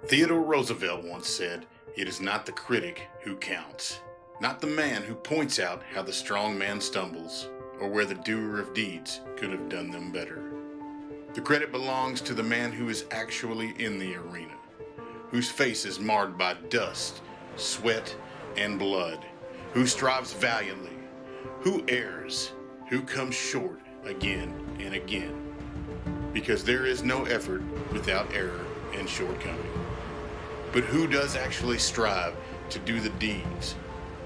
Theodore Roosevelt once said, "It is not the critic who counts, not the man who points out how the strong man stumbles, or where the doer of deeds could have done them better. The credit belongs to the man who is actually in the arena, whose face is marred by dust, sweat, and blood, who strives valiantly, who errs, who comes short again and again. Because there is no effort without error and shortcoming. But who does actually strive to do the deeds?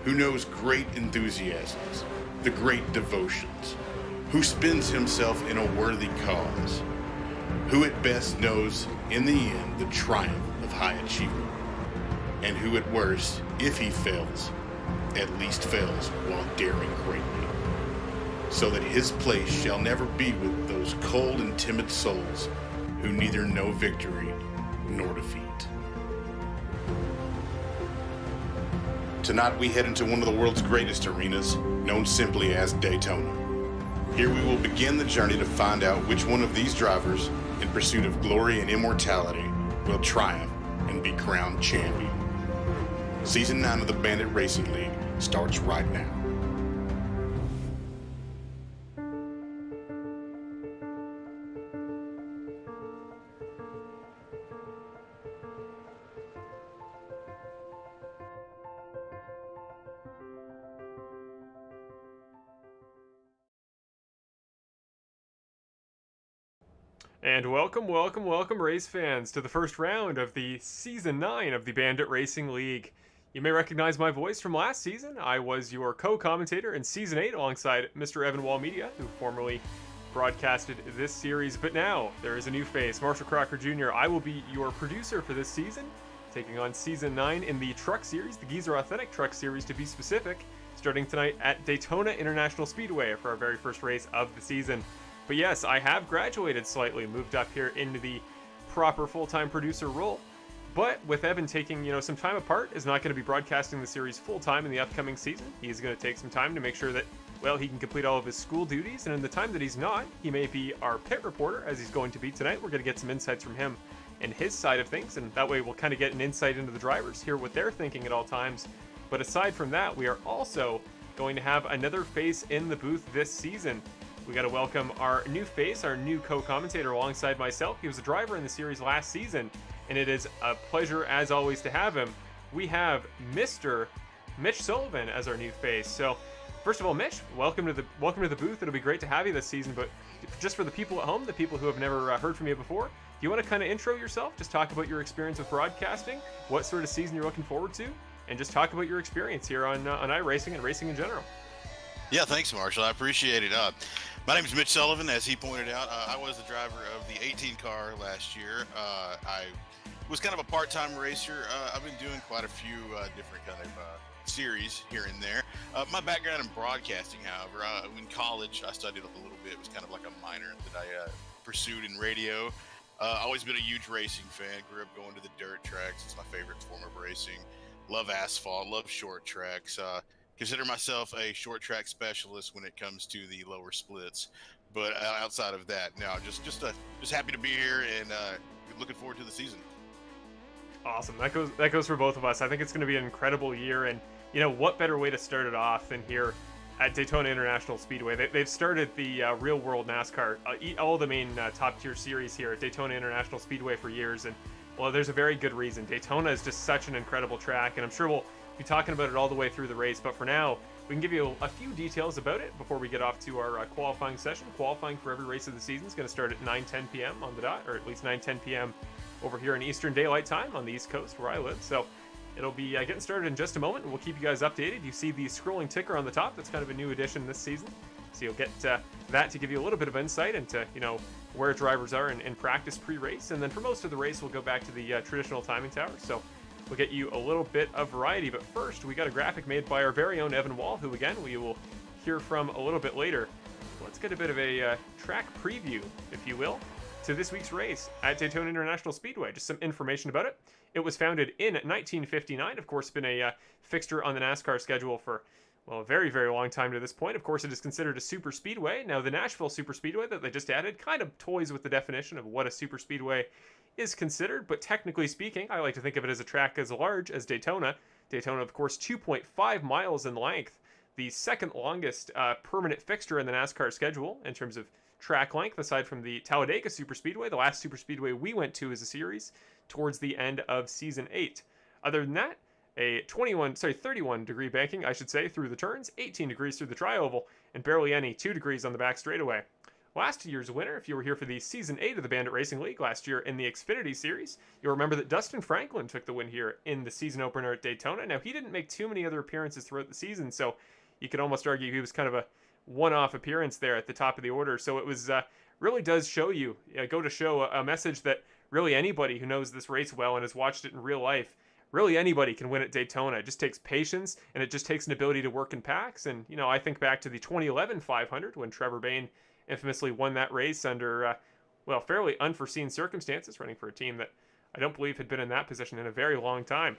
Who knows great enthusiasms, the great devotions? Who spends himself in a worthy cause? Who at best knows, in the end, the triumph of high achievement? And who at worst, if he fails, at least fails while daring greatly, so that his place shall never be with those cold and timid souls who neither know victory nor defeat." Tonight we head into one of the world's greatest arenas, known simply as Daytona. Here we will begin the journey to find out which one of these drivers, in pursuit of glory and immortality, will triumph and be crowned champion. Season 9 of the Bandit Racing League starts right now. And welcome race fans to the first round of the Season 9 of the Bandit Racing League. You may recognize my voice from last season. I was your co-commentator in Season 8 alongside Mr. Evan Wall Media, who formerly broadcasted this series. But now, there is a new face, Marshall Crocker Jr. I will be your producer for this season, taking on Season 9 in the Truck Series, the Geezer Authentic Truck Series to be specific, starting tonight at Daytona International Speedway for our very first race of the season. But yes, I have graduated slightly, moved up here into the proper full-time producer role. But with Evan taking, some time apart, is not going to be broadcasting the series full-time in the upcoming season. He's going to take some time to make sure that, he can complete all of his school duties. And in the time that he's not, he may be our pit reporter, as he's going to be tonight. We're going to get some insights from him and his side of things. And that way we'll kind of get an insight into the drivers, hear what they're thinking at all times. But aside from that, we are also going to have another face in the booth this season. We got to welcome our new face, our new co-commentator alongside myself. He was a driver in the series last season, and it is a pleasure, as always, to have him. We have Mr. Mitch Sullivan as our new face. So, first of all, Mitch, welcome to the booth. It'll be great to have you this season. But just for the people at home, the people who have never heard from you before, do you want to kind of intro yourself? Just talk about your experience with broadcasting, what sort of season you're looking forward to, and just talk about your experience here on iRacing and racing in general. Yeah, thanks, Marshall. I appreciate it. My name is Mitch Sullivan. As he pointed out, I was the driver of the 18 car last year. I was kind of a part-time racer. I've been doing quite a few different kind of series here and there. My background in broadcasting, however, in college, I studied a little bit. It was kind of like a minor that I pursued in radio. Always been a huge racing fan. Grew up going to the dirt tracks. It's my favorite form of racing. Love asphalt, love short tracks. Consider myself a short track specialist when it comes to the lower splits, but outside of that, no, just happy to be here and looking forward to the season. Awesome. That goes for both of us. I think it's going to be an incredible year, and what better way to start it off than here at Daytona International Speedway. They've started the real world NASCAR, all the main top tier series here at Daytona International Speedway for years, and there's a very good reason. Daytona is just such an incredible track, and I'm sure we'll be talking about it all the way through the race, but for now we can give you a few details about it before we get off to our qualifying session. Qualifying for every race of the season is going to start at 9:10 p.m. on the dot, or at least 9:10 p.m. over here in Eastern Daylight Time on the East Coast where I live. So it'll be getting started in just a moment, and we'll keep you guys updated. You see the scrolling ticker on the top. That's kind of a new addition this season, so you'll get that to give you a little bit of insight into where drivers are in practice pre-race, and then for most of the race we'll go back to the traditional timing tower. So we'll get you a little bit of variety, but first we got a graphic made by our very own Evan Wall, who again we will hear from a little bit later. Let's get a bit of a track preview, if you will, to this week's race at Daytona International Speedway. Just some information about it. It was founded in 1959. Of course, been a fixture on the NASCAR schedule for, a very, very long time to this point. Of course, it is considered a superspeedway. Now, the Nashville Superspeedway that they just added kind of toys with the definition of what a superspeedway is considered, but technically speaking, I like to think of it as a track as large as Daytona. Daytona, of course, 2.5 miles in length, the second longest permanent fixture in the NASCAR schedule in terms of track length, aside from the Talladega Superspeedway, the last Superspeedway we went to as a series towards the end of Season 8. Other than that, a 31 degree banking, I should say, through the turns, 18 degrees through the tri-oval, and barely any 2 degrees on the back straightaway. Last year's winner, if you were here for the Season 8 of the Bandit Racing League last year in the Xfinity Series, you'll remember that Dustin Franklin took the win here in the season opener at Daytona. Now, he didn't make too many other appearances throughout the season, so you could almost argue he was kind of a one-off appearance there at the top of the order. So it was really does show you, go to show a message that really anybody who knows this race well and has watched it in real life, really anybody can win at Daytona. It just takes patience, and it just takes an ability to work in packs. And, I think back to the 2011 500 when Trevor Bayne infamously won that race under, fairly unforeseen circumstances, running for a team that I don't believe had been in that position in a very long time.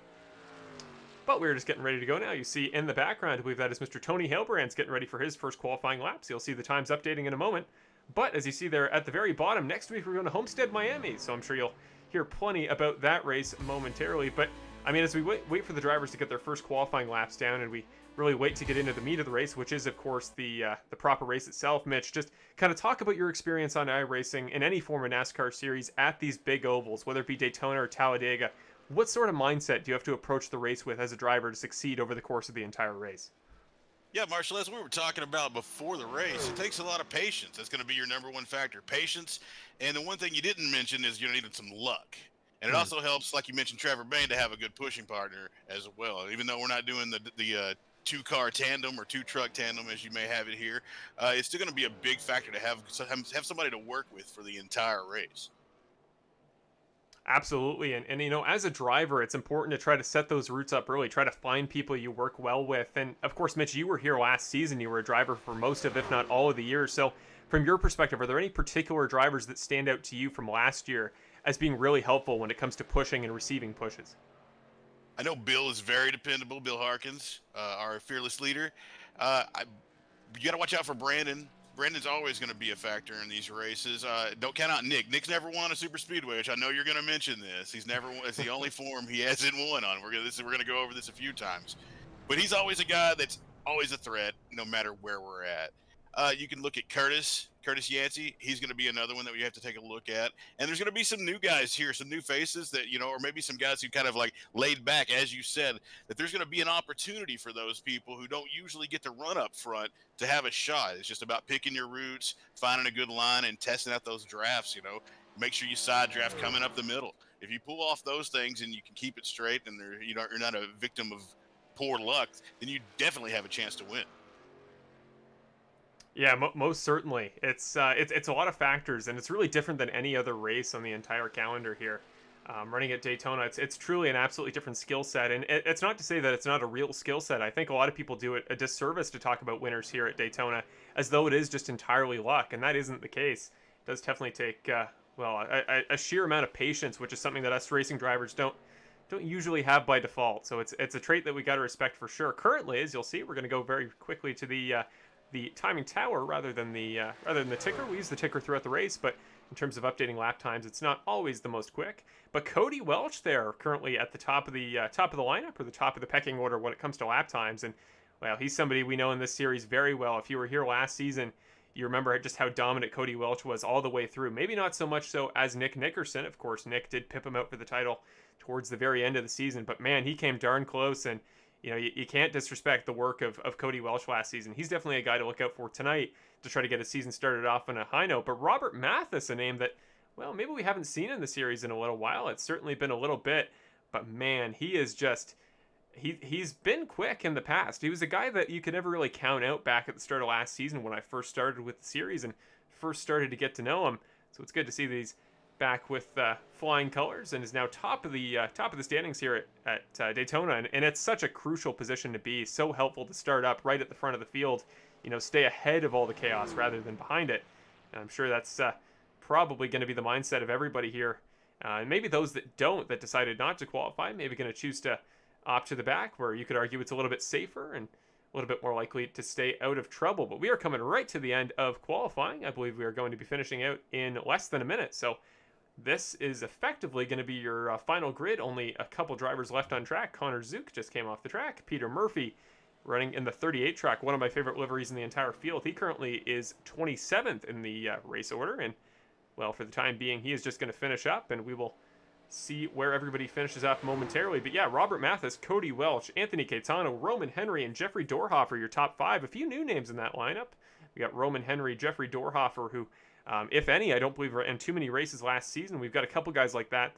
But we're just getting ready to go now. You see in the background, I believe that is Mr. Tony Halbrand's getting ready for his first qualifying laps. You'll see the times updating in a moment. But as you see there at the very bottom, next week we're going to Homestead, Miami. So I'm sure you'll hear plenty about that race momentarily. But as we wait for the drivers to get their first qualifying laps down, and we really wait to get into the meat of the race, which is, of course, the proper race itself, Mitch, just kind of talk about your experience on iRacing in any form of NASCAR series at these big ovals, whether it be Daytona or Talladega. What sort of mindset do you have to approach the race with as a driver to succeed over the course of the entire race? Yeah, Marshall, as we were talking about before the race, it takes a lot of patience. That's going to be your number one factor, patience. And the one thing you didn't mention is you're needing some luck. And it also helps, like you mentioned, Trevor Bayne, to have a good pushing partner as well. Even though we're not doing the two-car tandem or two-truck tandem, as you may have it here, it's still going to be a big factor to have somebody to work with for the entire race. Absolutely. And as a driver, it's important to try to set those routes up early, try to find people you work well with. And of course, Mitch, you were here last season. You were a driver for most of, if not all of the year. So from your perspective, are there any particular drivers that stand out to you from last year as being really helpful when it comes to pushing and receiving pushes? I know Bill is very dependable. Bill Harkins, our fearless leader. You got to watch out for Brandon. Brandon's always going to be a factor in these races. Don't count out Nick. Nick's never won a super speedway, which I know you're going to mention this. He's never. It's the only form he hasn't won on. We're going to go over this a few times, but he's always a guy that's always a threat, no matter where we're at. You can look at Curtis Yancey. He's going to be another one that we have to take a look at. And there's going to be some new guys here, some new faces that, or maybe some guys who kind of like laid back, as you said, that there's going to be an opportunity for those people who don't usually get to run up front to have a shot. It's just about picking your routes, finding a good line, and testing out those drafts, Make sure you side draft coming up the middle. If you pull off those things and you can keep it straight and you're not a victim of poor luck, then you definitely have a chance to win. Yeah, most certainly. It's a lot of factors, and it's really different than any other race on the entire calendar here. Running at Daytona, it's truly an absolutely different skill set, and it's not to say that it's not a real skill set. I think a lot of people do it a disservice to talk about winners here at Daytona as though it is just entirely luck, and that isn't the case. It does definitely take a sheer amount of patience, which is something that us racing drivers don't usually have by default. So it's a trait that we got to respect for sure. Currently, as you'll see, we're going to go very quickly to the timing tower rather than the ticker. We use the ticker throughout the race, but in terms of updating lap times, it's not always the most quick. But Cody Welch there currently at the top of the lineup, or the top of the pecking order when it comes to lap times. And well, he's somebody we know in this series very well. If you were here last season, you remember just how dominant Cody Welch was all the way through. Maybe not so much so as Nick Nickerson. Of course, Nick did pip him out for the title towards the very end of the season, but man, he came darn close. And you can't disrespect the work of Cody Welch last season. He's definitely a guy to look out for tonight to try to get his season started off on a high note. But Robert Mathis, a name that, well, maybe we haven't seen in the series in a little while. It's certainly been a little bit, but man, he is just, he's been quick in the past. He was a guy that you could never really count out back at the start of last season when I first started with the series and first started to get to know him. So it's good to see these back with flying colors, and is now top of the standings here at Daytona, and it's such a crucial position to be. So helpful to start up right at the front of the field, stay ahead of all the chaos rather than behind it. And I'm sure that's probably going to be the mindset of everybody here, and maybe those that decided not to qualify, maybe going to choose to opt to the back, where you could argue it's a little bit safer and a little bit more likely to stay out of trouble. But we are coming right to the end of qualifying. I believe we are going to be finishing out in less than a minute, so this is effectively going to be your final grid. Only a couple drivers left on track. Connor Zook just came off the track. Peter Murphy running in the 38 track, one of my favorite liveries in the entire field. He currently is 27th in the race order, and well, for the time being, he is just going to finish up, and we will see where everybody finishes up momentarily. But yeah, Robert Mathis, Cody Welch, Anthony Caetano, Roman Henry, and Jeffrey Dorhofer, your top 5. A few new names in that lineup. We got Roman Henry, Jeffrey Dorhofer, who, if any, I don't believe ran too many races last season. We've got a couple guys like that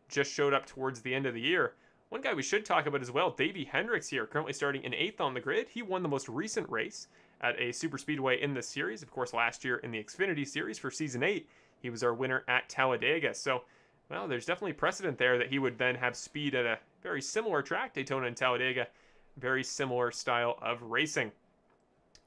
just showed up towards the end of the year. One guy we should talk about as well, Davie Hendricks here, currently starting in 8th on the grid. He won the most recent race at a Superspeedway in this series. Of course, last year in the Xfinity Series for Season 8, he was our winner at Talladega. So, well, there's definitely precedent there that he would then have speed at a very similar track, Daytona and Talladega. Very similar style of racing.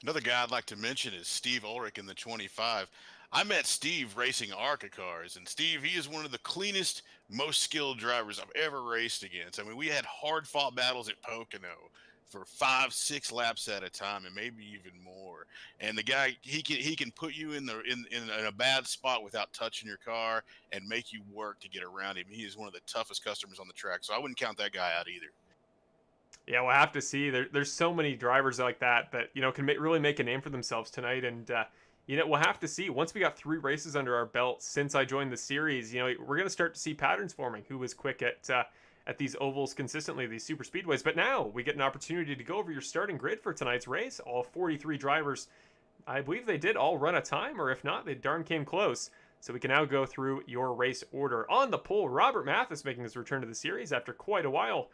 Another guy I'd like to mention is Steve Ulrich in the 25. I met Steve racing ARCA cars, and Steve, he is one of the cleanest, most skilled drivers I've ever raced against. I mean, we had hard-fought battles at Pocono for 5-6 laps at a time, and maybe even more. And the guy, he can put you in a bad spot without touching your car and make you work to get around him. He is one of the toughest customers on the track, so I wouldn't count that guy out either. Yeah, we'll have to see. There's so many drivers like that can really make a name for themselves tonight, and we'll have to see. Once we got 3 races under our belt since I joined the series, we're going to start to see patterns forming. Who was quick at these ovals consistently, these super speedways. But now we get an opportunity to go over your starting grid for tonight's race. All 43 drivers, I believe they did all run a time, or if not, they darn came close. So we can now go through your race order. On the pole, Robert Mathis making his return to the series after quite a while,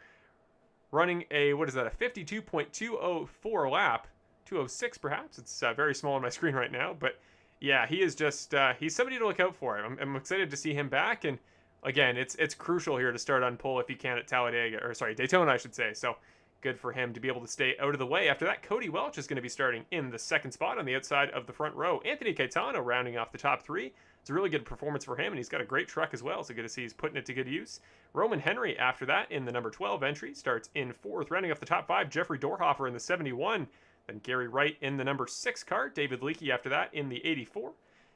running a 52.204 lap. 206 perhaps. It's very small on my screen right now, but yeah, he is just he's somebody to look out for. I'm excited to see him back, and again, it's crucial here to start on pole if he can at Daytona, I should say. So good for him to be able to stay out of the way. After that, Cody Welch is going to be starting in the 2nd spot on the outside of the front row. Anthony Caetano rounding off the top 3. It's a really good performance for him, and he's got a great truck as well, so good to see he's putting it to good use. Roman Henry after that in the number 12 entry starts in 4th, rounding off the top 5. Jeffrey Dorhofer in the 71. Then Gary Wright in the number 6 car. David Leakey after that in the 84.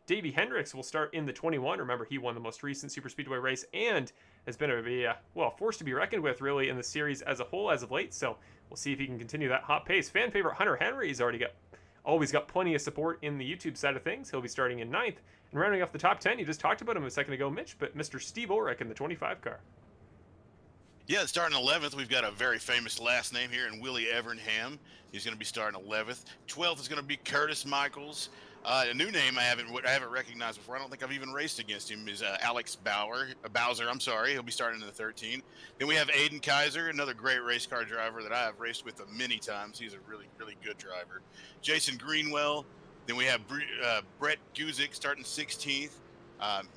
Davie Hendricks will start in the 21. Remember, he won the most recent Superspeedway race and has been a force to be reckoned with, really, in the series as a whole as of late. So we'll see if he can continue that hot pace. Fan favorite Hunter Henry's always got plenty of support in the YouTube side of things. He'll be starting in 9th. And rounding off the top 10, you just talked about him a second ago, Mitch, but Mr. Steve Ulrich in the 25 car. Yeah, starting 11th, we've got a very famous last name here in Willie Evernham. He's going to be starting 11th. 12th is going to be Curtis Michaels. A new name I haven't recognized before. I don't think I've even raced against him. Is Alex Bowser. I'm sorry. He'll be starting in the 13th. Then we have Aiden Kaiser, another great race car driver that I have raced with many times. He's a really, really good driver. Jason Greenwell. Then we have Brett Guzik starting 16th.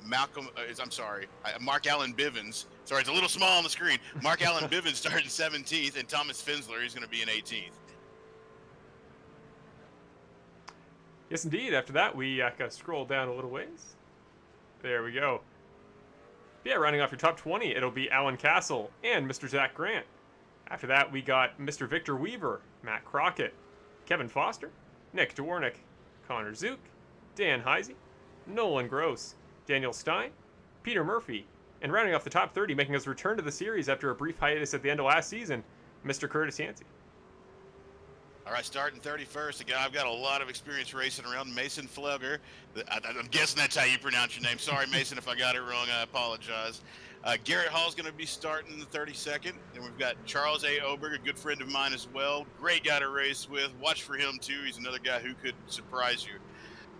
Mark Allen Bivens. Sorry, it's a little small on the screen. Mark Allen Bivens starting 17th, and Thomas Finsler, he's going to be in 18th. Yes, indeed. After that, we got to scroll down a little ways. There we go. Yeah, rounding off your top 20, it'll be Alan Castle and Mr. Zach Grant. After that, we got Mr. Victor Weaver, Matt Crockett, Kevin Foster, Nick Dwornik, Connor Zook, Dan Heisey, Nolan Gross, Daniel Stein, Peter Murphy, and rounding off the top 30, making his return to the series after a brief hiatus at the end of last season, Mr. Curtis Yancey. All right, starting 31st, a guy I've got a lot of experience racing around, Mason Flugger. I'm guessing that's how you pronounce your name. Sorry, Mason, if I got it wrong, I apologize. Garrett Hall's going to be starting the 32nd. Then we've got Charles A. Oberg, a good friend of mine as well. Great guy to race with. Watch for him, too. He's another guy who could surprise you.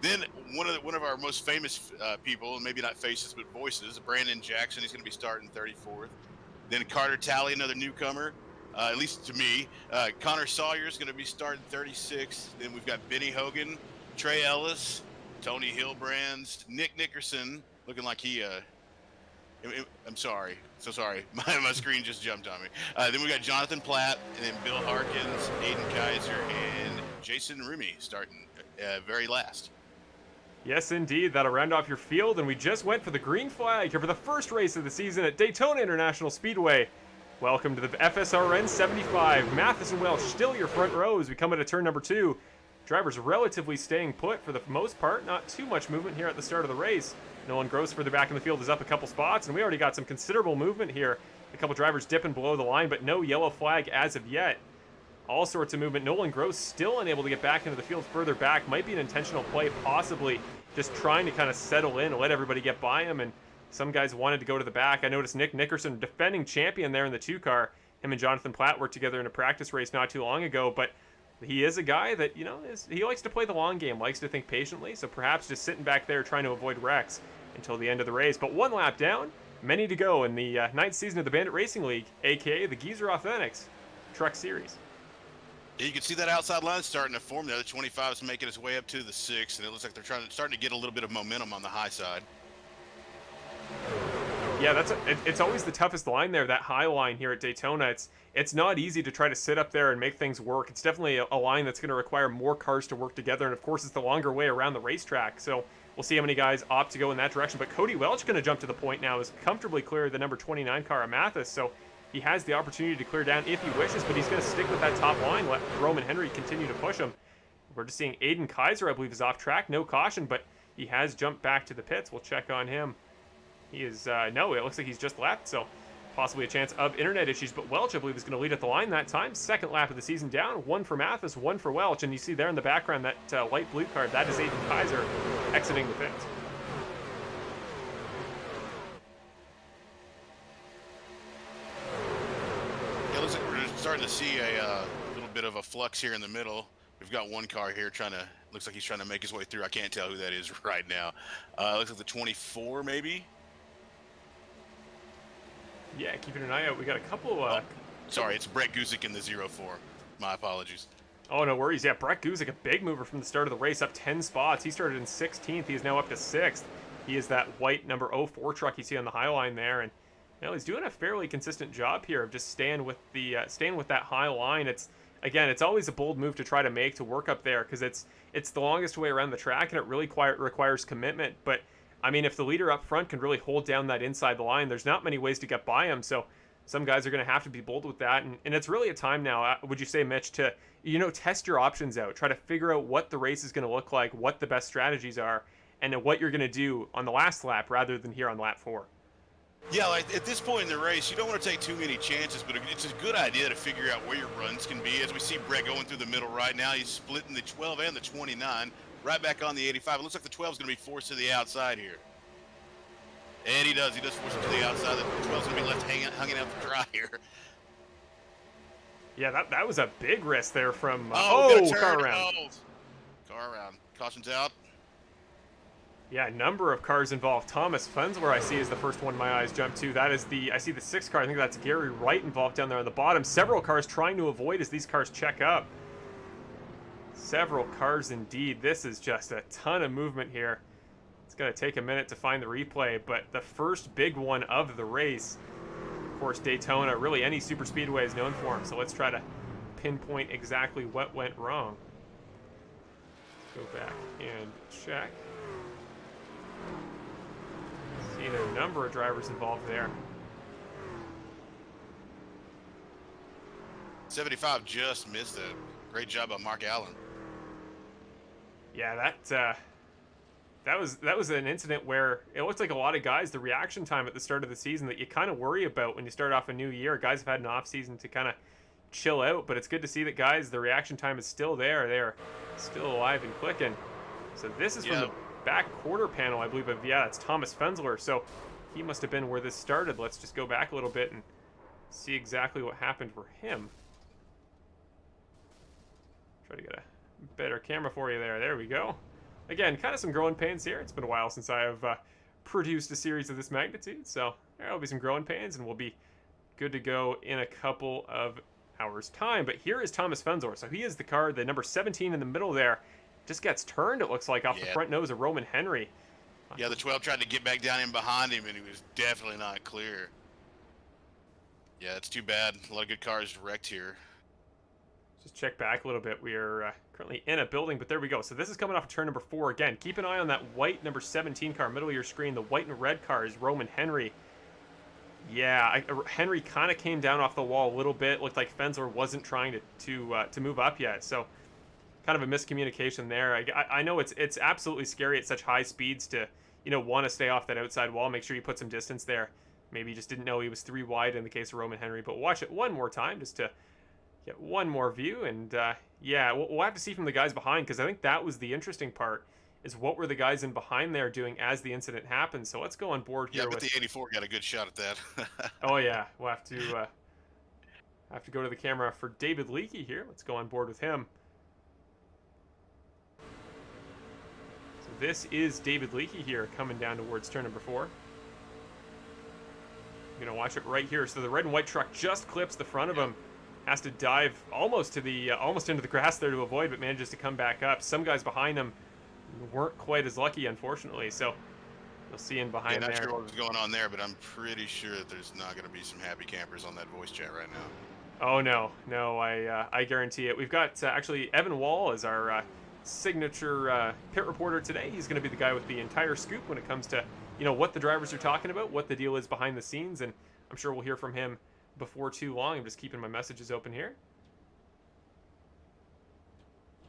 Then one of our most famous people, and maybe not faces but voices, Brandon Jackson. He's going to be starting 34th. Then Carter Talley, another newcomer, at least to me. Connor Sawyer is going to be starting 36th. Then we've got Benny Hogan, Trey Ellis, Tony Hillbrands, Nick Nickerson, looking like he. I'm sorry, so sorry. My screen just jumped on me. Then we got Jonathan Platt, and then Bill Harkins, Aiden Kaiser, and Jason Remy starting very last. Yes, indeed. That'll round off your field, and we just went for the green flag here for the first race of the season at Daytona International Speedway. Welcome to the FSRN 75. Mathis and Welch still your front row as we come into turn number 2. drivers relatively staying put for the most part. Not too much movement here at the start of the race. Nolan Gross further back in the field is up a couple spots, and we already got some considerable movement here. A couple drivers dipping below the line, but no yellow flag as of yet. All sorts of movement. Nolan Gross still unable to get back into the field further back. Might be an intentional play, possibly just trying to kind of settle in and let everybody get by him, and some guys wanted to go to the back. I noticed Nick Nickerson, defending champion there in the 2-car. Him and Jonathan Platt worked together in a practice race not too long ago, but he is a guy that, you know, he likes to play the long game, likes to think patiently, so perhaps just sitting back there trying to avoid wrecks until the end of the race. But one lap down, many to go in the 9th season of the Bandit Racing League, aka the Geezer Authentics Truck Series. You can see that outside line starting to form there. The 25 is making its way up to the 6, and it looks like they're starting to get a little bit of momentum on the high side. Yeah, it's always the toughest line there, that high line here at Daytona. It's not easy to try to sit up there and make things work. It's definitely a line that's going to require more cars to work together, and of course it's the longer way around the racetrack. So we'll see how many guys opt to go in that direction. But Cody Welch going to jump to the point now, is comfortably clear of the number 29 car at Mathis. So he has the opportunity to clear down if he wishes, but he's going to stick with that top line, let Roman Henry continue to push him. We're just seeing Aiden Kaiser, I believe, is off track. No caution, but he has jumped back to the pits. We'll check on him. He is, no, it looks like he's just left, so possibly a chance of internet issues. But Welch, I believe, is going to lead at the line that time. Second lap of the season down. One for Mathis, one for Welch. And you see there in the background that light blue card, that is Aiden Kaiser exiting the pits. Yeah, looks like we're starting to see a little bit of a flux here in the middle. We've got one car here looks like he's trying to make his way through. I can't tell who that is right now. Looks like the 24 maybe. Yeah, keeping an eye out. We got a couple. Sorry, it's Brett Guzik in the 04. My apologies. Oh, no worries. Yeah, Brett Guzik, a big mover from the start of the race, up 10 spots. He started in 16th. He is now up to 6th. He is that white number 04 truck you see on the high line there, and you know, he's doing a fairly consistent job here of just staying with that high line. It's always a bold move to try to make to work up there, because it's the longest way around the track, and it really requires commitment. But I mean, if the leader up front can really hold down that inside the line, there's not many ways to get by him. So some guys are going to have to be bold with that. And it's really a time now, would you say, Mitch, to, you know, test your options out, try to figure out what the race is going to look like, what the best strategies are, and what you're going to do on the last lap rather than here on lap 4. Yeah, like at this point in the race, you don't want to take too many chances, but it's a good idea to figure out where your runs can be. As we see Brett going through the middle right now, he's splitting the 12 and the 29, right back on the 85. It looks like the 12 is going to be forced to the outside here. And he does force it to the outside. The 12 is going to be left hanging out to dry here. Yeah, that was a big risk there from, car around. Car around. Caution's out. Yeah, a number of cars involved. Thomas Fensler, I see, is the first one my eyes jump to. That is I see the 6th car. I think that's Gary Wright involved down there on the bottom. Several cars trying to avoid as these cars check up. Several cars indeed. This is just a ton of movement here. It's going to take a minute to find the replay, but the first big one of the race, of course, Daytona, really any super speedway is known for them. So let's try to pinpoint exactly what went wrong. Go back and check. See a number of drivers involved there. 75 just missed it. Great job by Mark Allen. Yeah, that was an incident where it looked like a lot of guys, the reaction time at the start of the season that you kind of worry about when you start off a new year. Guys have had an off season to kind of chill out, but it's good to see that guys, the reaction time is still there. They're still alive and clicking. So this is from the back quarter panel, I believe, it's Thomas Fensler. So he must have been where this started. Let's just go back a little bit and see exactly what happened for him. Try to get a better camera for you there. There we go. Again, kind of some growing pains here. It's been a while since I have produced a series of this magnitude, so there'll be some growing pains, and we'll be good to go in a couple of hours' time. But here is Thomas Fensler. So he is the car, the number 17 in the middle there. Just gets turned, it looks like, off the front nose of Roman Henry. Yeah, the 12 tried to get back down in behind him, and he was definitely not clear. Yeah, it's too bad. A lot of good cars wrecked here. Just check back a little bit. We are currently in a building, but there we go. So this is coming off of turn number 4. Again, keep an eye on that white number 17 car, middle of your screen. The white and red car is Roman Henry. Yeah, Henry kind of came down off the wall a little bit. Looked like Fensler wasn't trying to move up yet. So kind of a miscommunication there. I know it's absolutely scary at such high speeds to, want to stay off that outside wall. Make sure you put some distance there. Maybe he just didn't know he was 3 wide in the case of Roman Henry. But watch it one more time just to get one more view. And yeah, we'll have to see from the guys behind, because I think that was the interesting part, is what were the guys in behind there doing as the incident happened. So let's go on board here. Yeah, but the 84 got a good shot at that. Oh yeah, we'll have to go to the camera for David Leakey here. Let's go on board with him. So this is David Leakey here coming down towards turn number 4. You're gonna watch it right here. So the red and white truck just clips the front of him. Has to dive almost into the grass there to avoid, but manages to come back up. Some guys behind him weren't quite as lucky, unfortunately. So you'll see in behind there. Not sure what was going on there, but I'm pretty sure that there's not going to be some happy campers on that voice chat right now. Oh no, I guarantee it. We've got actually Evan Wall as our signature pit reporter today. He's going to be the guy with the entire scoop when it comes to what the drivers are talking about, what the deal is behind the scenes, and I'm sure we'll hear from him before too long. I'm just keeping my messages open here.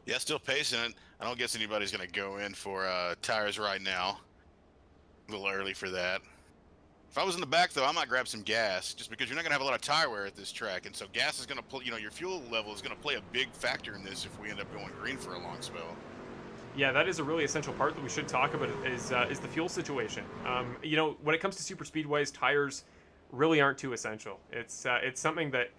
Yeah, still pacing it. I don't guess anybody's going to go in for tires right now. A little early for that. If I was in the back, though, I might grab some gas, just because you're not going to have a lot of tire wear at this track. And so gas is going to play, your fuel level is going to play a big factor in this if we end up going green for a long spell. Yeah, that is a really essential part that we should talk about is the fuel situation. When it comes to super speedways, tires really aren't too essential. It's something that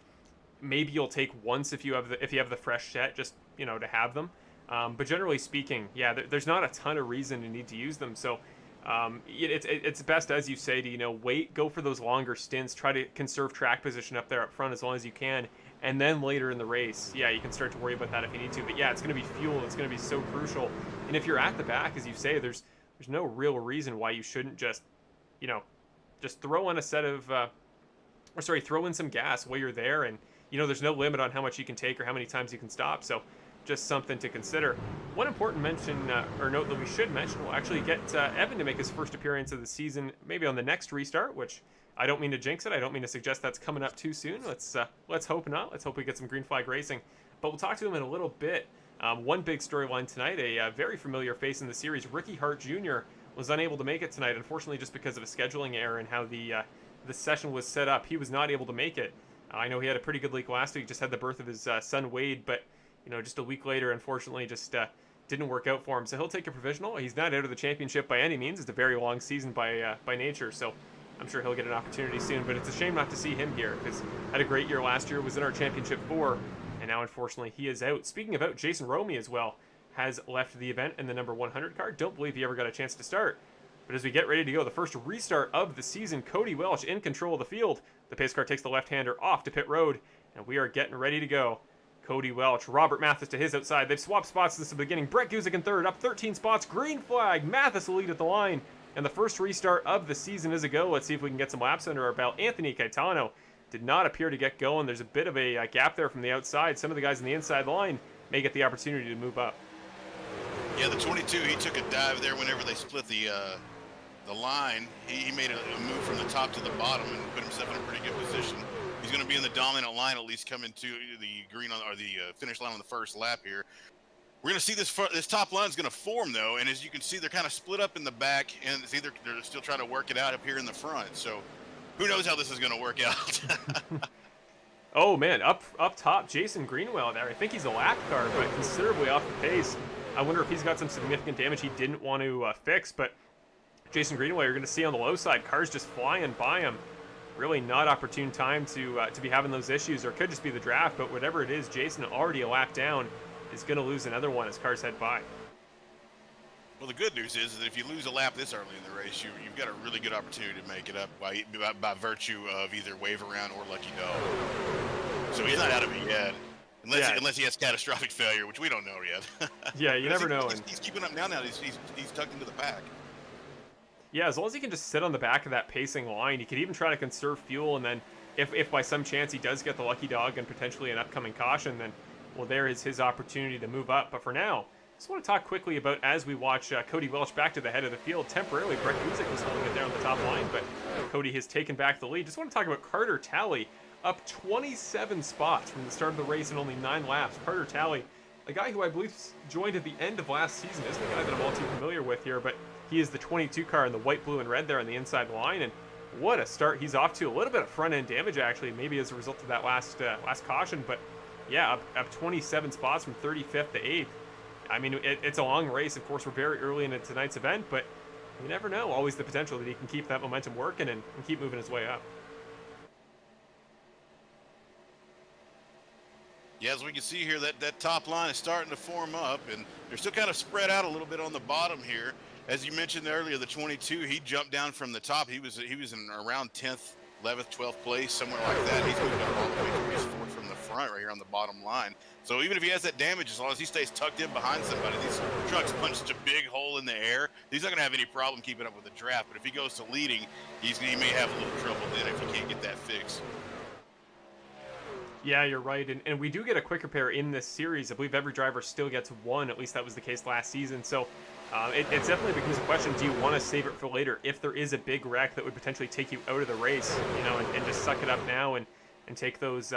maybe you'll take once if you have the fresh set, just to have them. But generally speaking, yeah, there's not a ton of reason to need to use them. So it's best, as you say, to wait, go for those longer stints, try to conserve track position up there up front as long as you can, and then later in the race, yeah, you can start to worry about that if you need to. But yeah, it's going to be fuel. It's going to be so crucial. And if you're at the back, as you say, there's no real reason why you shouldn't just throw on a set of, throw in some gas while you're there. And there's no limit on how much you can take or how many times you can stop. So just something to consider. One important mention or note that we should mention, we'll actually get Evan to make his first appearance of the season, maybe on the next restart, which I don't mean to jinx it. I don't mean to suggest that's coming up too soon. Let's hope not. Let's hope we get some green flag racing. But we'll talk to him in a little bit. One big storyline tonight, a very familiar face in the series, Ricky Hart Jr. was unable to make it tonight, unfortunately, just because of a scheduling error and how the session was set up. He was not able to make it. I know he had a pretty good week last week, just had the birth of his son Wade, but just a week later, unfortunately, just didn't work out for him. So he'll take a provisional. He's not out of the championship by any means. It's a very long season by nature, so I'm sure he'll get an opportunity soon. But it's a shame not to see him here, because had a great year last year, was in our championship 4, and now unfortunately he is out. Speaking of out, Jason Romey as well has left the event in the number 100 car. Don't believe he ever got a chance to start. But as we get ready to go, the first restart of the season, Cody Welch in control of the field. The pace car takes the left-hander off to pit road, and we are getting ready to go. Cody Welch, Robert Mathis to his outside. They've swapped spots since the beginning. Brett Guzik in third, up 13 spots. Green flag. Mathis will lead at the line. And the first restart of the season is a go. Let's see if we can get some laps under our belt. Anthony Caetano did not appear to get going. There's a bit of a gap there from the outside. Some of the guys on the inside line may get the opportunity to move up. Yeah, the 22, he took a dive there whenever they split the line. He made a move from the top to the bottom and put himself in a pretty good position. He's going to be in the dominant line, at least coming to the green or the finish line on the first lap here. We're going to see this top line is going to form, though, and as you can see, they're kind of split up in the back, and it's either they're still trying to work it out up here in the front. So who knows how this is going to work out? Oh, man, up top, Jason Greenwell there. I think he's a lap car, but considerably off the pace. I wonder if he's got some significant damage he didn't want to fix, but Jason Greenwell, you're going to see on the low side, cars just flying by him. Really not opportune time to be having those issues, or it could just be the draft, but whatever it is, Jason, already a lap down, is going to lose another one as cars head by. Well, the good news is that if you lose a lap this early in the race, you've got a really good opportunity to make it up by virtue of either wave around or lucky dog. So he's not out of it yet, unless he has catastrophic failure, which we don't know yet. Yeah, you never know. He's keeping up now. He's tucked into the pack. Yeah, as long as he can just sit on the back of that pacing line, he could even try to conserve fuel, and then if by some chance he does get the lucky dog and potentially an upcoming caution, then, well, there is his opportunity to move up. But for now, just want to talk quickly about, as we watch Cody Welch back to the head of the field. Temporarily, Brett Guzik was holding it there on the top line, but Cody has taken back the lead. Just want to talk about Carter Talley, up 27 spots from the start of the race in only 9 laps. Carter Talley a guy who I believe joined at the end of last season isn't a guy that I'm all too familiar with here, but he is the 22 car in the white, blue, and red there on the inside line, and what a start he's off to. A little bit of front-end damage, actually, maybe as a result of that last caution, but yeah, up 27 spots from 35th to 8th. I mean, it's a long race. Of course, we're very early into tonight's event, but you never know. Always the potential that he can keep that momentum working and keep moving his way up. Yeah, as we can see here, that top line is starting to form up, and they're still kind of spread out a little bit on the bottom here. As you mentioned earlier, the 22, he jumped down from the top. He was in around 10th, 11th, 12th place, somewhere like that. He's moved up all the way to his fourth from the front right here on the bottom line. So even if he has that damage, as long as he stays tucked in behind somebody, these trucks punch such a big hole in the air, he's not going to have any problem keeping up with the draft. But if he goes to leading, he may have a little trouble then if he can't get that fixed. Yeah, you're right, and we do get a quick repair in this series. I believe every driver still gets one, at least that was the case last season. So it definitely becomes a question, do you want to save it for later if there is a big wreck that would potentially take you out of the race, you know, and just suck it up now and take those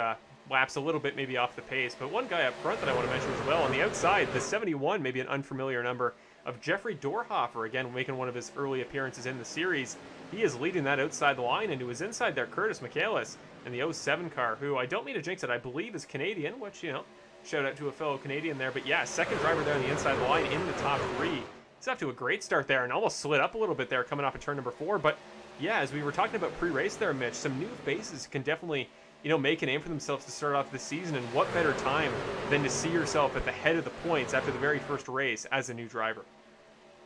laps a little bit maybe off the pace. But one guy up front that I want to mention as well, on the outside, the 71, maybe an unfamiliar number, of Jeffrey Dorhofer, again making one of his early appearances in the series. He is leading that outside line, and to his inside there, Curtis Michaelis in the 07 car, who I don't mean to jinx it, I believe is Canadian, which, you know, shout out to a fellow Canadian there. But yeah, second driver there on the inside line in the top three. He's off to a great start there and almost slid up a little bit there coming off of turn number 4. But yeah, as we were talking about pre-race there, Mitch, some new faces can definitely, you know, make a name for themselves to start off the season. And what better time than to see yourself at the head of the points after the very first race as a new driver?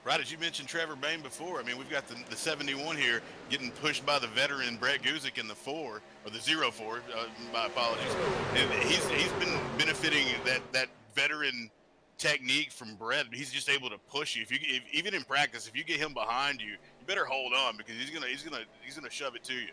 Right, as you mentioned Trevor Bayne before, I mean, we've got the 71 here getting pushed by the veteran Brett Guzik in the 4, or the 04, my apologies. And he's been benefiting that veteran technique from Brett. He's just able to push you. If even in practice, if you get him behind you, you better hold on, because he's gonna shove it to you.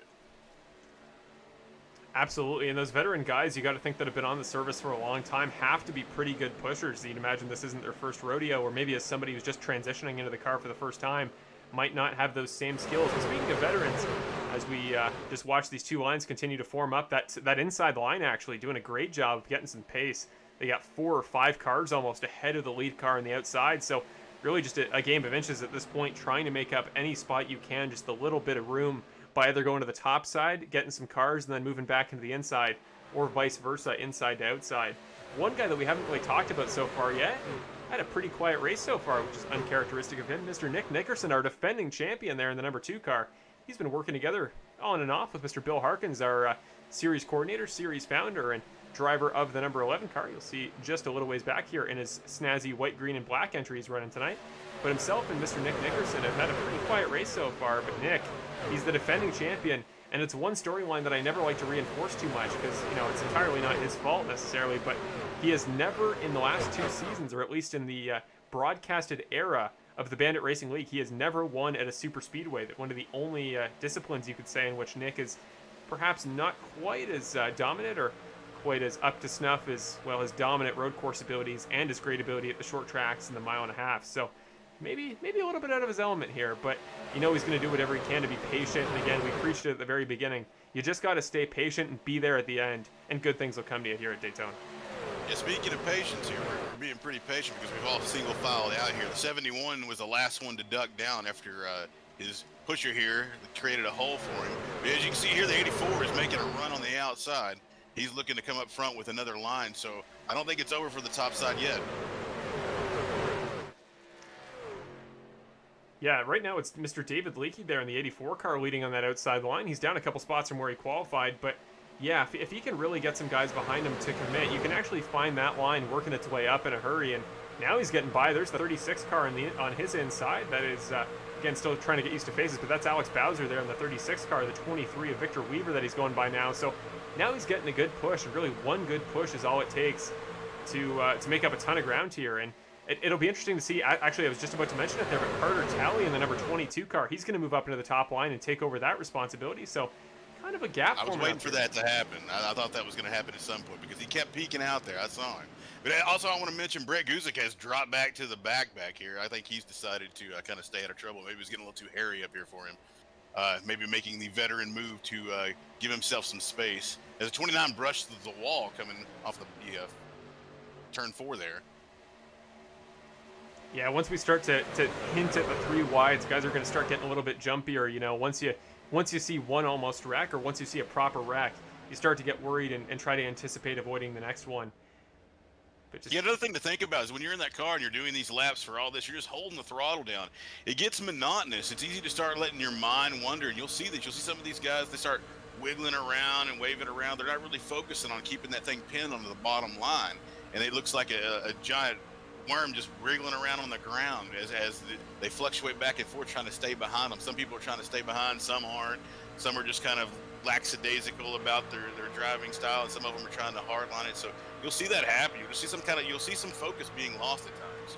Absolutely, and those veteran guys, you got to think that have been on the service for a long time, have to be pretty good pushers. You'd imagine this isn't their first rodeo, or maybe as somebody who's just transitioning into the car for the first time, might not have those same skills. But speaking of veterans, as we just watch these two lines continue to form up, that inside line actually doing a great job of getting some pace. They got 4 or 5 cars almost ahead of the lead car on the outside, so really just a game of inches at this point, trying to make up any spot you can, just a little bit of room, by either going to the top side, getting some cars, and then moving back into the inside, or vice versa, inside to outside. One guy that we haven't really talked about so far yet, and had a pretty quiet race so far, which is uncharacteristic of him, Mr. Nick Nickerson, our defending champion there in the number 2 car. He's been working together on and off with Mr. Bill Harkins, our series coordinator, series founder, and driver of the number 11 car. You'll see just a little ways back here in his snazzy white, green, and black entry he's running tonight. But himself and Mr. Nick Nickerson have had a pretty quiet race so far, but Nick, he's the defending champion, and it's one storyline that I never like to reinforce too much because, you know, it's entirely not his fault necessarily, but he has never in the last 2 seasons, or at least in the broadcasted era of the Bandit Racing League, he has never won at a Superspeedway. That one of the only disciplines you could say in which Nick is perhaps not quite as dominant or quite as up to snuff as, well, his dominant road course abilities and his great ability at the short tracks and the 1.5 miles. So maybe a little bit out of his element here, but you know he's going to do whatever he can to be patient. And again, we preached it at the very beginning. You just got to stay patient and be there at the end, and good things will come to you here at Daytona. Yeah, speaking of patience here, we're being pretty patient because we've all single filed out here. The 71 was the last one to duck down after his pusher here created a hole for him. But as you can see here, the 84 is making a run on the outside. He's looking to come up front with another line, so I don't think it's over for the top side yet. Yeah, right now it's Mr. David Leakey there in the 84 car leading on that outside line. He's down a couple spots from where he qualified, but yeah, if he can really get some guys behind him to commit, you can actually find that line working its way up in a hurry, and now he's getting by. There's the 36 car on his inside. That is, again, still trying to get used to faces, but that's Alex Bowser there in the 36 car, the 23 of Victor Weaver that he's going by now. So now he's getting a good push, and really one good push is all it takes to make up a ton of ground here. And it'll be interesting to see. Actually, I was just about to mention it there, but Carter Talley in the number 22 car, he's going to move up into the top line and take over that responsibility. So kind of a gap. I was waiting for that to happen. I thought that was going to happen at some point because he kept peeking out there. I saw him. But also, I want to mention Brett Guzik has dropped back to the back here. I think he's decided to kind of stay out of trouble. Maybe it's getting a little too hairy up here for him. Maybe making the veteran move to give himself some space. As a 29 brushed the wall coming off the turn 4 there. Yeah, once we start to hint at the 3 wides, guys are going to start getting a little bit jumpier. You know, once you see one almost wreck, or once you see a proper wreck, you start to get worried and try to anticipate avoiding the next one. But just... Yeah, another thing to think about is when you're in that car and you're doing these laps for all this, you're just holding the throttle down. It gets monotonous. It's easy to start letting your mind wander, and you'll see some of these guys, they start wiggling around and waving around. They're not really focusing on keeping that thing pinned onto the bottom line, and it looks like a giant worm just wriggling around on the ground as they fluctuate back and forth trying to stay behind them. Some people are trying to stay behind, some aren't. Some are just kind of lackadaisical about their driving style, and some of them are trying to hardline it. So you'll see that happen. You'll see some focus being lost at times.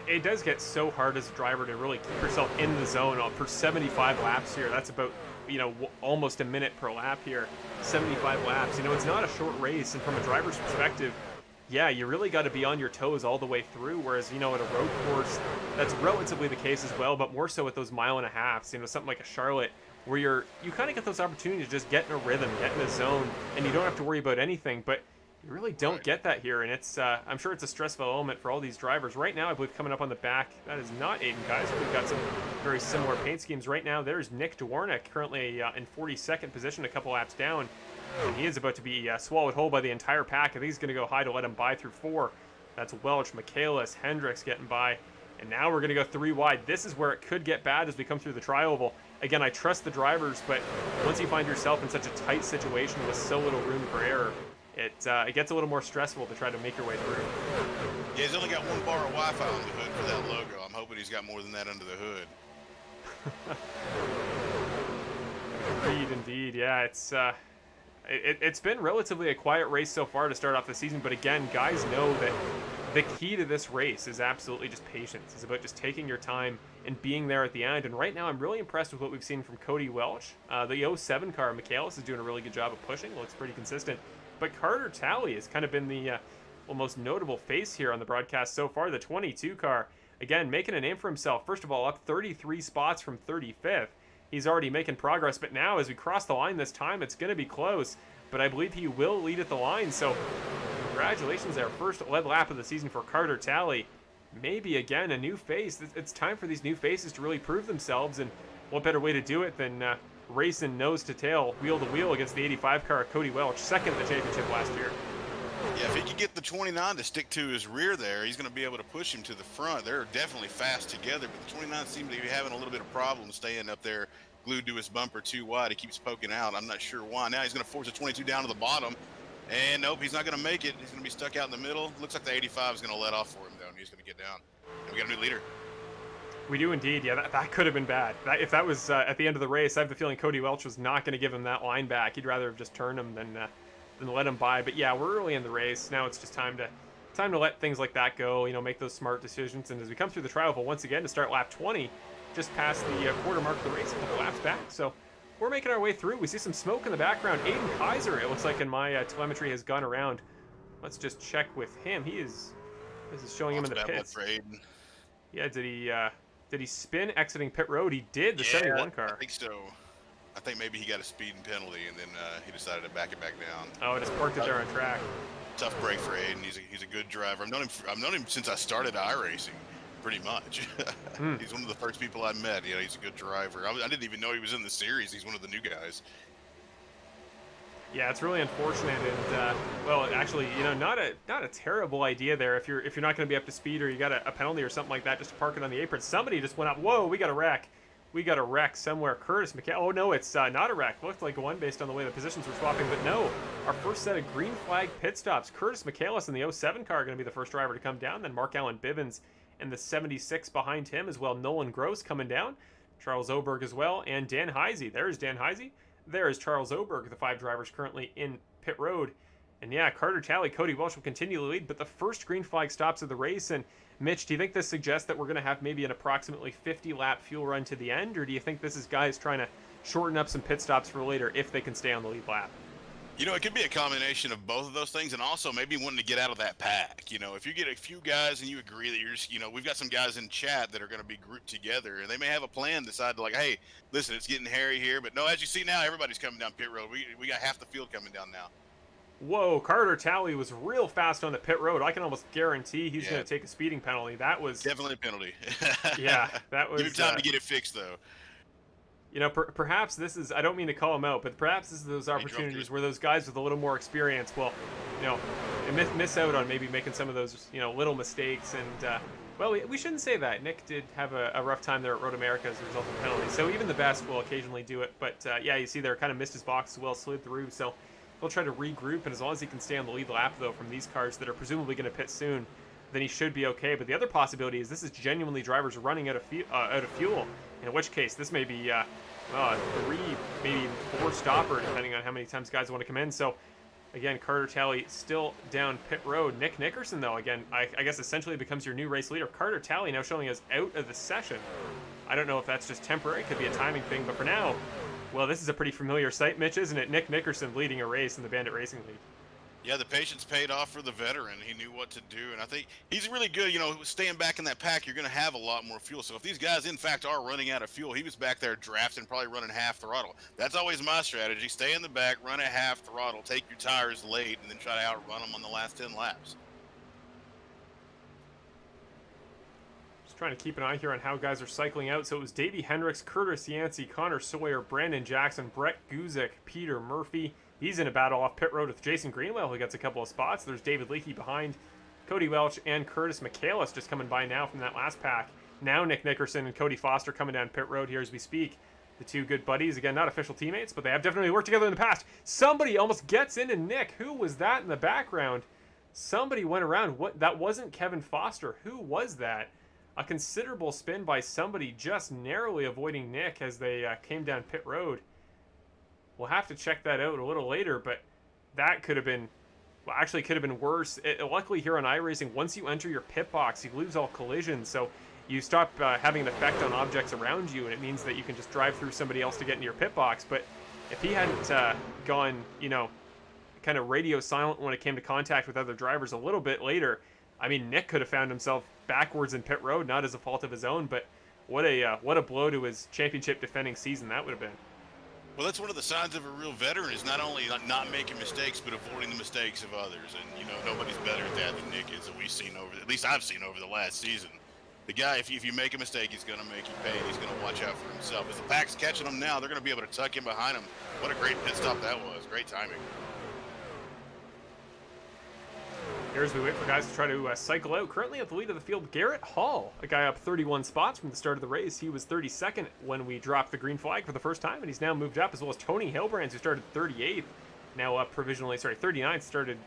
It does get so hard as a driver to really keep yourself in the zone for 75 laps here. That's about, you know, almost a minute per lap here. 75 laps. You know, it's not a short race, and from a driver's perspective, yeah, you really got to be on your toes all the way through, whereas, you know, at a road course, that's relatively the case as well, but more so at those 1.5 miles, you know, something like a Charlotte, where you kind of get those opportunities to just get in a rhythm, get in a zone, and you don't have to worry about anything, but you really don't get that here, and it's, I'm sure it's a stressful element for all these drivers. Right now, I believe coming up on the back, that is not Aiden Kaiser. We've got some very similar paint schemes. Right now, there's Nick Dwornik, currently in 42nd position, a couple laps down. And he is about to be swallowed whole by the entire pack. I think he's going to go high to let him by through 4. That's Welch, Michaelis, Hendricks getting by. And now we're going to go 3 wide. This is where it could get bad as we come through the tri-oval. Again, I trust the drivers, but once you find yourself in such a tight situation with so little room for error, it gets a little more stressful to try to make your way through. Yeah, he's only got 1 bar of Wi-Fi on the hood for that logo. I'm hoping he's got more than that under the hood. Indeed. Yeah, it's been relatively a quiet race so far to start off the season, but again, guys know that the key to this race is absolutely just patience. It's about just taking your time and being there at the end. And right now, I'm really impressed with what we've seen from Cody Welch. The 07 car, Michaelis, is doing a really good job of pushing. Looks pretty consistent. But Carter Talley has kind of been the most notable face here on the broadcast so far. The 22 car, again, making a name for himself. First of all, up 33 spots from 35th. He's already making progress, but now as we cross the line this time, it's going to be close. But I believe he will lead at the line, so congratulations there. First lead lap of the season for Carter Talley. Maybe, again, a new face. It's time for these new faces to really prove themselves, and what better way to do it than racing nose to tail, wheel to wheel against the 85 car Cody Welch, second in the championship last year. Yeah, if he can get the 29 to stick to his rear there, he's going to be able to push him to the front. They're definitely fast together, but the 29 seems to be having a little bit of problem staying up there glued to his bumper too wide. He keeps poking out. I'm not sure why. Now he's going to force the 22 down to the bottom, and nope, he's not going to make it. He's going to be stuck out in the middle. Looks like the 85 is going to let off for him, though, and he's going to get down. And we got a new leader. We do indeed. Yeah, that could have been bad. If that was at the end of the race, I have the feeling Cody Welch was not going to give him that line back. He'd rather have just turned him than let him by. But yeah, we're early in the race. Now it's just time to let things like that go, you know, make those smart decisions. And as we come through the tri-oval once again to start lap 20, just past the quarter mark of the race, a couple laps back. So we're making our way through. We see some smoke in the background. Aiden Kaiser, it looks like in my telemetry, has gone around. Let's just check with him. This is showing him in the pits. For Aiden. Yeah, did he spin exiting pit road? He did, the 71 car. I think so. I think maybe he got a speeding penalty, and then he decided to back it back down. Oh, just parked it there on track. Tough break for Aiden. He's a good driver. I've known him since I started iRacing, pretty much. He's one of the first people I met. You know, he's a good driver. I didn't even know he was in the series. He's one of the new guys. Yeah, it's really unfortunate, and well, actually, you know, not a terrible idea there. If you're not going to be up to speed, or you got a penalty or something like that, just to park it on the apron. Somebody just went up. Whoa, we got a wreck. We got a wreck somewhere. Curtis McCall. Oh no, it's not a wreck. Looked like one based on the way the positions were swapping, but no. Our first set of green flag pit stops. Curtis McCallis in the 07 car going to be the first driver to come down. Then Mark Allen Bivens and the 76 behind him as well. Nolan Gross coming down. Charles Oberg as well, and Dan Heisey. There's Dan Heisey. There is Charles Oberg, the 5 drivers currently in pit road. And yeah, Carter Talley, Cody Welch will continue to lead, but the first green flag stops of the race. And Mitch, do you think this suggests that we're going to have maybe an approximately 50-lap fuel run to the end, or do you think this is guys trying to shorten up some pit stops for later if they can stay on the lead lap? You know, it could be a combination of both of those things, and also maybe wanting to get out of that pack. You know, if you get a few guys and you agree that you're just, you know, we've got some guys in chat that are going to be grouped together, and they may have a plan, decide to like, hey, listen, it's getting hairy here. But no, as you see now, everybody's coming down pit road. We got half the field coming down now. Whoa, Carter Talley was real fast on the pit road. I can almost guarantee he's going to take a speeding penalty. That was definitely a penalty. Yeah, that was. Give him time to get it fixed, though. You know, perhaps this is, I don't mean to call him out, but perhaps this is those opportunities where those guys with a little more experience will, you know, miss out on maybe making some of those, you know, little mistakes. And, well, we shouldn't say that. Nick did have a rough time there at Road America as a result of the penalty. So even the best will occasionally do it. But, yeah, you see there, kind of missed his box as well, slid through. So he'll try to regroup. And as long as he can stay on the lead lap, though, from these cars that are presumably going to pit soon, then he should be okay. But the other possibility is this is genuinely drivers running out of fuel. In which case, this may be well, 3, maybe even 4 stopper, depending on how many times guys want to come in. So, again, Carter Talley still down pit road. Nick Nickerson, though, again, I guess essentially becomes your new race leader. Carter Talley now showing us out of the session. I don't know if that's just temporary. It could be a timing thing. But for now, well, this is a pretty familiar sight, Mitch, isn't it? Nick Nickerson leading a race in the Bandit Racing League. Yeah, the patience paid off for the veteran. He knew what to do, and I think he's really good. You know, staying back in that pack, you're going to have a lot more fuel. So if these guys, in fact, are running out of fuel, he was back there drafting, probably running half throttle. That's always my strategy. Stay in the back, run at half throttle, take your tires late, and then try to outrun them on the last 10 laps. Just trying to keep an eye here on how guys are cycling out. So it was Davie Hendricks, Curtis Yancey, Connor Sawyer, Brandon Jackson, Brett Guzik, Peter Murphy. He's in a battle off pit road with Jason Greenwell, who gets a couple of spots. There's David Leakey behind, Cody Welch, and Curtis Michaelis just coming by now from that last pack. Now Nick Nickerson and Cody Foster coming down pit road here as we speak. The two good buddies, again, not official teammates, but they have definitely worked together in the past. Somebody almost gets into Nick. Who was that in the background? Somebody went around. What? That wasn't Kevin Foster. Who was that? A considerable spin by somebody just narrowly avoiding Nick as they came down pit road. We'll have to check that out a little later, but that could have been, well, actually could have been worse. Luckily here on iRacing, once you enter your pit box, you lose all collisions, so you stop having an effect on objects around you, and it means that you can just drive through somebody else to get into your pit box. But if he hadn't gone, you know, kind of radio silent when it came to contact with other drivers a little bit later, I mean, Nick could have found himself backwards in pit road, not as a fault of his own, but what a blow to his championship defending season that would have been. Well, that's one of the signs of a real veteran is not only not making mistakes, but avoiding the mistakes of others. And, you know, nobody's better at that than Nick is that we've seen at least I've seen over the last season. The guy, if you make a mistake, he's going to make you pay. He's going to watch out for himself. As the pack's catching him now, they're going to be able to tuck in behind him. What a great pit stop that was. Great timing. Here's we wait for guys to try to cycle out. Currently at the lead of the field, Garrett Hall, a guy up 31 spots from the start of the race. He was 32nd when we dropped the green flag for the first time, and he's now moved up, as well as Tony Hilbrands, who started 38th, now up provisionally, 39th, started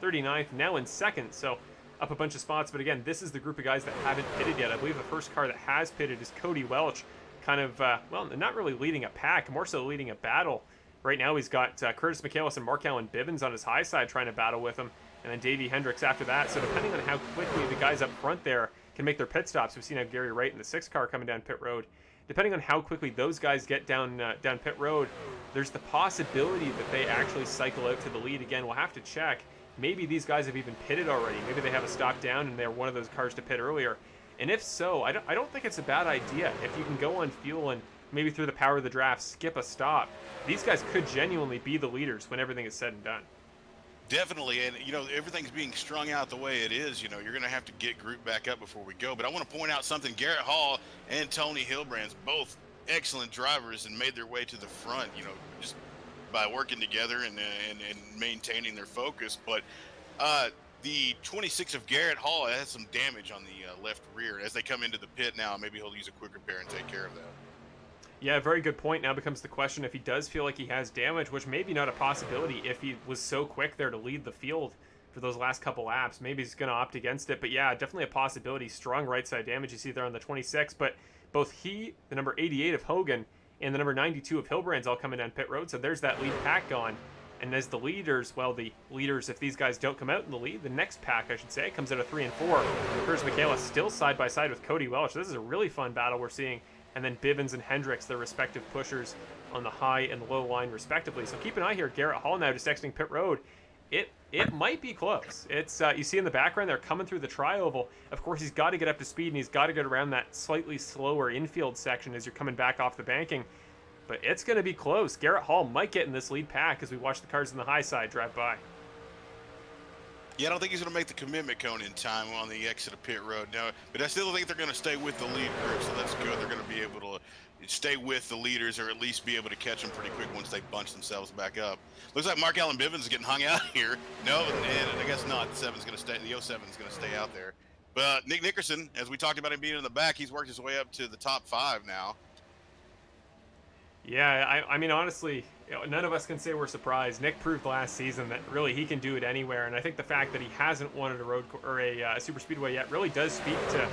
39th, now in second, so up a bunch of spots. But again, this is the group of guys that haven't pitted yet. I believe the first car that has pitted is Cody Welch, kind of, well, not really leading a pack, more so leading a battle. Right now he's got Curtis Michaelis and Mark Allen Bivens on his high side trying to battle with him, and then Davie Hendricks after that. So depending on how quickly the guys up front there can make their pit stops, we've seen how Gary Wright in the 6 car coming down pit road. Depending on how quickly those guys get down pit road, there's the possibility that they actually cycle out to the lead again. We'll have to check. Maybe these guys have even pitted already. Maybe they have a stop down and they're one of those cars to pit earlier. And if so, I don't think it's a bad idea. If you can go on fuel and maybe through the power of the draft skip a stop, these guys could genuinely be the leaders when everything is said and done. Definitely, and you know, everything's being strung out the way it is. You know, you're going to have to get grouped back up before we go. But I want to point out something. Garrett Hall and Tony Hilbrands, both excellent drivers, and made their way to the front, you know, just by working together and maintaining their focus. But the 26 of Garrett Hall has some damage on the left rear. As they come into the pit now, maybe he'll use a quick repair and take care of that. Yeah, very good point. Now becomes the question if he does feel like he has damage, which may be not a possibility if he was so quick there to lead the field for those last couple laps. Maybe he's going to opt against it. But yeah, definitely a possibility. Strong right side damage you see there on the 26. But both he, the number 88 of Hogan, and the number 92 of Hilbrands all coming down pit road. So there's that lead pack gone. And as the leaders, well, the leaders, if these guys don't come out in the lead, the next pack, I should say, comes out of 3 and 4. Curtis Michaelis still side by side with Cody Welch. This is a really fun battle we're seeing. And then Bivens and Hendricks, their respective pushers on the high and the low line, respectively. So keep an eye here. Garrett Hall now just exiting pit road. It might be close. It's you see in the background, they're coming through the tri-oval. Of course, he's got to get up to speed, and he's got to get around that slightly slower infield section as you're coming back off the banking. But it's going to be close. Garrett Hall might get in this lead pack as we watch the cars on the high side drive by. Yeah, I don't think he's going to make the commitment cone in time on the exit of pit road. No, but I still think they're going to stay with the lead group, so that's good. They're going to be able to stay with the leaders, or at least be able to catch them pretty quick once they bunch themselves back up. Looks like Mark Allen Bivens is getting hung out here. No, and I guess not. The 7's going to stay. The 07 is going to stay out there. But Nick Nickerson, as we talked about him being in the back, he's worked his way up to the top 5 now. Yeah, I mean, honestly, none of us can say we're surprised. Nick proved last season that really he can do it anywhere, and I think the fact that he hasn't won at a road or a super speedway yet really does speak to,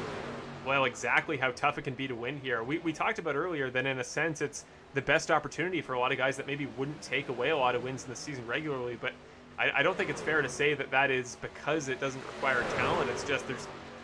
well, exactly how tough it can be to win here. We talked about earlier that in a sense it's the best opportunity for a lot of guys that maybe wouldn't take away a lot of wins in the season regularly, but I don't think it's fair to say that that is because it doesn't require talent. It's just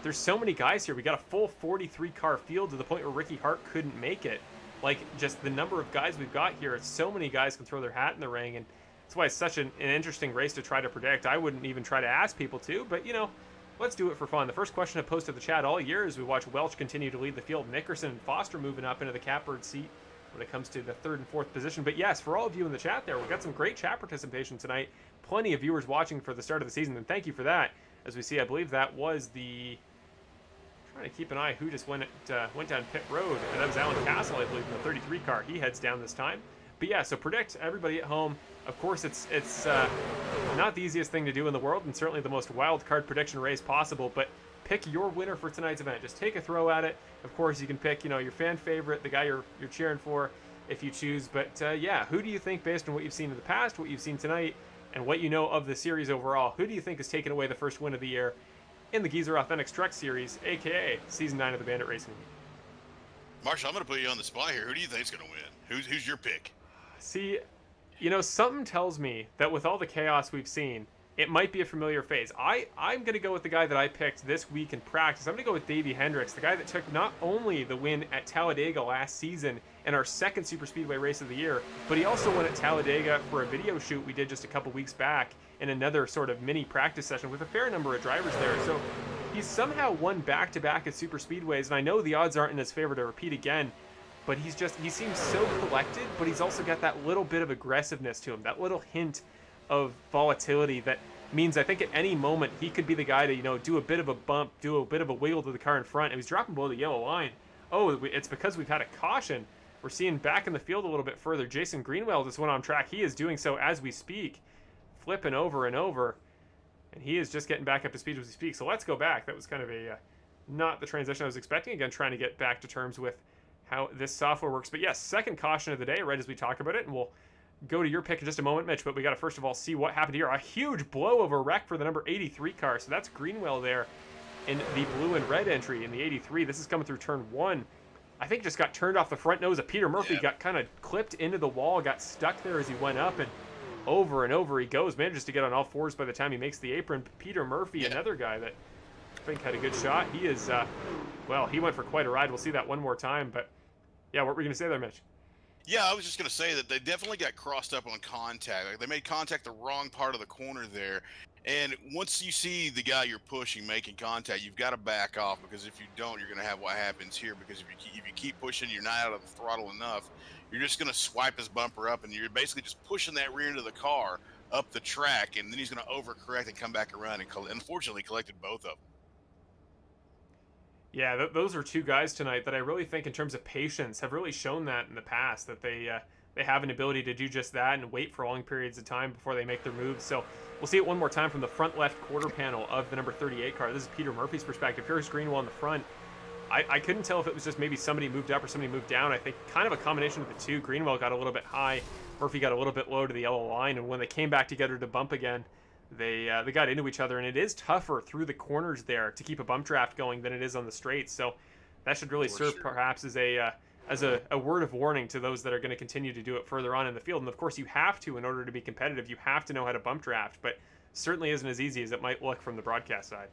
there's so many guys here. We got a full 43 car field to the point where Ricky Hart couldn't make it. Like, just the number of guys we've got here, so many guys can throw their hat in the ring, and that's why it's such an interesting race to try to predict. I wouldn't even try to ask people to, but, you know, let's do it for fun. The first question I posted to the chat all year is we watch Welch continue to lead the field, Nickerson and Foster moving up into the catbird seat when it comes to the 3rd and 4th position. But yes, for all of you in the chat there, we've got some great chat participation tonight. Plenty of viewers watching for the start of the season, and thank you for that. As we see, I believe that was the... Trying to keep an eye who just went down pit road, and that was Alan Castle, I believe, in the 33 car. He heads down this time. But yeah, so predict, everybody at home. Of course, it's not the easiest thing to do in the world, and certainly the most wild card prediction race possible, but pick your winner for tonight's event. Just take a throw at it. Of course, you can pick, you know, your fan favorite, the guy you're cheering for, if you choose. But yeah, who do you think, based on what you've seen in the past, what you've seen tonight, and what you know of the series overall, who do you think is taking away the first win of the year in the Geezer Authentics Truck Series, aka Season 9 of the Bandit Racing League? Marshall, I'm going to put you on the spot here. Who do you think's going to win? Who's your pick? See, you know, something tells me that with all the chaos we've seen, it might be a familiar face. I'm going to go with the guy that I picked this week in practice. I'm going to go with Davie Hendricks, the guy that took not only the win at Talladega last season in our 2nd Superspeedway race of the year, but he also won at Talladega for a video shoot we did just a couple weeks back in another sort of mini practice session with a fair number of drivers there. So he's somehow won back-to-back at Superspeedways, and I know the odds aren't in his favor to repeat again, but he seems so collected, but he's also got that little bit of aggressiveness to him, that little hint of volatility that means I think at any moment he could be the guy to, you know, do a bit of a bump, do a bit of a wiggle to the car in front, and he's dropping below the yellow line. Oh, it's because we've had a caution. We're seeing back in the field a little bit further. Jason Greenwell just went on track. He is doing so as we speak, flipping over and over, and he is just getting back up to speed as we speak. So let's go back. That was kind of a not the transition I was expecting. Again, trying to get back to terms with how this software works. But yes, second caution of the day right as we talk about it, and we'll go to your pick in just a moment, Mitch, but we got to first of all see what happened here. A huge blow of a wreck for the number 83 car. So that's Greenwell there in the blue and red entry in the 83. This is coming through turn 1. I think just got turned off the front nose of Peter Murphy, got kind of clipped into the wall, got stuck there as he went up, and over he goes. Manages to get on all fours by the time he makes the apron. Peter Murphy, another guy that I think had a good shot. He is, well, he went for quite a ride. We'll see that one more time, but yeah, what were you going to say there, Mitch? Yeah, I was just going to say that they definitely got crossed up on contact. Like, they made contact the wrong part of the corner there. And once you see the guy you're pushing making contact, you've got to back off, because if you don't, you're going to have what happens here. Because if you keep pushing, you're not out of the throttle enough, you're just going to swipe his bumper up, and you're basically just pushing that rear end of the car up the track, and then he's going to overcorrect and come back around, and unfortunately collected both of them. Yeah, those are two guys tonight that I really think in terms of patience have really shown that in the past, that they have an ability to do just that and wait for long periods of time before they make their moves. So we'll see it one more time from the front left quarter panel of the number 38 car. This is Peter Murphy's perspective. Here's Greenwell in the front. I couldn't tell if it was just maybe somebody moved up or somebody moved down. I think kind of a combination of the two. Greenwell got a little bit high. Murphy got a little bit low to the yellow line, and when they came back together to bump again, they got into each other, and it is tougher through the corners there to keep a bump draft going than it is on the straights. So that should really serve perhaps as a word of warning to those that are going to continue to do it further on in the field. And of course, you have to, in order to be competitive, you have to know how to bump draft, but certainly isn't as easy as it might look from the broadcast side.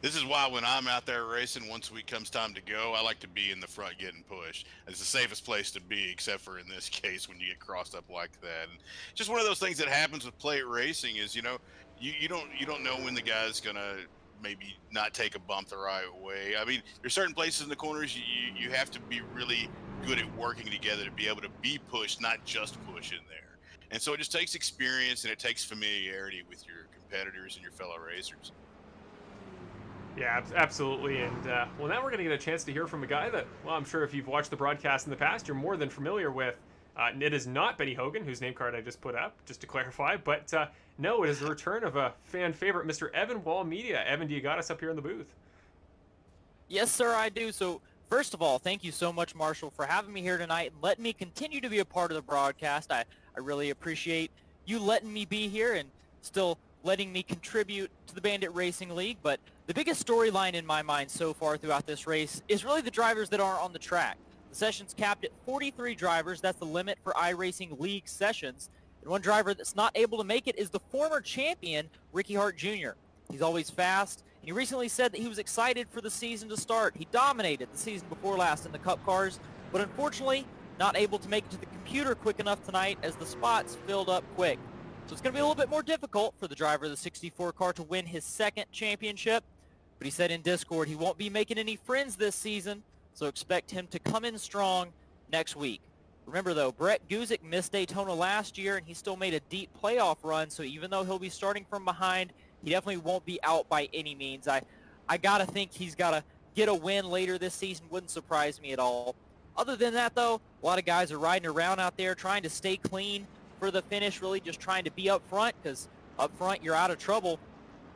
This is why when I'm out there racing, once it comes time to go, I like to be in the front getting pushed. It's the safest place to be, except for in this case when you get crossed up like that. And just one of those things that happens with plate racing is, you know, you don't know when the guy's gonna maybe not take a bump the right way. I mean, there's certain places in the corners you have to be really good at working together to be able to be pushed, not just push in there. And so it just takes experience and it takes familiarity with your competitors and your fellow racers. Yeah, absolutely. And, well, now we're going to get a chance to hear from a guy that, well, I'm sure if you've watched the broadcast in the past, you're more than familiar with. It is not Benny Hogan, whose name card I just put up, just to clarify. But, no, it is the return of a fan favorite, Mr. Evan Wall Media. Evan, do you got us up here in the booth? Yes, sir, I do. So, first of all, thank you so much, Marshall, for having me here tonight and letting me continue to be a part of the broadcast. I really appreciate you letting me be here and still letting me contribute to the Bandit Racing League. But the biggest storyline in my mind so far throughout this race is really the drivers that aren't on the track. The session's capped at 43 drivers. That's the limit for iRacing League sessions. And one driver that's not able to make it is the former champion, Ricky Hart Jr. He's always fast, and he recently said that he was excited for the season to start. He dominated the season before last in the Cup cars, but unfortunately not able to make it to the computer quick enough tonight as the spots filled up quick. So it's going to be a little bit more difficult for the driver of the 64 car to win his second championship. But he said in Discord he won't be making any friends this season, so expect him to come in strong next week. Remember, though, Brett Guzik missed Daytona last year, and he still made a deep playoff run, so even though he'll be starting from behind, he definitely won't be out by any means. I got to think he's got to get a win later this season. Wouldn't surprise me at all. Other than that, though, a lot of guys are riding around out there trying to stay clean for the finish, really just trying to be up front, because up front you're out of trouble.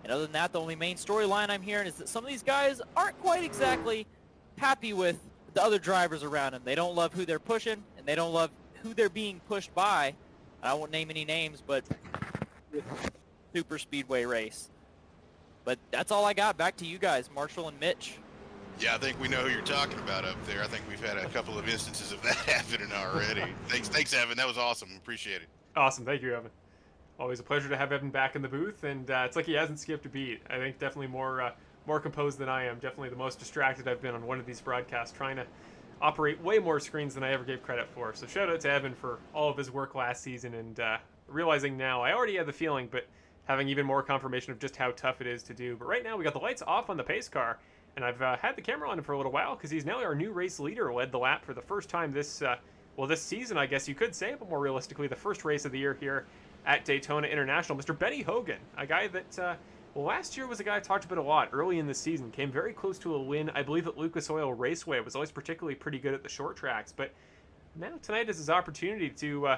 And other than that, the only main storyline I'm hearing is that some of these guys aren't quite exactly happy with the other drivers around them. They don't love who they're pushing, and they don't love who they're being pushed by. I won't name any names, but Superspeedway race. But that's all I got. Back to you guys, Marshall and Mitch. Yeah, I think we know who you're talking about up there. I think we've had a couple of instances of that happening already. Thanks, Evan. That was awesome. Appreciate it. Awesome. Thank you, Evan. Always a pleasure to have Evan back in the booth, and it's like he hasn't skipped a beat. I think definitely more composed than I am. Definitely the most distracted I've been on one of these broadcasts, trying to operate way more screens than I ever gave credit for. So shout out to Evan for all of his work last season, and realizing now, I already had the feeling, but having even more confirmation of just how tough it is to do. But right now we got the lights off on the pace car, and I've had the camera on him for a little while because he's now our new race leader, led the lap for the first time this season, I guess you could say, but more realistically, the first race of the year here at Daytona International. Mr. Benny Hogan, a guy that last year was a guy I talked about a lot early in the season, came very close to a win, I believe, at Lucas Oil Raceway, was always particularly pretty good at the short tracks, but now tonight is his opportunity to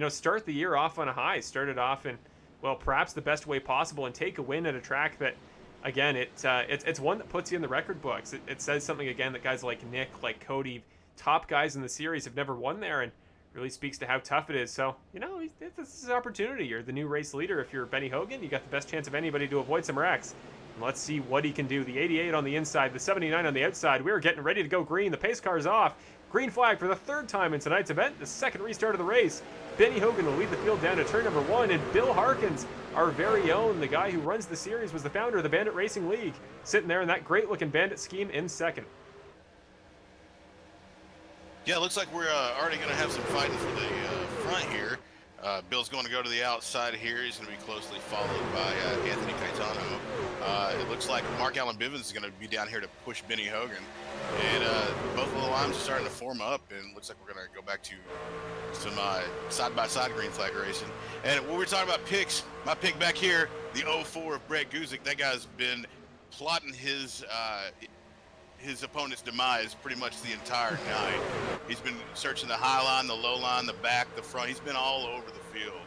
start the year off on a high, start it off in, well, perhaps the best way possible, and take a win at a track that, again, it's one that puts you in the record books. It says something, again, that guys like Nick, like Cody, top guys in the series have never won there, and really speaks to how tough it is. So, this is an opportunity. You're the new race leader. If you're Benny Hogan, you got the best chance of anybody to avoid some wrecks. And let's see what he can do. The 88 on the inside, the 79 on the outside. We're getting ready to go green. The pace car is off. Green flag for the third time in tonight's event, the second restart of the race. Benny Hogan will lead the field down to turn number 1, and Bill Harkins, our very own, the guy who runs the series, was the founder of the Bandit Racing League, sitting there in that great-looking Bandit scheme in second. Yeah, it looks like we're already going to have some fighting for the front here. Bill's going to go to the outside here. He's going to be closely followed by Anthony Caetano. It looks like Mark Allen Bivens is going to be down here to push Benny Hogan. And both of the lines are starting to form up, and it looks like we're going to go back to some side-by-side green flag racing. And when we're talking about picks, my pick back here, the 04 of Brett Guzik, that guy's been plotting his opponent's demise pretty much the entire night. He's been searching the high line, the low line, the back, the front. He's been all over the field,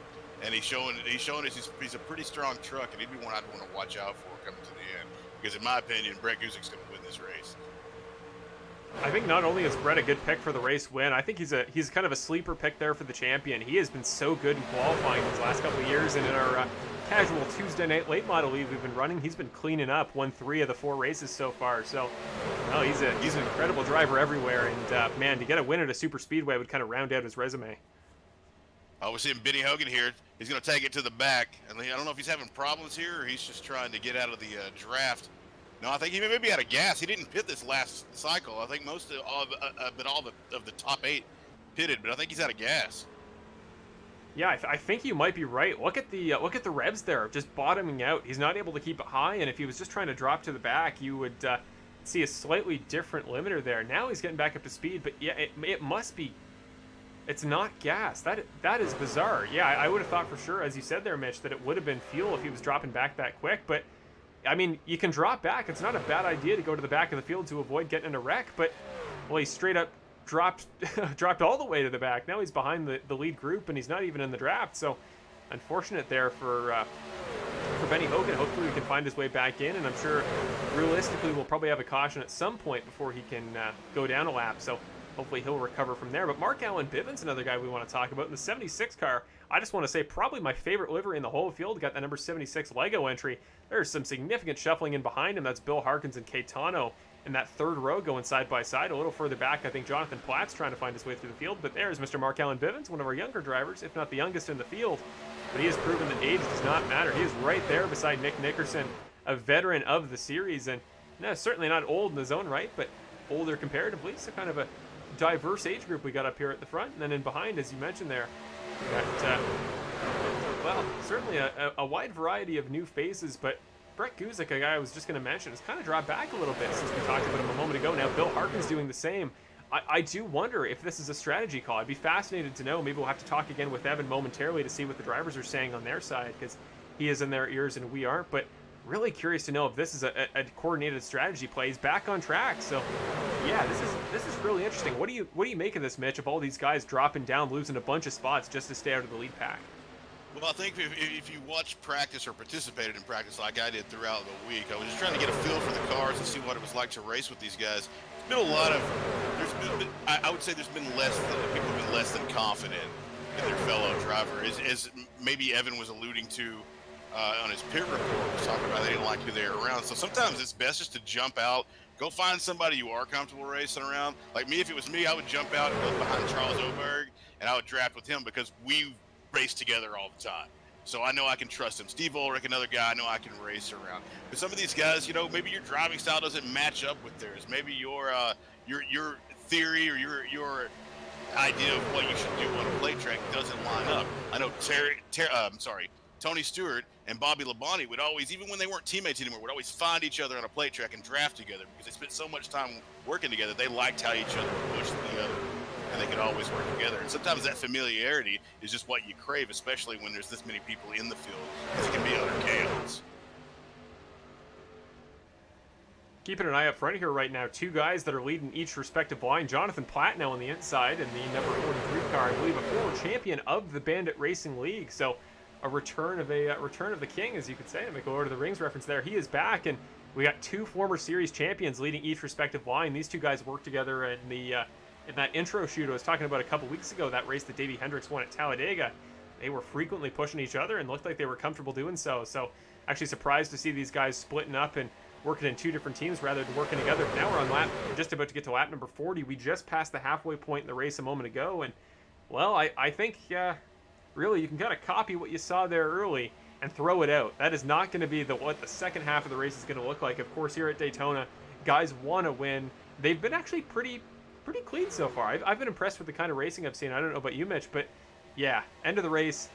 and he's showing us he's a pretty strong truck, and he'd be one I'd want to watch out for coming to the end. Because in my opinion, Brett Guzik's going to win this race. I think not only is Brett a good pick for the race win, I think he's kind of a sleeper pick there for the champion. He has been so good in qualifying these last couple of years, and in our casual Tuesday night late model league we've been running, he's been cleaning up, won 3 of the 4 races so far. So, no, he's an incredible driver everywhere, and man, to get a win at a super speedway would kind of round out his resume. We're seeing Benny Hogan here. He's going to take it to the back, and I don't know if he's having problems here or he's just trying to get out of the draft. No, I think he may be out of gas. He didn't pit this last cycle. I think most of all the top 8 pitted, but I think he's out of gas. Yeah, I think you might be right. Look at the revs there, just bottoming out. He's not able to keep it high, and if he was just trying to drop to the back, you would see a slightly different limiter there. Now he's getting back up to speed, but yeah, it must be It's not gas. That is bizarre. Yeah, I would have thought for sure, as you said there, Mitch, that it would have been fuel if he was dropping back that quick. But, I mean, you can drop back. It's not a bad idea to go to the back of the field to avoid getting in a wreck. But, well, he straight up dropped all the way to the back. Now he's behind the lead group, and he's not even in the draft. So, unfortunate there for Benny Hogan. Hopefully we can find his way back in, and I'm sure realistically we'll probably have a caution at some point before he can go down a lap. So hopefully he'll recover from there. But Mark Allen Bivens, another guy we want to talk about in the 76 car. I just want to say probably my favorite livery in the whole field. Got that number 76 Lego entry. There's some significant shuffling in behind him. That's Bill Harkins and Caetano in that third row going side by side. A little further back, I think Jonathan Platt's trying to find his way through the field. But there's Mr. Mark Allen Bivens, one of our younger drivers, if not the youngest in the field. But he has proven that age does not matter. He is right there beside Nick Nickerson, a veteran of the series. And no, certainly not old in his own right, but older comparatively. So kind of a diverse age group we got up here at the front. And then in behind, as you mentioned there, we got, well, certainly a wide variety of new faces. But Brett Guzik, a guy I was just going to mention, has kind of dropped back a little bit since we talked about him a moment ago. Now Bill Harkin's doing the same. I do wonder if this is a strategy call. I'd be fascinated to know. Maybe we'll have to talk again with Evan momentarily to see what the drivers are saying on their side, because he is in their ears and we aren't. But really curious to know if this is a coordinated strategy play. He's back on track. So yeah, this is really interesting. What do you make of this, Mitch, of all these guys dropping down, losing a bunch of spots just to stay out of the lead pack? Well, I think if you watch practice or participated in practice like I did throughout the week, I was just trying to get a feel for the cars and see what it was like to race with these guys. There's been a lot of, I would say there's been people have been less than confident in their fellow driver, as maybe Evan was alluding to on his pit report, was talking about they didn't like who they were around. So sometimes it's best just to jump out, go find somebody you are comfortable racing around. Like me, if it was me, I would jump out and go behind Charles Oberg, and I would draft with him because we race together all the time. So I know I can trust him. Steve Ulrich, another guy I know I can race around. But some of these guys, you know, maybe your driving style doesn't match up with theirs. Maybe your theory or your idea of what you should do on a plate track doesn't line up. I know Tony Stewart and Bobby Labonte would always, even when they weren't teammates anymore, would always find each other on a plate track and draft together because they spent so much time working together. They liked how each other would push the other, and they could always work together. And sometimes that familiarity is just what you crave, especially when there's this many people in the field, because it can be utter chaos. Keeping an eye up front here right now, two guys that are leading each respective line. Jonathan Platt now on the inside in the number 43 car, I believe a former champion of the Bandit Racing League. So a return of the king, as you could say, to make a Lord of the Rings reference there. He is back, and we got two former series champions leading each respective line. These two guys worked together in the in that intro shoot I was talking about a couple weeks ago, that race that Davie Hendricks won at Talladega. They were frequently pushing each other and looked like they were comfortable doing so. So actually surprised to see these guys splitting up and working in two different teams rather than working together. But now we're just about to get to lap number 40. We just passed the halfway point in the race a moment ago, and well, I think really you can kind of copy what you saw there early and throw it out. That is not going to be what the second half of the race is going to look like. Of course, here at Daytona, guys want to win. They've been actually pretty clean so far. I've been impressed with the kind of racing I've seen. I don't know about you, Mitch, but yeah, end of the race,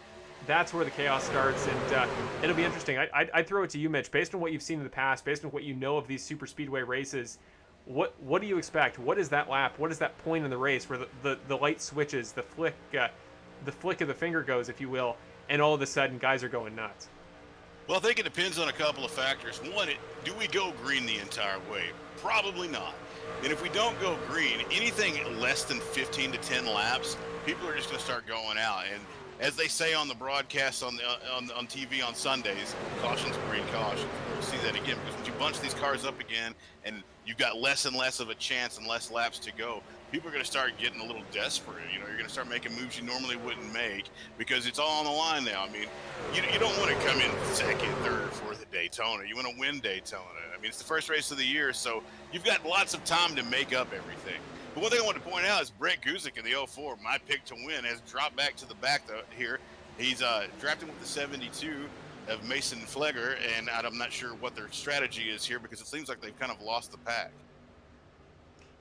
that's where the chaos starts, and it'll be interesting. I'd throw it to you, Mitch. Based on what you've seen in the past, based on what you know of these Superspeedway races, what do you expect? What is that lap? What is that point in the race where the light switches, the flick of the finger goes, if you will, and all of a sudden guys are going nuts? Well, I think it depends on a couple of factors. One, do we go green the entire way? Probably not. And if we don't go green, anything less than 15 to 10 laps, people are just going to start going out. And as they say on the broadcast on TV on Sundays, caution's green caution. We'll see that again, because once you bunch these cars up again and you've got less and less of a chance and less laps to go, people are going to start getting a little desperate. You know, you're going to start making moves you normally wouldn't make because it's all on the line now. I mean, you don't want to come in second, third, fourth at Daytona. You want to win Daytona. I mean, it's the first race of the year, so you've got lots of time to make up everything. But one thing I want to point out is Brett Guzik in the 04, my pick to win, has dropped back to the back here. He's drafting with the 72 of Mason Flegger, and I'm not sure what their strategy is here because it seems like they've kind of lost the pack.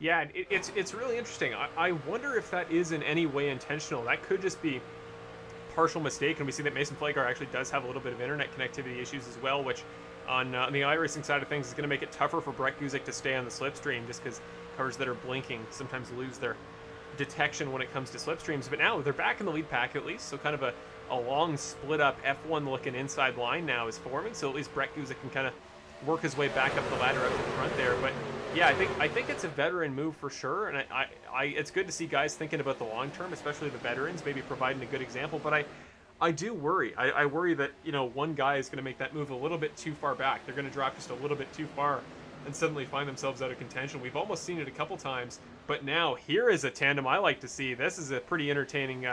Yeah, it's really interesting. I wonder if that is in any way intentional. That could just be partial mistake, and we see that Mason Flegger actually does have a little bit of internet connectivity issues as well, which on the iRacing side of things is going to make it tougher for Brett Guzik to stay on the slipstream, just because cars that are blinking sometimes lose their detection when it comes to slipstreams. But now they're back in the lead pack at least, so kind of a long split up F1 looking inside line now is forming. So at least Brett Guzik can kind of work his way back up the ladder up to the front there. But yeah, I think it's a veteran move for sure, and it's good to see guys thinking about the long term, especially the veterans, maybe providing a good example. But I do worry. I worry that, you know, one guy is going to make that move a little bit too far back. They're going to drop just a little bit too far and suddenly find themselves out of contention. We've almost seen it a couple times, but now here is a tandem I like to see. This is a pretty entertaining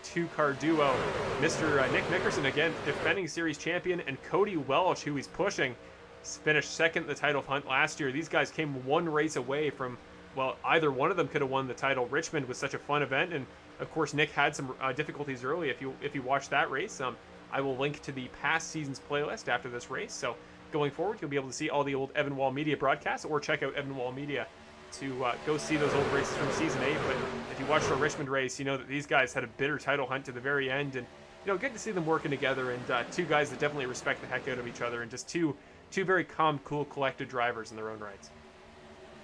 two-car duo. Mr. Nick Nickerson, again, defending series champion, and Cody Welch, who he's pushing, finished second in the title hunt last year. These guys came one race away from, well, either one of them could have won the title. Richmond was such a fun event, and of course Nick had some difficulties early. If you watched that race, I will link to the past season's playlist after this race. So going forward, you'll be able to see all the old Evan Wall Media broadcasts, or check out Evan Wall Media to go see those old races from season 8. But if you watched our Richmond race, you know that these guys had a bitter title hunt to the very end, and you know, good to see them working together, and two guys that definitely respect the heck out of each other, and just two very calm, cool, collected drivers in their own rights.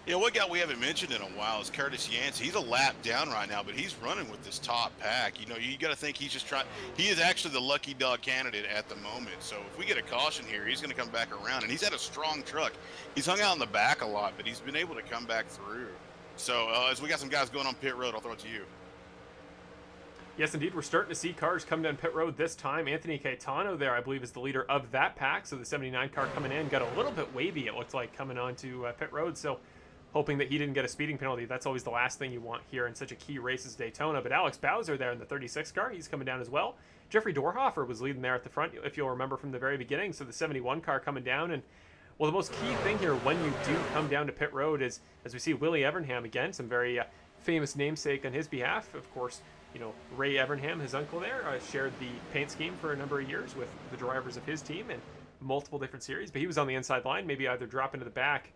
Yeah, one guy we haven't mentioned in a while is Curtis Yancey. He's a lap down right now, but he's running with this top pack. You know, you got to think he's just trying. He is actually the lucky dog candidate at the moment. So if we get a caution here, he's going to come back around. And he's had a strong truck. He's hung out in the back a lot, but he's been able to come back through. So as we got some guys going on pit road, I'll throw it to you. Yes, indeed. We're starting to see cars come down pit road this time. Anthony Caetano there, I believe, is the leader of that pack. So the 79 car coming in got a little bit wavy, it looked like, coming onto pit road. So hoping that he didn't get a speeding penalty. That's always the last thing you want here in such a key race as Daytona. But Alex Bowser there in the 36 car, he's coming down as well. Jeffrey Dorhofer was leading there at the front, if you'll remember from the very beginning. So the 71 car coming down. And well, the most key thing here when you do come down to pit road is, as we see Willie Evernham again, some very famous namesake on his behalf. Of course, you know, Ray Evernham, his uncle there, shared the paint scheme for a number of years with the drivers of his team in multiple different series. But he was on the inside line, maybe either drop into the back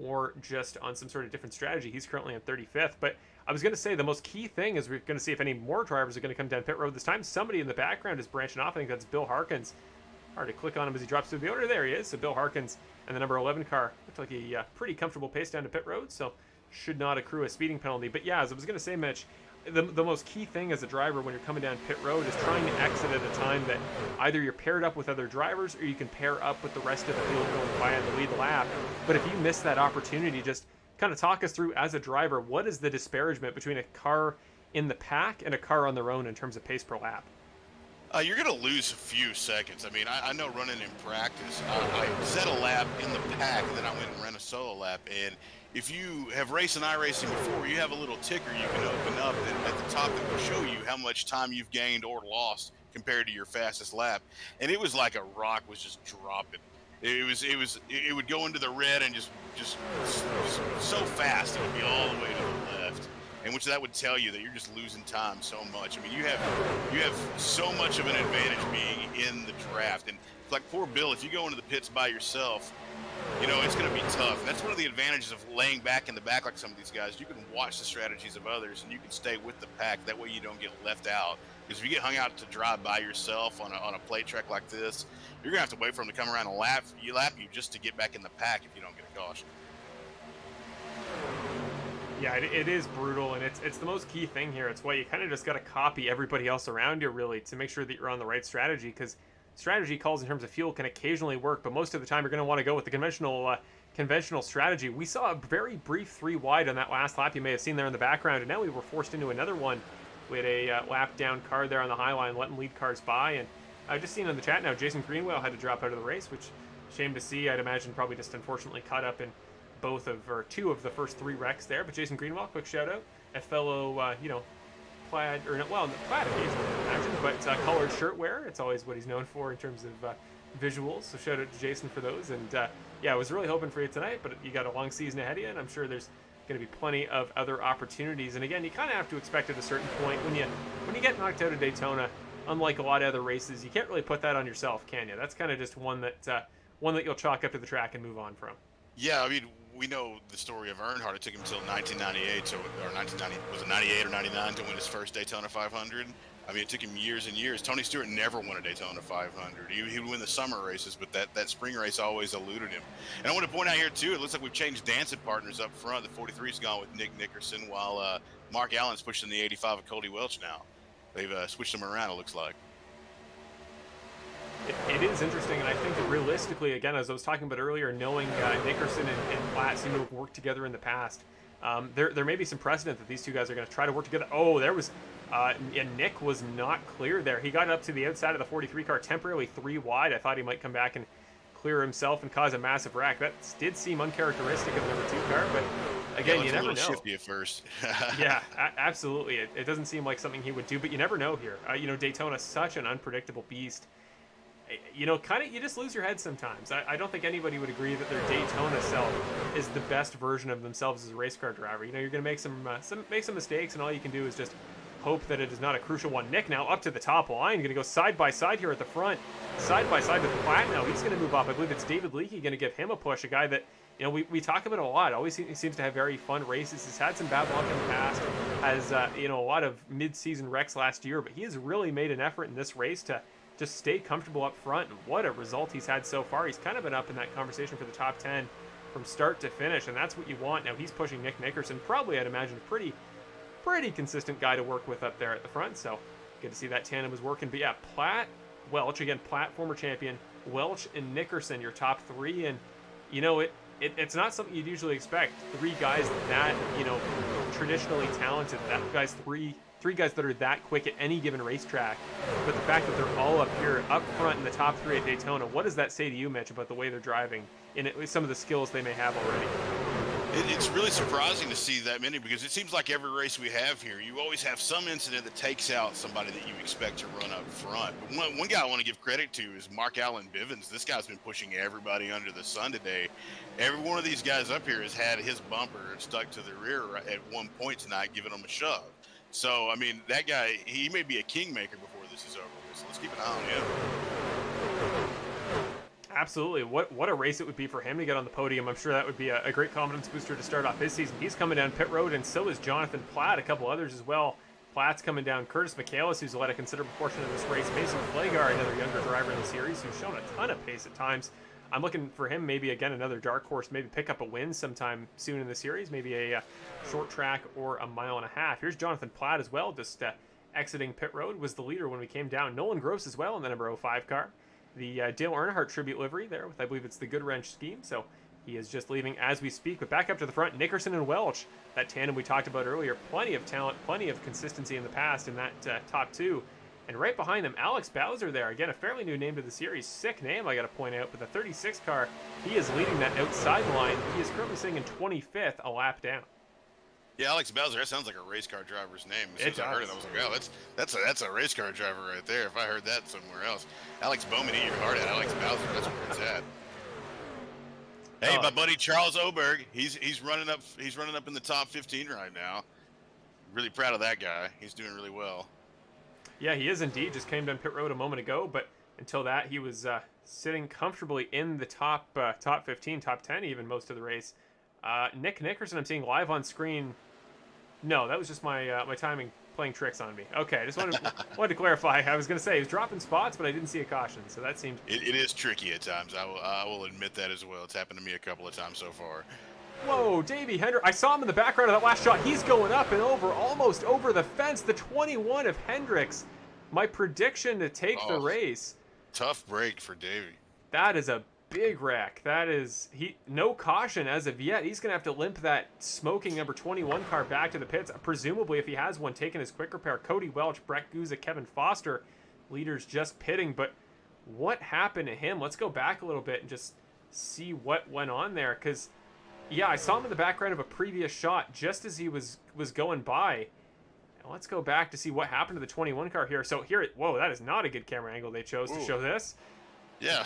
or just on some sort of different strategy. He's currently on 35th. But I was going to say the most key thing is we're going to see if any more drivers are going to come down pit road this time. Somebody in the background is branching off. I think that's Bill Harkins. Hard to click on him as he drops through the order. There he is. So Bill Harkins and the number 11 car. Looks like a pretty comfortable pace down to pit road, so should not accrue a speeding penalty. But yeah, as I was going to say, Mitch, the most key thing as a driver when you're coming down pit road is trying to exit at a time that either you're paired up with other drivers or you can pair up with the rest of the field going by on the lead lap. But if you miss that opportunity, just kind of talk us through as a driver, what is the disparagement between a car in the pack and a car on their own in terms of pace per lap? You're going to lose a few seconds. I mean, I know running in practice, I set a lap in the pack, and then I went and ran a solo lap. And if you have raced and iRacing before, you have a little ticker you can open up at the top that will show you how much time you've gained or lost compared to your fastest lap. And it was like a rock was just dropping. It would go into the red and just so fast, it would be all the way to the left. And which that would tell you that you're just losing time so much. I mean, you have so much of an advantage being in the draft. And like poor Bill, if you go into the pits by yourself, you know, it's going to be tough. And that's one of the advantages of laying back in the back like some of these guys. You can watch the strategies of others, and you can stay with the pack. That way you don't get left out. Because if you get hung out to drive by yourself on a plate track like this, you're going to have to wait for them to come around and lap you just to get back in the pack if you don't get a caution. Yeah, it is brutal, and it's the most key thing here. It's why you kind of just got to copy everybody else around you, really, to make sure that you're on the right strategy, because strategy calls in terms of fuel can occasionally work, but most of the time you're going to want to go with the conventional strategy. We saw a very brief 3 wide on that last lap you may have seen there in the background, and now we were forced into another one. We had a lap down car there on the high line, letting lead cars by, and I've just seen in the chat now Jason Greenwell had to drop out of the race, which shame to see. I'd imagine probably just unfortunately caught up in two of the first 3 wrecks there. But Jason Greenwell, quick shout out, a fellow plaid occasionally, I imagine, but colored shirt wearer. It's always what he's known for in terms of visuals. So shout out to Jason for those. And yeah, I was really hoping for you tonight, but you got a long season ahead of you, and I'm sure there's going to be plenty of other opportunities. And again, you kind of have to expect at a certain point when you get knocked out of Daytona, unlike a lot of other races, you can't really put that on yourself, can you? That's kind of just one that you'll chalk up to the track and move on from. Yeah, I mean, we know the story of Earnhardt. It took him until 1998, or 1990, was it 98 or 99 to win his first Daytona 500? I mean, it took him years and years. Tony Stewart never won a Daytona 500. He would win the summer races, but that spring race always eluded him. And I want to point out here, too, it looks like we've changed dancing partners up front. The 43's gone with Nick Nickerson, while Mark Allen's pushing the 85 of Cody Welch now. They've switched them around, it looks like. It is interesting, and I think that realistically, again, as I was talking about earlier, knowing Nickerson and Platt seem to have worked together in the past, there may be some precedent that these two guys are going to try to work together. Oh, there was... and Nick was not clear there. He got up to the outside of the 43 car, temporarily 3 wide. I thought he might come back and clear himself and cause a massive wreck. That did seem uncharacteristic of number 2 car, but again, you never know. Shifty at first. Yeah, absolutely. It doesn't seem like something he would do, but you never know here. You know, Daytona's such an unpredictable beast. You know, kind of, you just lose your head sometimes. I don't think anybody would agree that their Daytona self is the best version of themselves as a race car driver. You know, you're going to make some mistakes, and all you can do is just hope that it is not a crucial one. Nick now up to the top line, going to go side by side here at the front, side by side with Platt now. He's going to move up. I believe it's David Leakey going to give him a push, a guy that, you know, we talk about a lot. Always seems to have very fun races. He's had some bad luck in the past, has you know, a lot of mid-season wrecks last year, but he has really made an effort in this race to just stay comfortable up front, and what a result he's had so far. He's kind of been up in that conversation for the top 10 from start to finish, and that's what you want. Now he's pushing Nick Nickerson, probably, I'd imagine, a pretty consistent guy to work with up there at the front, so good to see that tandem is working. But yeah, Platt, Welch, again, Platt, former champion, Welch and Nickerson, your top 3, and you know, it's not something you'd usually expect. 3 guys that, you know, traditionally talented, that guys, three guys that are that quick at any given racetrack, but the fact that they're all up here, up front in the top 3 at Daytona, what does that say to you, Mitch, about the way they're driving and some of the skills they may have already? It's really surprising to see that many, because it seems like every race we have here, you always have some incident that takes out somebody that you expect to run up front. But one guy I want to give credit to is Mark Allen Bivens. This guy's been pushing everybody under the sun today. Every one of these guys up here has had his bumper stuck to the rear at one point tonight, giving them a shove. So, I mean, that guy, he may be a kingmaker before this is over. So let's keep an eye on him. Absolutely. What a race it would be for him to get on the podium. I'm sure that would be a great confidence booster to start off his season. He's coming down pit road, and so is Jonathan Platt, a couple others as well. Platt's coming down. Curtis Michaelis, who's led a considerable portion of this race. Mason Flagar, another younger driver in the series, who's shown a ton of pace at times. I'm looking for him, maybe, again, another dark horse, maybe pick up a win sometime soon in the series, maybe a short track or a mile and a half. Here's Jonathan Platt as well, just exiting pit road, was the leader when we came down. Nolan Gross as well in the number 05 car. The Dale Earnhardt tribute livery there with, I believe it's the Good Wrench scheme, so he is just leaving as we speak. But back up to the front, Nickerson and Welch, that tandem we talked about earlier, plenty of talent, plenty of consistency in the past in that top 2. And right behind them, Alex Bowser there. Again, a fairly new name to the series. Sick name, I got to point out. But the 36 car, he is leading that outside line. He is currently sitting in 25th, a lap down. Yeah, Alex Bowser, that sounds like a race car driver's name. As soon as I heard it, I was like, oh, that's a race car driver right there. If I heard that somewhere else. Alex Bowman, eat your heart out. Alex Bowser, that's where it's at. Hey, my buddy Charles Oberg, he's running up in the top 15 right now. Really proud of that guy. He's doing really well. Yeah, he is indeed. Just came down pit road a moment ago, but until that, he was sitting comfortably in the top 15, top 10 even most of the race. Nick Nickerson, I'm seeing live on screen. No, that was just my my timing playing tricks on me. Okay, I just wanted to clarify. I was going to say he was dropping spots, but I didn't see a caution, so that seemed... It is tricky at times. I will admit that as well. It's happened to me a couple of times so far. Whoa, Davie Hendricks. I saw him in the background of that last shot. He's going up and over, almost over the fence. The 21 of Hendricks. My prediction to take the race. Tough break for Davie. That is a big wreck. That is, no caution as of yet. He's going to have to limp that smoking number 21 car back to the pits. Presumably, if he has one, taking his quick repair. Cody Welch, Brett Guza, Kevin Foster, leaders just pitting. But what happened to him? Let's go back a little bit and just see what went on there, because... Yeah, I saw him in the background of a previous shot just as he was going by. Now let's go back to see what happened to the 21 car here. So here, whoa, that is not a good camera angle they chose to show this. Yeah,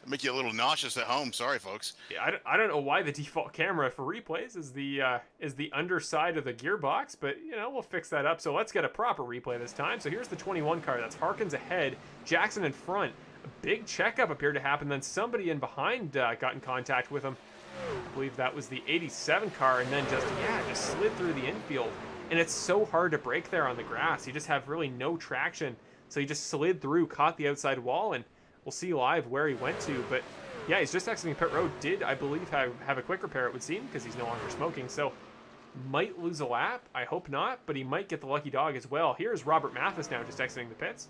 make you a little nauseous at home. Sorry, folks. Yeah, I don't know why the default camera for replays is the underside of the gearbox, but you know, we'll fix that up. So let's get a proper replay this time. So here's the 21 car. That's Harkins ahead, Jackson in front. A big checkup appeared to happen. Then somebody in behind got in contact with him. I believe that was the 87 car, and then just slid through the infield. and it's so hard to break there on the grass. You just have really no traction, so he just slid through, caught the outside wall, and we'll see live where he went to. But yeah, he's just exiting pit road. Did, I believe, have a quick repair, it would seem, because he's no longer smoking, so might lose a lap. I hope not, but he might get the lucky dog as well. Here's Robert Mathis now just exiting the pits.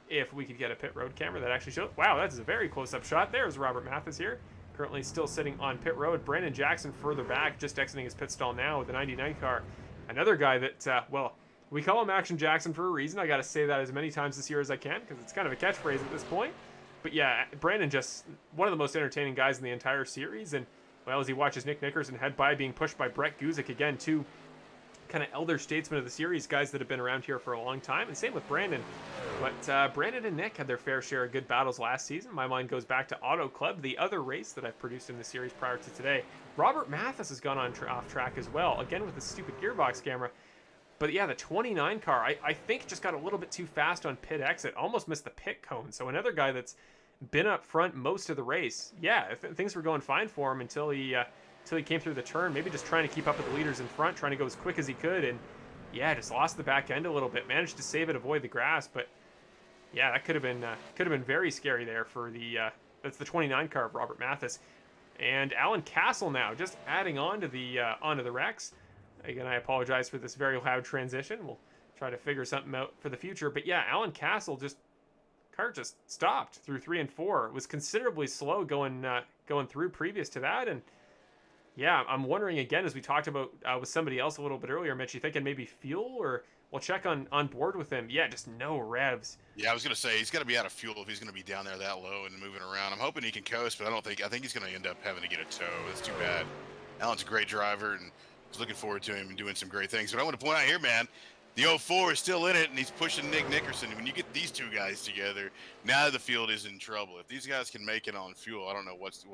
If we could get a pit road camera that actually shows, wow, that's a very close-up shot. There's Robert Mathis here, currently still sitting on pit road. Brandon Jackson further back, just exiting his pit stall now with the 99 car. Another guy that, well, we call him Action Jackson for a reason. I got to say that as many times this year as I can, because it's kind of a catchphrase at this point. But yeah, Brandon, just one of the most entertaining guys in the entire series. And, well, as he watches Nick Nickerson head by, being pushed by Brett Guzik, again, two kind of elder statesmen of the series, guys that have been around here for a long time. And same with Brandon. But Brandon and Nick had their fair share of good battles last season. My mind goes back to Auto Club, the other race that I've produced in the series prior to today. Robert Mathis has gone on off track as well, again with the stupid gearbox camera. But yeah, the 29 car, I think just got a little bit too fast on pit exit, almost missed the pit cone. So another guy that's been up front most of the race. Yeah, things were going fine for him until he came through the turn, maybe just trying to keep up with the leaders in front, trying to go as quick as he could, and yeah, just lost the back end a little bit. Managed to save it, avoid the grass, but yeah, that could have been very scary there for the that's the 29 car of Robert Mathis. And Alan Castle now just adding on to the Rex. Again, I apologize for this very loud transition. We'll try to figure something out for the future. But yeah, Alan Castle car just stopped through 3 and 4. It was considerably slow going through previous to that. And yeah, I'm wondering again, as we talked about with somebody else a little bit earlier, Mitch, you thinking maybe fuel, or we'll check on board with him. Yeah, just no revs. Yeah, I was going to say, he's got to be out of fuel if he's going to be down there that low and moving around. I'm hoping he can coast, but I think he's going to end up having to get a tow. That's too bad. Alan's a great driver, and I was looking forward to him and doing some great things. But I want to point out here, man, the 04 is still in it, and he's pushing Nick Nickerson. When you get these two guys together, now the field is in trouble. If these guys can make it on fuel, I don't know what's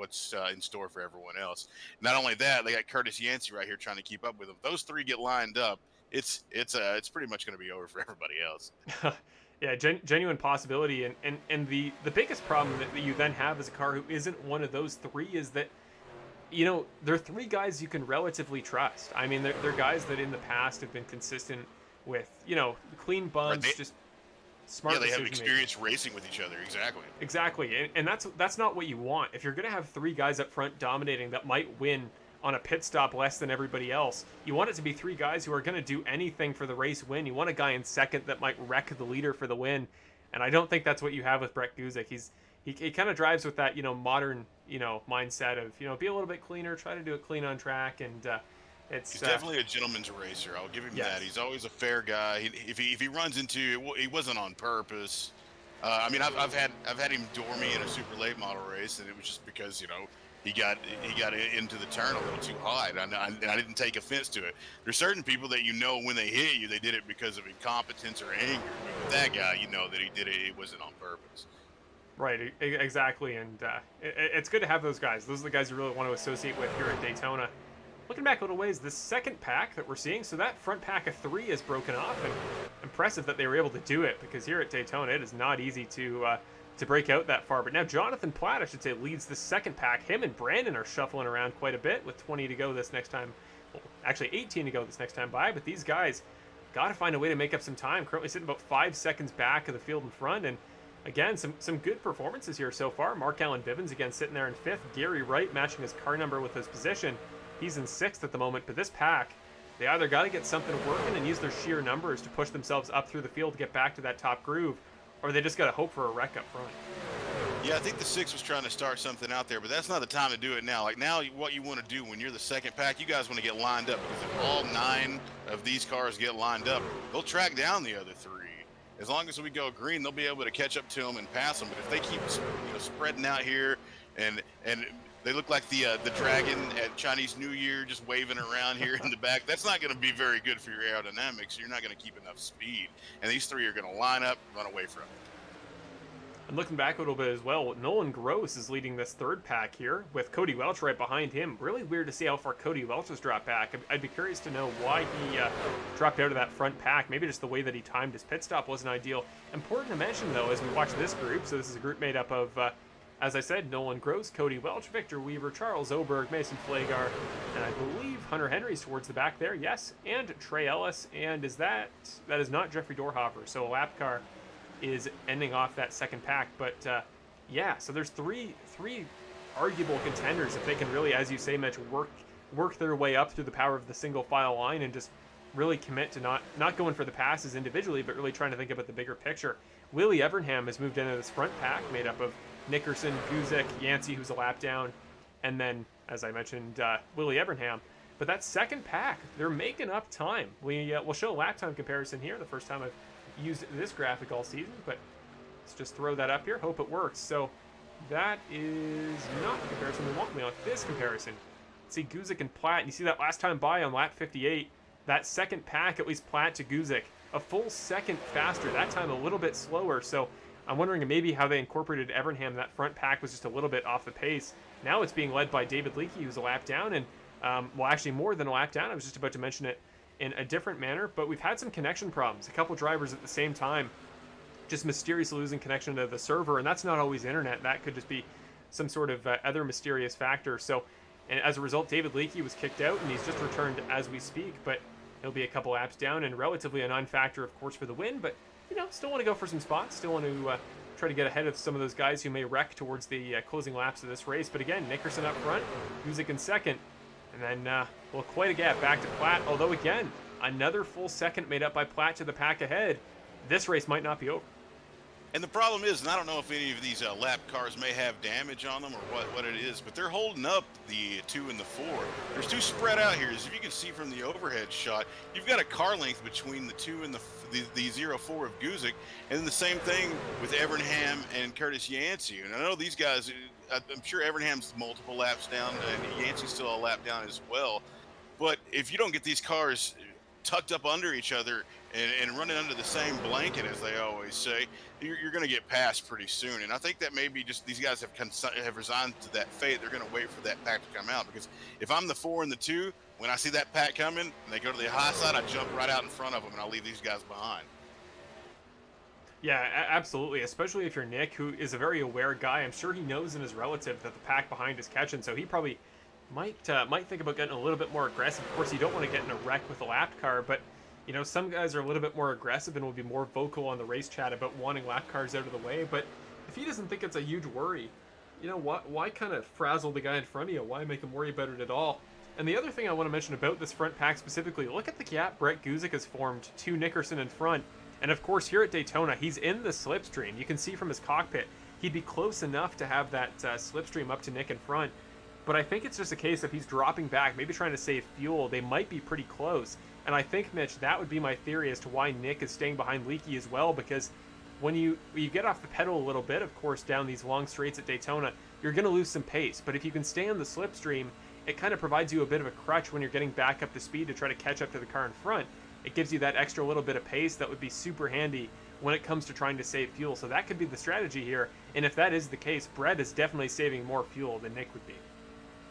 in store for everyone else. Not only that, they got Curtis Yancey right here trying to keep up with them. If those three get lined up, it's pretty much going to be over for everybody else. Yeah, genuine possibility. And the biggest problem that you then have as a car who isn't one of those three is that, you know, they're three guys you can relatively trust. I mean, they're guys that in the past have been consistent with, you know, clean bunts, right, just smart. Yeah, they have experience racing with each other. Exactly. And that's not what you want. If you're going to have three guys up front dominating that might win on a pit stop less than everybody else, you want it to be three guys who are going to do anything for the race win. You want a guy in second that might wreck the leader for the win. And I don't think that's what you have with Brett Guzik. He kind of drives with that, you know, modern, you know, mindset of, you know, be a little bit cleaner, try to do it clean on track, and he's definitely a gentleman's racer. I'll give him that. He's always a fair guy. If he runs into it, he wasn't on purpose. I mean, I've had him door me in a super late model race, and it was just because, you know, he got into the turn a little too high, and I didn't take offense to it. There's certain people that, you know, when they hit you, they did it because of incompetence or anger. But with that guy, you know that he did it. It wasn't on purpose. Right, exactly, and it's good to have those guys. Those are the guys you really want to associate with here at Daytona. Looking back a little ways, the second pack that we're seeing, so that front pack of 3 is broken off, and impressive that they were able to do it, because here at Daytona, it is not easy to break out that far. But now Jonathan Platt, I should say, leads the second pack. Him and Brandon are shuffling around quite a bit with 20 to go this next time. Well, actually 18 to go this next time by, but these guys got to find a way to make up some time. Currently sitting about 5 seconds back of the field in front, and again, some good performances here so far. Mark Allen Bivens again sitting there in 5th. Gary Wright matching his car number with his position. He's in 6th at the moment, but this pack, they either got to get something working and use their sheer numbers to push themselves up through the field to get back to that top groove, or they just got to hope for a wreck up front. Yeah, I think the 6 was trying to start something out there, but that's not the time to do it now. Like now, what you want to do when you're the second pack, you guys want to get lined up, because if all 9 of these cars get lined up, they'll track down the other 3. As long as we go green, they'll be able to catch up to them and pass them. But if they keep, you know, spreading out here, and they look like the dragon at Chinese New Year, just waving around here in the back, that's not going to be very good for your aerodynamics. You're not going to keep enough speed. And these 3 are going to line up, run away from it. And looking back a little bit as well, Nolan Gross is leading this third pack here with Cody Welch right behind him. Really weird to see how far Cody Welch has dropped back. I'd be curious to know why he dropped out of that front pack. Maybe just the way that he timed his pit stop wasn't ideal. Important to mention, though, as we watch this group, so this is a group made up of as I said, Nolan Gross, Cody Welch, Victor Weaver, Charles Oberg, Mason Flagar, and I believe Hunter Henry's towards the back there, yes, and Trey Ellis, and that is not Jeffrey Dorhofer, so a lap car is ending off that second pack, but yeah, so there's three arguable contenders if they can really, as you say, Mitch, work their way up through the power of the single file line and just really commit to not going for the passes individually, but really trying to think about the bigger picture. Willie Evernham has moved into this front pack made up of Nickerson, Guzik, Yancey, who's a lap down, and then, as I mentioned, Willie Evernham. But that second pack, they're making up time. We'll show a lap time comparison here, the first time I've used this graphic all season, but let's just throw that up here, hope it works. So that is not the comparison we want. We want this comparison. See Guzik and Platt, and you see that last time by on lap 58, that second pack, at least Platt to Guzik, a full second faster, that time a little bit slower, so I'm wondering maybe how they incorporated Evernham. That front pack was just a little bit off the pace. Now it's being led by David Leakey, who's a lap down, and well, actually more than a lap down. I was just about to mention it in a different manner, but we've had some connection problems. A couple drivers at the same time just mysteriously losing connection to the server, and that's not always internet. That could just be some sort of other mysterious factor. So, and as a result, David Leakey was kicked out, and he's just returned as we speak, but he'll be a couple laps down, and relatively a non-factor, of course, for the win, but still want to go for some spots, still want to try to get ahead of some of those guys who may wreck towards the closing laps of this race. But again, Nickerson up front, Guzik in second, and then, well, quite a gap back to Platt, although again, another full second made up by Platt to the pack ahead. This race might not be over. And the problem is, and I don't know if any of these lap cars may have damage on them or what it is, but they're holding up the 2 and the 4. There's 2 spread out here. As if you can see from the overhead shot, you've got a car length between the 2 and the 0-4 of Guzik, and then the same thing with Evernham and Curtis Yancey. And I know these guys, I'm sure Evernham's multiple laps down, and Yancey's still a lap down as well. But if you don't get these cars tucked up under each other and running under the same blanket, as they always say, you're going to get passed pretty soon. And I think that maybe just these guys have resigned to that fate. They're going to wait for that pack to come out, because if I'm the 4 and the 2, when I see that pack coming and they go to the high side, I jump right out in front of them and I'll leave these guys behind. Yeah, absolutely, especially if you're Nick, who is a very aware guy. I'm sure he knows in his relative that the pack behind is catching, so he probably might think about getting a little bit more aggressive. Of course, you don't want to get in a wreck with a lap car, but some guys are a little bit more aggressive and will be more vocal on the race chat about wanting lap cars out of the way. But if he doesn't think it's a huge worry, why kind of frazzle the guy in front of you? Why make him worry about it at all? And the other thing I want to mention about this front pack specifically, look at the gap Brett Guzik has formed to Nickerson in front. And of course, here at Daytona, he's in the slipstream. You can see from his cockpit, he'd be close enough to have that slipstream up to Nick in front. But I think it's just a case of he's dropping back, maybe trying to save fuel. They might be pretty close. And I think, Mitch, that would be my theory as to why Nick is staying behind Leakey as well, because when you get off the pedal a little bit, of course, down these long straights at Daytona, you're going to lose some pace. But if you can stay on the slipstream, it kind of provides you a bit of a crutch when you're getting back up to speed to try to catch up to the car in front. It gives you that extra little bit of pace that would be super handy when it comes to trying to save fuel. So that could be the strategy here. And if that is the case, Brett is definitely saving more fuel than Nick would be.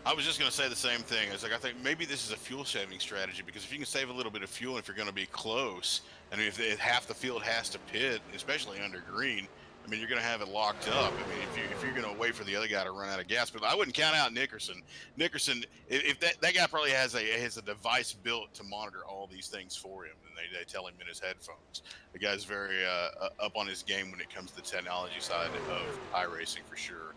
I was just going to say the same thing. It's like, I think maybe this is a fuel saving strategy, because if you can save a little bit of fuel, if you're going to be close, I mean, if half the field has to pit, especially under green, I mean, you're going to have it locked up. I mean, if you're going to wait for the other guy to run out of gas, but I wouldn't count out Nickerson. Nickerson, if that guy probably has a device built to monitor all these things for him, and they tell him in his headphones. The guy's very up on his game when it comes to the technology side of iRacing for sure.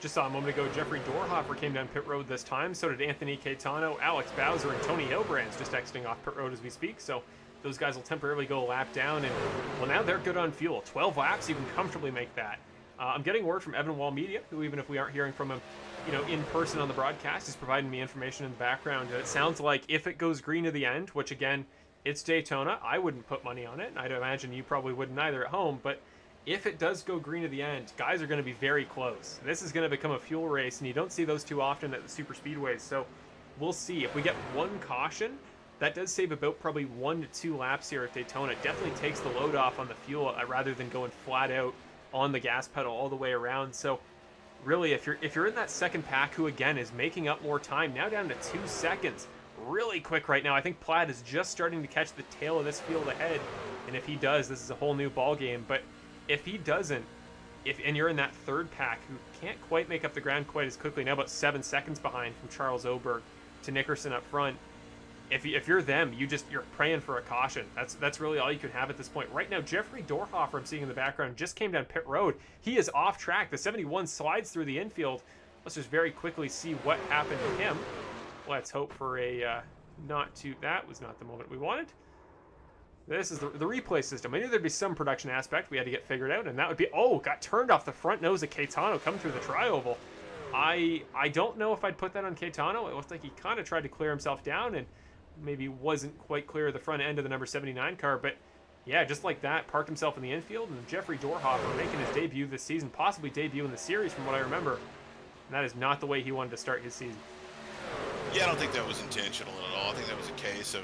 Just saw a moment ago, Jeffrey Dorhofer came down pit road this time. So did Anthony Caetano, Alex Bowser, and Tony Hilbrand's just exiting off pit road as we speak. So those guys will temporarily go a lap down. And, well, now they're good on fuel. 12 laps, you can comfortably make that. I'm getting word from Evan Wall Media, who, even if we aren't hearing from him, in person on the broadcast, is providing me information in the background. It sounds like if it goes green to the end, which, again, it's Daytona, I wouldn't put money on it. I'd imagine you probably wouldn't either at home. But if it does go green at the end, guys are going to be very close. This is going to become a fuel race, and you don't see those too often at the Superspeedways. So we'll see. If we get one caution, that does save about probably 1 to 2 laps here at Daytona. It definitely takes the load off on the fuel rather than going flat out on the gas pedal all the way around. So really, if you're in that second pack, who again is making up more time, now down to 2 seconds, really quick right now. I think Platt is just starting to catch the tail of this field ahead, and if he does, this is a whole new ball game. But if he doesn't, and you're in that third pack who can't quite make up the ground quite as quickly, now about 7 seconds behind from Charles Oberg to Nickerson up front. If you're them, you're praying for a caution. That's really all you can have at this point. Right now, Jeffrey Dorhofer, I'm seeing in the background, just came down pit road. He is off track. The 71 slides through the infield. Let's just very quickly see what happened to him. Let's hope for a that was not the moment we wanted. This is the replay system. I knew there'd be some production aspect we had to get figured out, and that would be, got turned off the front nose of Caetano coming through the tri-oval. I don't know if I'd put that on Caetano. It looked like he kind of tried to clear himself down and maybe wasn't quite clear of the front end of the number 79 car, but yeah, just like that, parked himself in the infield, and Jeffrey Dorhofer making his debut this season, possibly debut in the series from what I remember. And that is not the way he wanted to start his season. Yeah, I don't think that was intentional at all. I think that was a case of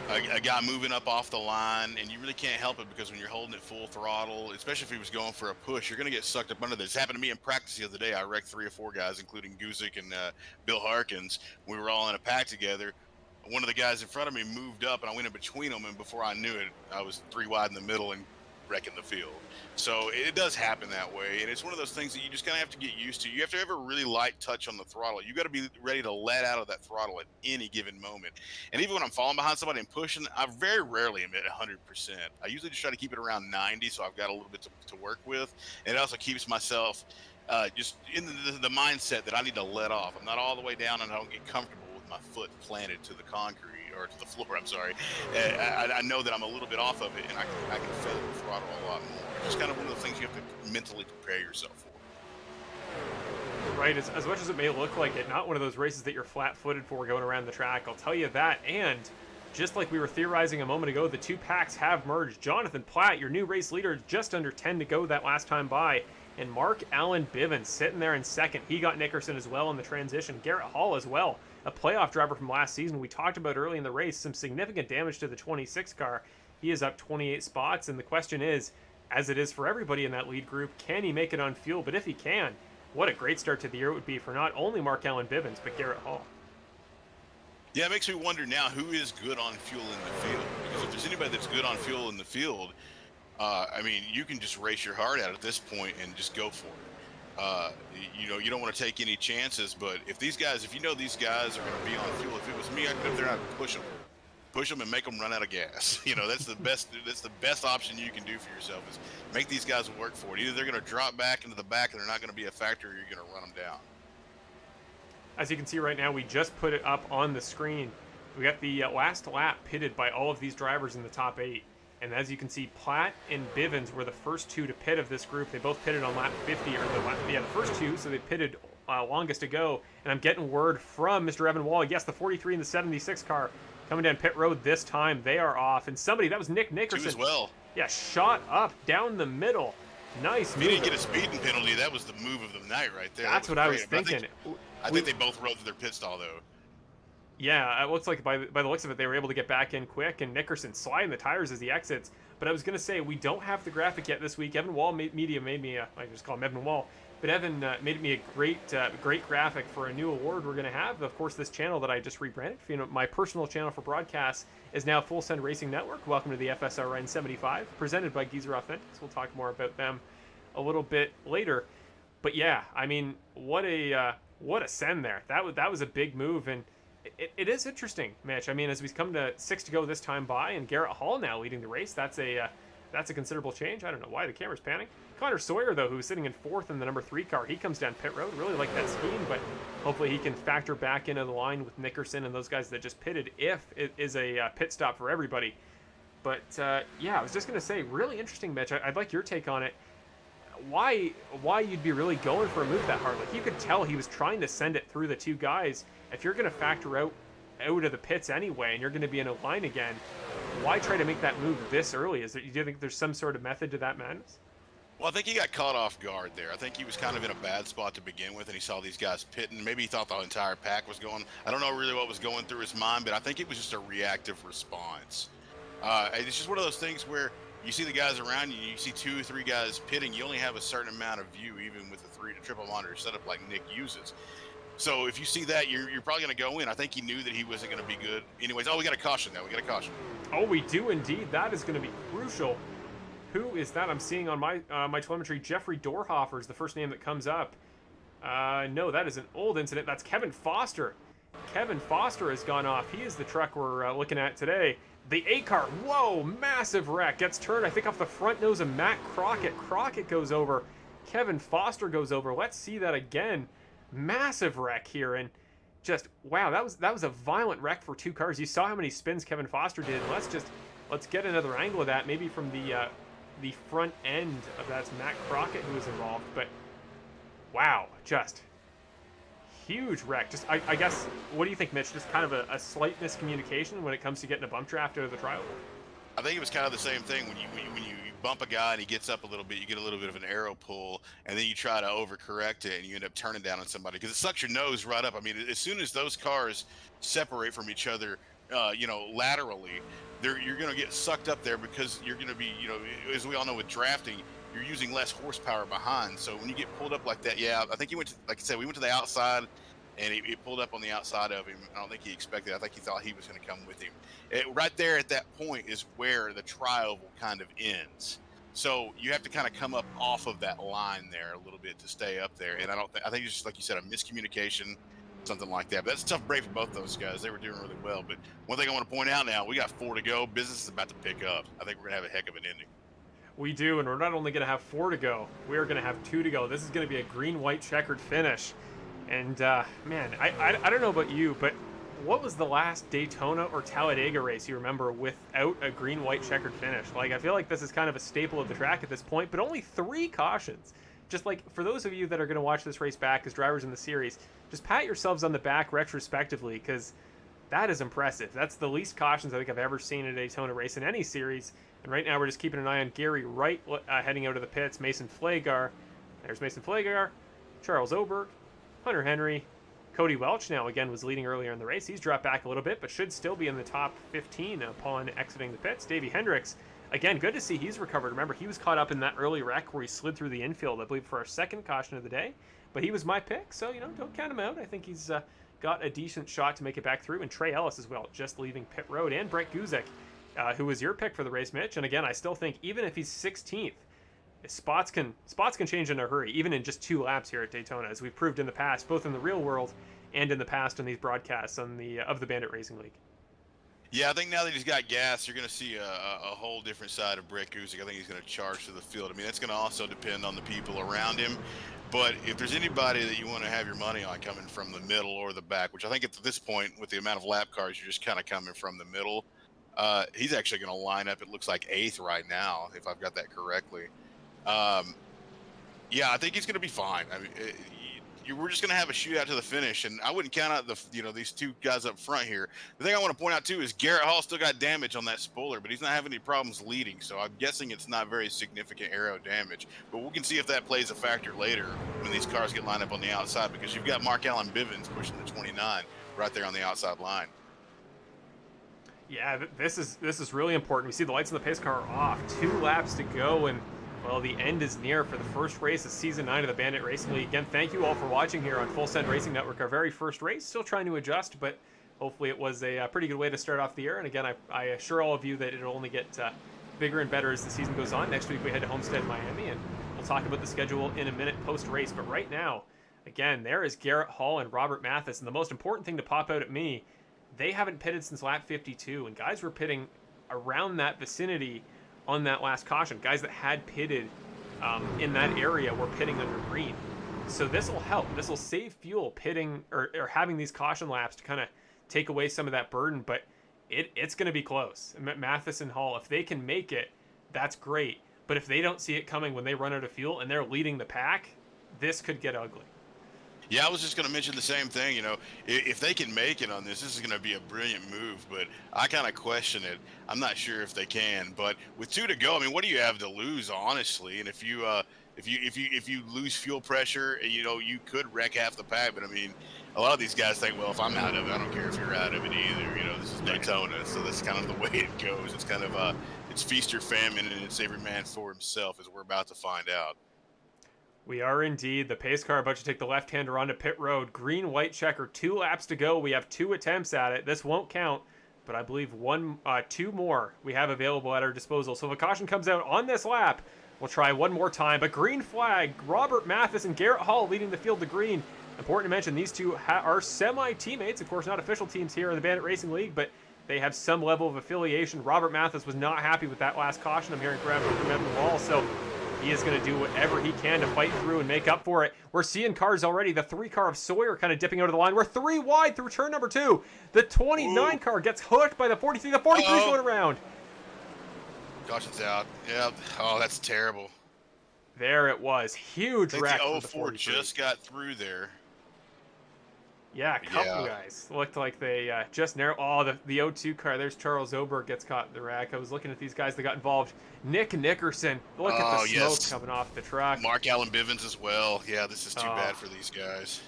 a guy moving up off the line, and you really can't help it because when you're holding it full throttle, especially if he was going for a push, you're going to get sucked up under this. It happened to me in practice the other day. I wrecked 3 or 4 guys, including Guzik and Bill Harkins. We were all in a pack together. One of the guys in front of me moved up, and I went in between them, and before I knew it, I was 3 wide in the middle and wrecking the field. So it does happen that way, and it's one of those things that you just kind of have to get used to. You have to have a really light touch on the throttle. You got to be ready to let out of that throttle at any given moment. And even when I'm falling behind somebody and pushing, I very rarely am at 100%. I usually just try to keep it around 90, so I've got a little bit to work with. And it also keeps myself just in the mindset that I need to let off. I'm not all the way down, and I don't get comfortable with my foot planted to the concrete. Or to the floor, I'm sorry. I know that I'm a little bit off of it, and I can feel the throttle a lot more. It's just kind of one of the things you have to mentally prepare yourself for. Right, as much as it may look like it, not one of those races that you're flat-footed for going around the track. I'll tell you that, and just like we were theorizing a moment ago, the 2 packs have merged. Jonathan Platt, your new race leader, just under 10 to go that last time by. And Mark Allen Bivens sitting there in second. He got Nickerson as well in the transition. Garrett Hall as well, a playoff driver from last season. We talked about early in the race some significant damage to the 26 car. He is up 28 spots, and the question is, as it is for everybody in that lead group, can he make it on fuel? But if he can, what a great start to the year it would be for not only Mark Allen Bivens, but Garrett Hall. Yeah, it makes me wonder now who is good on fuel in the field. Because if there's anybody that's good on fuel in the field, I mean, you can just race your heart out at this point and just go for it. You don't want to take any chances, but if you know these guys are going to be on fuel, if it was me, I'd go up there and I'd push them and make them run out of gas. That's the best option you can do for yourself is make these guys work for it. Either they're going to drop back into the back and they're not going to be a factor, or you're going to run them down. As you can see right now, we just put it up on the screen. We got the last lap pitted by all of these drivers in the top 8. And as you can see, Platt and Bivens were the first 2 to pit of this group. They both pitted on lap 50, the first 2, so they pitted longest to go. And I'm getting word from Mr. Evan Wall, yes, the 43 and the 76 car coming down pit road this time. They are off. And that was Nick Nickerson. As well. Yeah, shot up down the middle. Nice move. He didn't get a speeding penalty. That was the move of the night right there. That's what I was thinking. I think they both rode to their pit stall, though. Yeah, it looks like by the looks of it, they were able to get back in quick, and Nickerson sliding the tires as he exits. But I was going to say, we don't have the graphic yet this week. Evan Wall Media made me, I just call him Evan Wall, but Evan made me a great graphic for a new award we're going to have. Of course, this channel that I just rebranded, my personal channel for broadcasts, is now Full Send Racing Network. Welcome to the FSRN 75, presented by Geezer Authentics. We'll talk more about them a little bit later. But yeah, I mean, what a send there. That was a big move, and it is interesting, Mitch. I mean, as we come to 6 to go this time by, and Garrett Hall now leading the race, that's a considerable change. I don't know why the camera's panning. Connor Sawyer, though, who's sitting in 4th in the number 3 car, he comes down pit road. Really like that scheme, but hopefully he can factor back into the line with Nickerson and those guys that just pitted if it is a pit stop for everybody. But yeah, I was just going to say, really interesting, Mitch. I'd like your take on it. Why you'd be really going for a move that hard? Like, you could tell he was trying to send it through the 2 guys. If you're going to factor out of the pits anyway, and you're going to be in a line again, why try to make that move this early? Do you think there's some sort of method to that madness? Well, I think he got caught off guard there. I think he was kind of in a bad spot to begin with, and he saw these guys pitting. Maybe he thought the entire pack was going. I don't know really what was going through his mind, but I think it was just a reactive response. It's just one of those things where you see the guys around you, you see 2 or 3 guys pitting, you only have a certain amount of view, even with the triple monitor setup like Nick uses. So if you see that, you're probably going to go in. I think he knew that he wasn't going to be good. Anyways, we got a caution now. We got a caution. Oh, we do indeed. That is going to be crucial. Who is that I'm seeing on my telemetry? Jeffrey Dorhofer is the first name that comes up. No, that is an old incident. That's Kevin Foster. Kevin Foster has gone off. He is the truck we're looking at today. The 8-car, whoa, massive wreck. Gets turned, I think, off the front nose of Matt Crockett. Crockett goes over. Kevin Foster goes over. Let's see that again. Massive wreck here, and just, wow, that was a violent wreck for 2 cars. You saw how many spins Kevin Foster did. Let's get another angle of that, maybe from the front end of that's Matt Crockett who was involved. But wow, just huge wreck. Just I guess, what do you think, Mitch? Just kind of a slight miscommunication when it comes to getting a bump draft out of the trial? I think it was kind of the same thing when you bump a guy and he gets up a little bit, you get a little bit of an arrow pull, and then you try to overcorrect it and you end up turning down on somebody because it sucks your nose right up. I mean, as soon as those cars separate from each other, laterally, you're going to get sucked up there because you're going to be, as we all know with drafting, you're using less horsepower behind. So when you get pulled up like that, yeah, I think he went to, like I said, we went to the outside, and he pulled up on the outside of him. I don't think he expected it. I think he thought he was going to come with him. Right there at that point is where the trial kind of ends. So you have to kind of come up off of that line there a little bit to stay up there. And I think it's just, like you said, a miscommunication, something like that. But that's a tough break for both those guys. They were doing really well. But one thing I want to point out now, we got 4 to go. Business is about to pick up. I think we're going to have a heck of an ending. We do, and we're not only going to have 4 to go, we are going to have 2 to go. This is going to be a green-white checkered finish. And, man, I don't know about you, but what was the last Daytona or Talladega race you remember without a green-white checkered finish? Like, I feel like this is kind of a staple of the track at this point, but only 3 cautions. Just like, for those of you that are going to watch this race back as drivers in the series, just pat yourselves on the back retrospectively, because that is impressive. That's the least cautions I think I've ever seen in a Daytona race in any series. And right now we're just keeping an eye on Gary Wright heading out of the pits, Mason Flagar. There's Mason Flagar, Charles Oberg, Hunter Henry, Cody Welch now again was leading earlier in the race. He's dropped back a little bit, but should still be in the top 15 upon exiting the pits. Davie Hendricks, again, good to see he's recovered. Remember, he was caught up in that early wreck where he slid through the infield, I believe, for our second caution of the day. But he was my pick, so, don't count him out. I think he's got a decent shot to make it back through. And Trey Ellis as well, just leaving pit road. And Brett Guzek, who was your pick for the race, Mitch. And again, I still think even if he's 16th, spots can change in a hurry, even in just 2 laps here at Daytona, as we've proved in the past, both in the real world and in the past on these broadcasts of the Bandit Racing League. Yeah, I think now that he's got gas, you're going to see a whole different side of Brett Guzek. I think he's going to charge to the field. I mean, that's going to also depend on the people around him. But if there's anybody that you want to have your money on coming from the middle or the back, which I think at this point, with the amount of lap cars, you're just kind of coming from the middle, he's actually going to line up, it looks like 8th right now, if I've got that correctly. Yeah, I think he's going to be fine. I mean, we're just going to have a shootout to the finish, and I wouldn't count out these 2 guys up front here. The thing I want to point out too is Garrett Hall still got damage on that spoiler, but he's not having any problems leading, so I'm guessing it's not very significant aero damage. But we can see if that plays a factor later when these cars get lined up on the outside, because you've got Mark Allen Bivens pushing the 29 right there on the outside line. Yeah, this is really important. We see the lights on the pace car are off. 2 laps to go, and well, the end is near for the first race of Season 9 of the Bandit Racing League. Again, thank you all for watching here on Full Send Racing Network, our very first race. Still trying to adjust, but hopefully it was a pretty good way to start off the year. And again, I assure all of you that it'll only get bigger and better as the season goes on. Next week we head to Homestead, Miami, and we'll talk about the schedule in a minute post-race. But right now, again, there is Garrett Hall and Robert Mathis. And the most important thing to pop out at me, they haven't pitted since lap 52, and guys were pitting around that vicinity on that last caution. Guys that had pitted in that area were pitting under green. So this will help. This will save fuel pitting or having these caution laps to kind of take away some of that burden, but it's going to be close. Mathis and Hall, if they can make it, that's great. But if they don't see it coming when they run out of fuel and they're leading the pack, this could get ugly. Yeah, I was just going to mention the same thing. If they can make it on this is going to be a brilliant move, but I kind of question it. I'm not sure if they can, but with 2 to go, I mean, what do you have to lose, honestly? And if you lose fuel pressure, you could wreck half the pack. But I mean, a lot of these guys think, well, if I'm out of it, I don't care if you're out of it either. This is Daytona, so that's kind of the way it goes. It's kind of it's feast or famine, and it's every man for himself, as we're about to find out. We are indeed. The pace car about to take the left-hander onto pit road. Green-white checker, 2 laps to go. We have 2 attempts at it. This won't count. but I believe two more we have available at our disposal. So if a caution comes out on this lap, we'll try one more time. But green flag, Robert Mathis and Garrett Hall leading the field to green. Important to mention, these two are semi-teammates, of course not official teams here in the Bandit Racing League, but they have some level of affiliation. Robert Mathis was not happy with that last caution. I'm hearing grab from the wall, so he is going to do whatever he can to fight through and make up for it. We're seeing cars already. The 3 car of Sawyer kind of dipping out of the line. We're 3 wide through turn number 2. The 29 car gets hooked by the 43. The 43 is going around. Caution's out. Yeah. Oh, that's terrible. There it was. Huge wreck. The 04 just got through there. Yeah, a couple guys. Looked like they just narrowed. Oh, the 02 car. There's Charles Oberg gets caught in the wreck. I was looking at these guys that got involved. Nick Nickerson. Look at the smoke coming off the truck. Mark Allen Bivens as well. Yeah, this is too bad for these guys.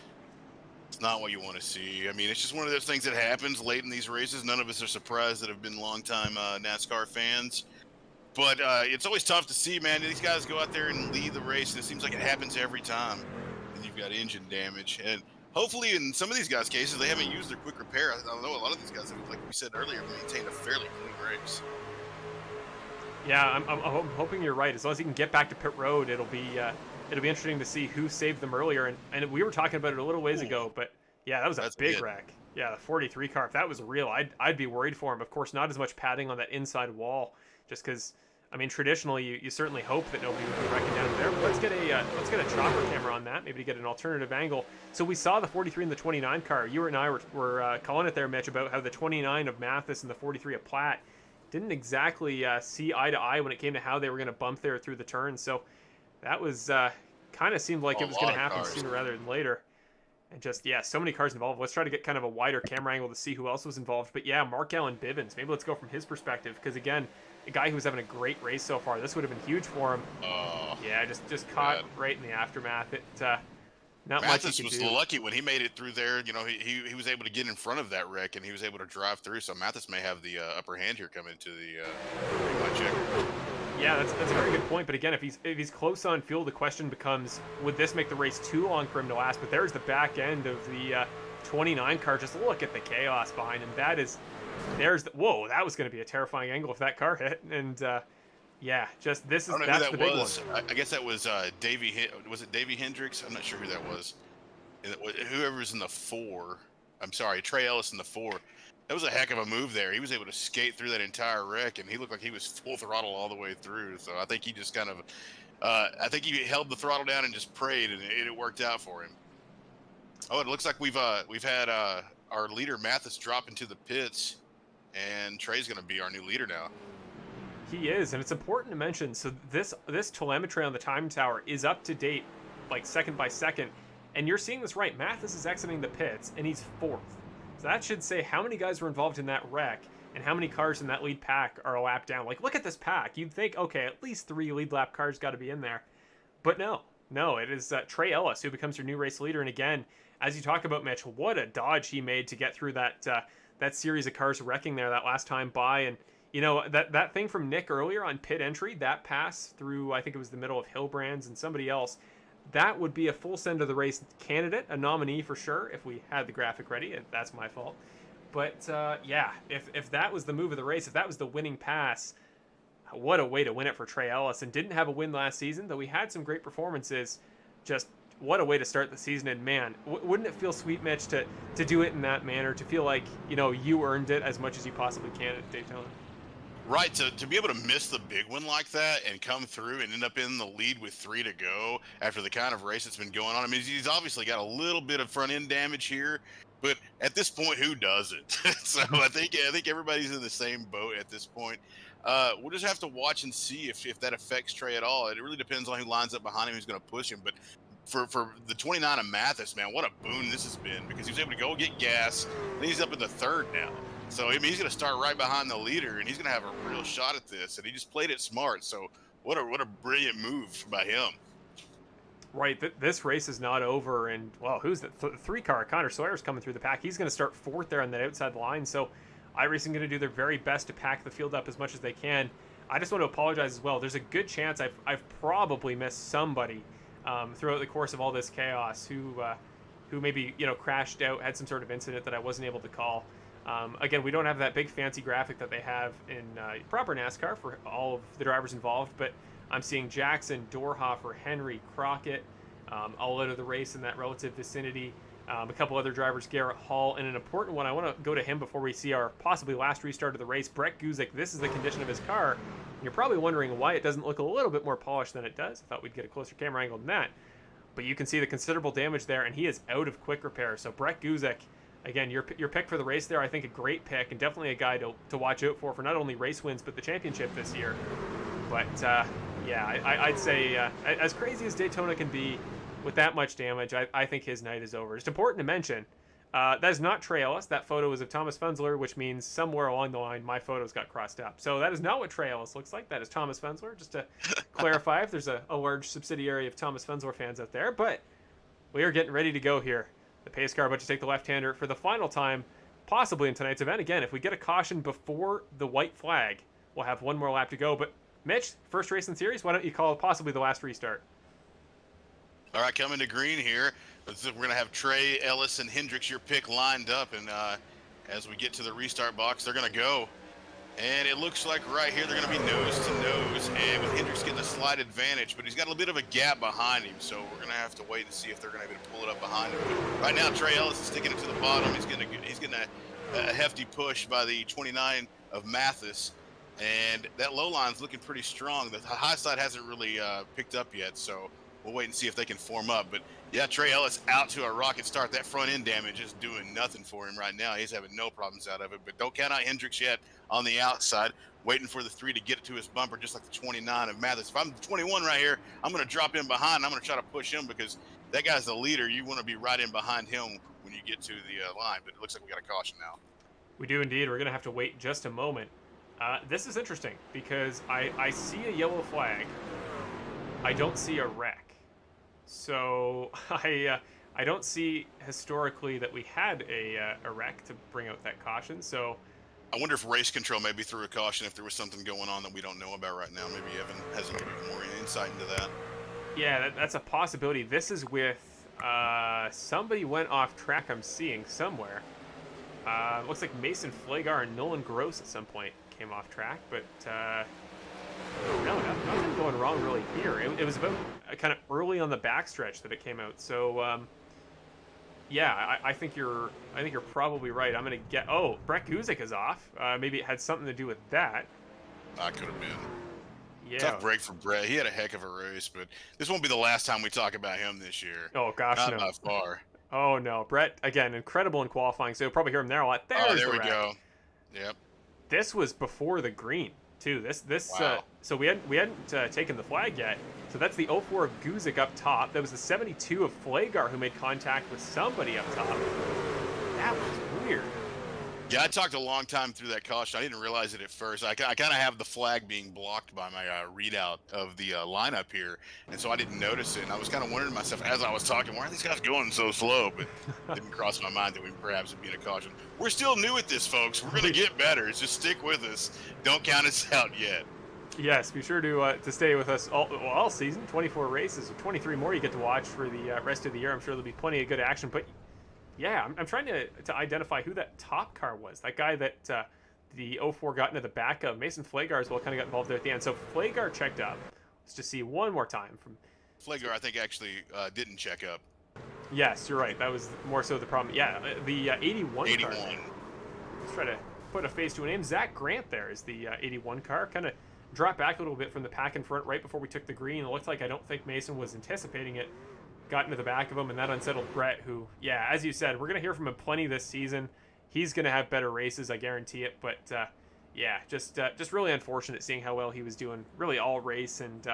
It's not what you want to see. I mean, it's just one of those things that happens late in these races. None of us are surprised that have been longtime NASCAR fans. But it's always tough to see, man. These guys go out there and lead the race, and it seems like it happens every time. And you've got engine damage. And hopefully, in some of these guys' cases, they haven't used their quick repair. I know a lot of these guys have, like we said earlier, maintained a fairly clean race. Yeah, I'm hoping you're right. As long as he can get back to pit road, it'll be interesting to see who saved them earlier. And we were talking about it a little ways ago, but yeah, that was a big wreck. Yeah, the 43 car. If that was real, I'd be worried for him. Of course, not as much padding on that inside wall, just because. I mean, traditionally, you certainly hope that nobody would be wrecking down there. But let's get a chopper camera on that, maybe to get an alternative angle. So we saw the 43 and the 29 car. You and I were calling it there, Mitch, about how the 29 of Mathis and the 43 of Platt didn't exactly see eye to eye when it came to how they were going to bump there through the turn. So that was kind of seemed like it was going to happen sooner rather than later. And just, yeah, so many cars involved. Let's try to get kind of a wider camera angle to see who else was involved. But yeah, Mark Allen Bivens. Maybe let's go from his perspective, because again, a guy who was having a great race so far. This would have been huge for him. Yeah, just caught right in the aftermath. Not Mathis was lucky when he made it through there. You know, he was able to get in front of that wreck, and he was able to drive through. So Mathis may have the upper hand here coming into the check. Yeah, that's a very good point. But again, if he's close on fuel, the question becomes, would this make the race too long for him to last? But there's the back end of the 29 car. Just look at the chaos behind him. Whoa, that was going to be a terrifying angle if that car hit. And yeah, that's the big one. I guess that was Davie. Was it Davie Hendricks? I'm not sure who that was. Whoever's in the 4. I'm sorry, Trey Ellis in the 4. That was a heck of a move there. He was able to skate through that entire wreck, and he looked like he was full throttle all the way through. So I think he just kind of, I think he held the throttle down and just prayed, and it worked out for him. Oh, it looks like we've had our leader Mathis drop into the pits, and Trey's going to be our new leader now. He is, and it's important to mention. So this telemetry on the time tower is up to date, like second by second, and you're seeing this right. Mathis is exiting the pits, and he's 4th. So that should say how many guys were involved in that wreck and how many cars in that lead pack are a lap down. Like, look at this pack. You'd think, okay, at least 3 lead lap cars got to be in there. But no, it is Trey Ellis who becomes your new race leader. And again, as you talk about, Mitch, what a dodge he made to get through that series of cars wrecking there that last time by. And, you know, that thing from Nick earlier on pit entry, that pass through, I think it was the middle of Hilbrands and somebody else, that would be a full send of the race candidate, a nominee for sure, if we had the graphic ready. And that's my fault. But yeah, if that was the move of the race, if that was the winning pass, what a way to win it for Trey Ellis. And didn't have a win last season, though he had some great performances. Just what a way to start the season. And man, wouldn't it feel sweet, Mitch, to do it in that manner, to feel like, you know, you earned it as much as you possibly can at Daytona. Right, to be able to miss the big one like that and come through and end up in the lead with 3 to go after the kind of race that's been going on. I mean, he's obviously got a little bit of front end damage here, but at this point, who doesn't? So I think everybody's in the same boat at this point. We'll just have to watch and see if that affects Trey at all. It really depends on who lines up behind him, who's going to push him. But for the 29 of Mathis, man, what a boon this has been, because he was able to go get gas, and he's up in the 3rd now. So, I mean, he's going to start right behind the leader, and he's going to have a real shot at this. And he just played it smart. So, what a brilliant move by him. Right. This race is not over. And, well, who's the 3 car? Connor Sawyer's coming through the pack. He's going to start 4th there on that outside line. So, iRacing going to do their very best to pack the field up as much as they can. I just want to apologize as well. There's a good chance I've probably missed somebody throughout the course of all this chaos who maybe, you know, crashed out, had some sort of incident that I wasn't able to call. Again, we don't have that big fancy graphic that they have in proper NASCAR for all of the drivers involved, but I'm seeing Jackson, Dorhofer, Henry, Crockett, all out of the race in that relative vicinity. A couple other drivers, Garrett Hall, and an important one. I want to go to him before we see our possibly last restart of the race. Brett Guzik, this is the condition of his car. And you're probably wondering why it doesn't look a little bit more polished than it does. I thought we'd get a closer camera angle than that. But you can see the considerable damage there, and he is out of quick repair. So Brett Guzik, again, your pick for the race there, I think a great pick, and definitely a guy to watch out for not only race wins, but the championship this year. But, yeah, I'd say as crazy as Daytona can be with that much damage, I think his night is over. It's important to mention, that is not Trey Ellis. That photo is of Thomas Fensler, which means somewhere along the line my photos got crossed up. So that is not what Trey Ellis looks like. That is Thomas Fensler, just to clarify if there's a large subsidiary of Thomas Fensler fans out there. But we are getting ready to go here. The pace car about to take the left-hander for the final time, possibly in tonight's event. Again, if we get a caution before the white flag, we'll have one more lap to go. But Mitch, first race in the series, why don't you call possibly the last restart? All right, coming to green here. We're going to have Trey, Ellis, and Hendricks, your pick, lined up. And as we get to the restart box, they're going to go. And it looks like right here they're going to be nose to nose. And with Hendricks getting a slight advantage, but he's got a bit of a gap behind him. So we're going to have to wait and see if they're going to be able to pull it up behind him. But right now, Trey Ellis is sticking it to the bottom. He's getting a hefty push by the 29 of Mathis. And that low line's looking pretty strong. The high side hasn't really picked up yet. So we'll wait and see if they can form up. But yeah, Trey Ellis out to a rocket start. That front end damage is doing nothing for him right now. He's having no problems out of it. But don't count out Hendricks yet on the outside, waiting for the 3 to get it to his bumper, just like the 29 of Mathis. If I'm the 21 right here, I'm going to drop in behind. I'm going to try to push him because that guy's the leader. You want to be right in behind him when you get to the line. But it looks like we got a caution now. We do indeed. We're going to have to wait just a moment. This is interesting because I see a yellow flag. I don't see a wreck. So I don't see historically that we had a wreck to bring out that caution. So I wonder if race control maybe threw a caution if there was something going on that we don't know about right now. Maybe Evan has a little bit more insight into that. Yeah, that's a possibility. This is with somebody went off track. I'm seeing somewhere. Looks like Mason Flagar and Nolan Gross at some point came off track, but no, nothing going wrong really here. It was about kind of early on the backstretch that it came out. So yeah, I think you're probably right. I'm gonna get. Oh, Brett Guzik is off. Maybe it had something to do with that. That could have been. Yeah. Tough break for Brett. He had a heck of a race, but this won't be the last time we talk about him this year. Oh gosh, not no. by far. Oh no, Brett again, incredible in qualifying. So you'll probably hear him there a lot. There we go. Yep. This was before the green too. This wow. So we hadn't taken the flag yet. So that's the 04 of Guzik up top. That was the 72 of Flagar who made contact with somebody up top. That was weird. Yeah, I talked a long time through that caution. I didn't realize it at first. I kind of have the flag being blocked by my readout of the lineup here, and so I didn't notice it. And I was kind of wondering to myself as I was talking, why are these guys going so slow? But it didn't cross my mind that we perhaps would be in a caution. We're still new at this, folks. We're going to get better. Just stick with us. Don't count us out yet. Yes, be sure to stay with us all season. 24 races, 23 more you get to watch for the rest of the year. I'm sure there'll be plenty of good action. But yeah, I'm trying to identify who that top car was. That guy that the 04 got into the back of. Mason Flagar as well kind of got involved there at the end. So Flagar checked up. Let's just see one more time from Flagar. I think actually didn't check up. Yes, you're right. That was more so the problem. Yeah, the 81 car. Let's try to put a face to a name. Zach Grant there is the 81 car. Kind of dropped back a little bit from the pack in front right before we took the green. It looked like I don't think Mason was anticipating it. Got into the back of him, and that unsettled Brett, who, yeah, as you said, we're going to hear from him plenty this season. He's going to have better races, I guarantee it. But, yeah, just really unfortunate seeing how well he was doing really all race. And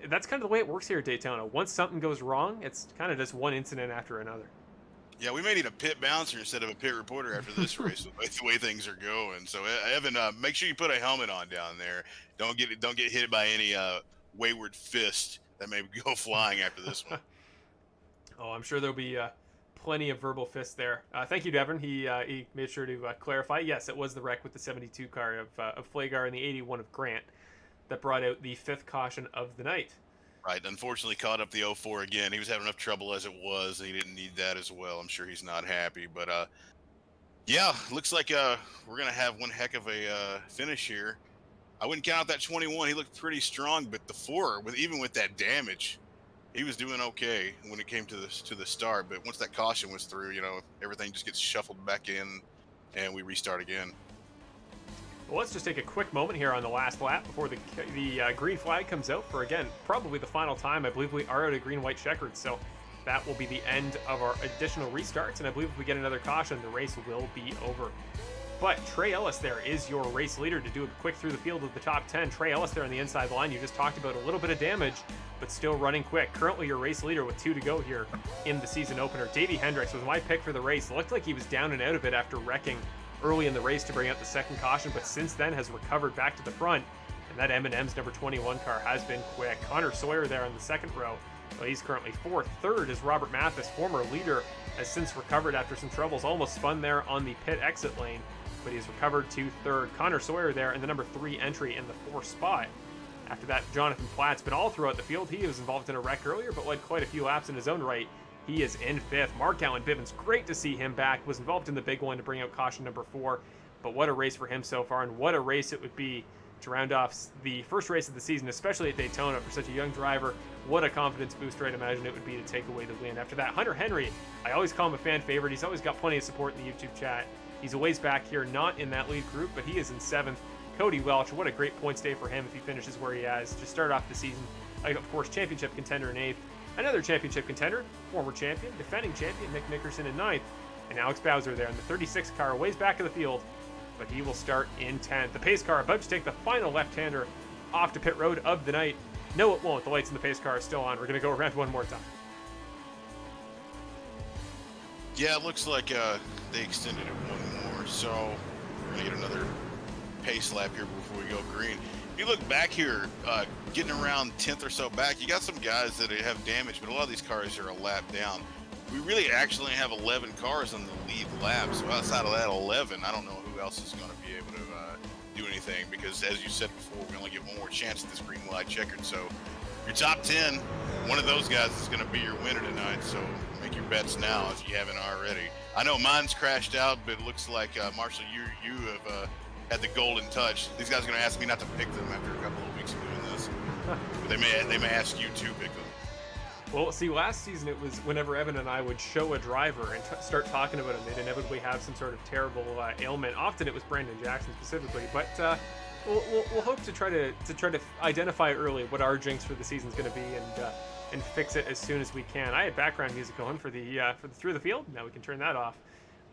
that's kind of the way it works here at Daytona. Once something goes wrong, it's kind of just one incident after another. Yeah, we may need a pit bouncer instead of a pit reporter after this race, the way things are going. So, Evan, make sure you put a helmet on down there. Don't get hit by any wayward fist that may go flying after this one. Oh, I'm sure there'll be plenty of verbal fists there. Thank you, Devin. He made sure to clarify. Yes, it was the wreck with the 72 car of Flagar and the 81 of Grant that brought out the 5th caution of the night. Right. Unfortunately, caught up the 04 again. He was having enough trouble as it was. And he didn't need that as well. I'm sure he's not happy. But Yeah, looks like we're gonna have one heck of a finish here. I wouldn't count out that 21. He looked pretty strong, but the 4, even with that damage, he was doing okay when it came to the start. But once that caution was through, everything just gets shuffled back in, and we restart again. Well, let's just take a quick moment here on the last lap before the green flag comes out for, again, probably the final time. I believe we are out of green-white checkered, so that will be the end of our additional restarts, and I believe if we get another caution, the race will be over. But Trey Ellis there is your race leader to do a quick through the field of the top 10. Trey Ellis there on the inside line. You just talked about a little bit of damage, but still running quick. Currently your race leader with 2 to go here in the season opener. Davie Hendricks was my pick for the race. It looked like he was down and out of it after wrecking early in the race to bring out the second caution, but since then has recovered back to the front. And that M&M's number 21 car has been quick. Connor Sawyer there in the second row. Well, he's currently 4th. 3rd is Robert Mathis, former leader, has since recovered after some troubles. Almost spun there on the pit exit lane, but he's recovered to 3rd. Connor Sawyer there in the number 3 entry in the 4th spot. After that, Jonathan Platt's been all throughout the field. He was involved in a wreck earlier, but led quite a few laps in his own right. He is in 5th. Mark Allen Bivens, great to see him back. Was involved in the big one to bring out caution number 4. But what a race for him so far, and what a race it would be to round off the first race of the season, especially at Daytona for such a young driver. What a confidence booster I'd imagine it would be to take away the win. After that, Hunter Henry, I always call him a fan favorite. He's always got plenty of support in the YouTube chat. He's a ways back here, not in that lead group, but he is in 7th. Cody Welch, what a great points day for him if he finishes where he has to start off the season. Of course, championship contender in 8th. Another championship contender, former champion, defending champion, Nick Nickerson in 9th. And Alex Bowser there in the 36 car, ways back of the field, but he will start in 10th. The pace car about to take the final left-hander off to pit road of the night. No, it won't. The lights in the pace car are still on. We're going to go around one more time. Yeah, it looks like they extended it one more, so we're going to get another pace lap here before we go green. If you look back here, getting around 10th or so back, you got some guys that have damage, but a lot of these cars are a lap down. We really actually have 11 cars on the lead lap, so outside of that 11, I don't know who else is going to be able to do anything, because as you said before, we only get one more chance at this green light checkered. So your top 10, one of those guys is going to be your winner tonight, so make your bets now if you haven't already. I know mine's crashed out, but it looks like, Marshall, you have had the golden touch. These guys are going to ask me not to pick them after a couple of weeks of doing this. But they may ask you to pick them. Well, see, last season it was whenever Evan and I would show a driver and start talking about him, they'd inevitably have some sort of terrible ailment. Often it was Brandon Jackson specifically, but we'll hope to try to identify early what our jinx for the season is going to be and fix it as soon as we can. I had background music going for the through the field. Now we can turn that off.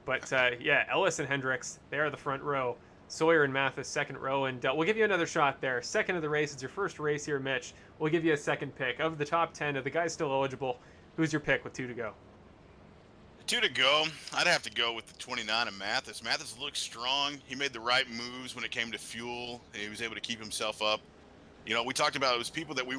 But yeah, Ellis and Hendricks, they are the front row. Sawyer and Mathis, second row, and we'll give you another shot there. Second of the race. It's your first race here, Mitch. We'll give you a second pick. Of the top 10, of the guys still eligible, who's your pick with 2 to go? 2 to go. I'd have to go with the 29 of Mathis. Mathis looks strong. He made the right moves when it came to fuel. He was able to keep himself up. You know, we talked about it was people that we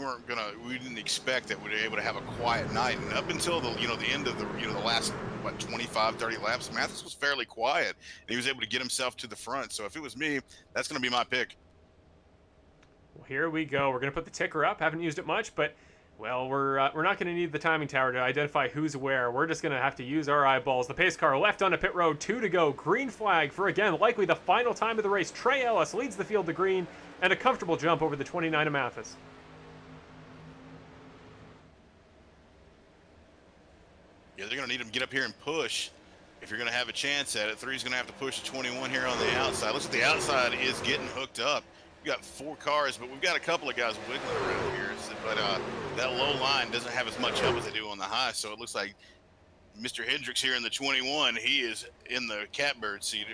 didn't expect that would be able to have a quiet night. And up until the end of the last, 25, 30 laps, Mathis was fairly quiet. And he was able to get himself to the front. So if it was me, that's going to be my pick. Well, here we go. We're going to put the ticker up. Haven't used it much, but, well, we're not going to need the timing tower to identify who's where. We're just going to have to use our eyeballs. The pace car left onto pit road, 2 to go. Green flag for, again, likely the final time of the race. Trey Ellis leads the field to green, and a comfortable jump over the 29 of Mathis. Yeah, they're going to need him to get up here and push if you're going to have a chance at it. 3's going to have to push the 21 here on the outside. Looks like the outside is getting hooked up. We've got 4 cars, but we've got a couple of guys wiggling around here. But that low line doesn't have as much up as they do on the high, so it looks like Mr. Hendricks here in the 21, he is in the catbird seat,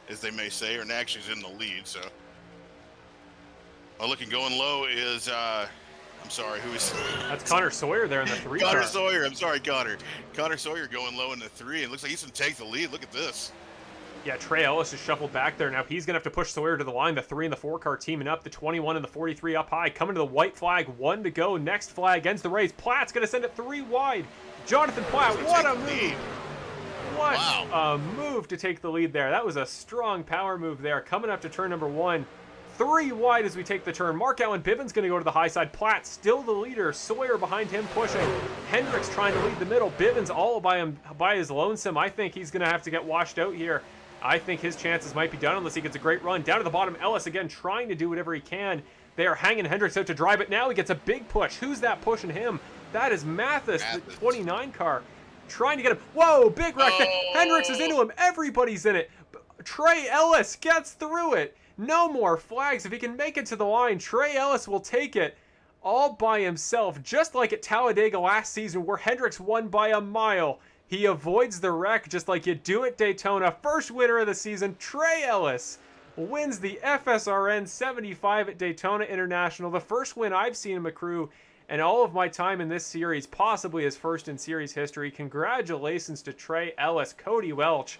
as they may say, or actually is in the lead. So, looking going low is I'm sorry, who is? That's Connor Sawyer there in the 3 Connor car. Sawyer. I'm sorry, Connor. Connor Sawyer going low in the 3, and looks like he's going to take the lead. Look at this. Yeah, Trey Ellis is shuffled back there. Now he's going to have to push Sawyer to the line. The 3 and the 4 car teaming up. The 21 and the 43 up high. Coming to the white flag. 1 to go. Next flag ends the race. Platt's going to send it 3 wide. Jonathan Platt, what a move. What a move to take the lead there. That was a strong power move there. Coming up to turn number 1. 3 wide as we take the turn. Mark Allen Bivens going to go to the high side. Platt still the leader. Sawyer behind him pushing. Hendricks trying to lead the middle. Bivens all by his lonesome. I think he's going to have to get washed out here. I think his chances might be done unless he gets a great run. Down to the bottom, Ellis again trying to do whatever he can. They are hanging Hendricks out to dry, but now he gets a big push. Who's that pushing him? That is Mathis, the 29 car, trying to get him. Whoa, big wreck. Hendricks is into him. Everybody's in it. Trey Ellis gets through it. No more flags. If he can make it to the line, Trey Ellis will take it all by himself, just like at Talladega last season where Hendricks won by a mile. He avoids the wreck just like you do at Daytona. First winner of the season, Trey Ellis wins the FSRN 75 at Daytona International. The first win I've seen in McCrew and all of my time in this series, possibly his first in series history. Congratulations to Trey Ellis. Cody Welch,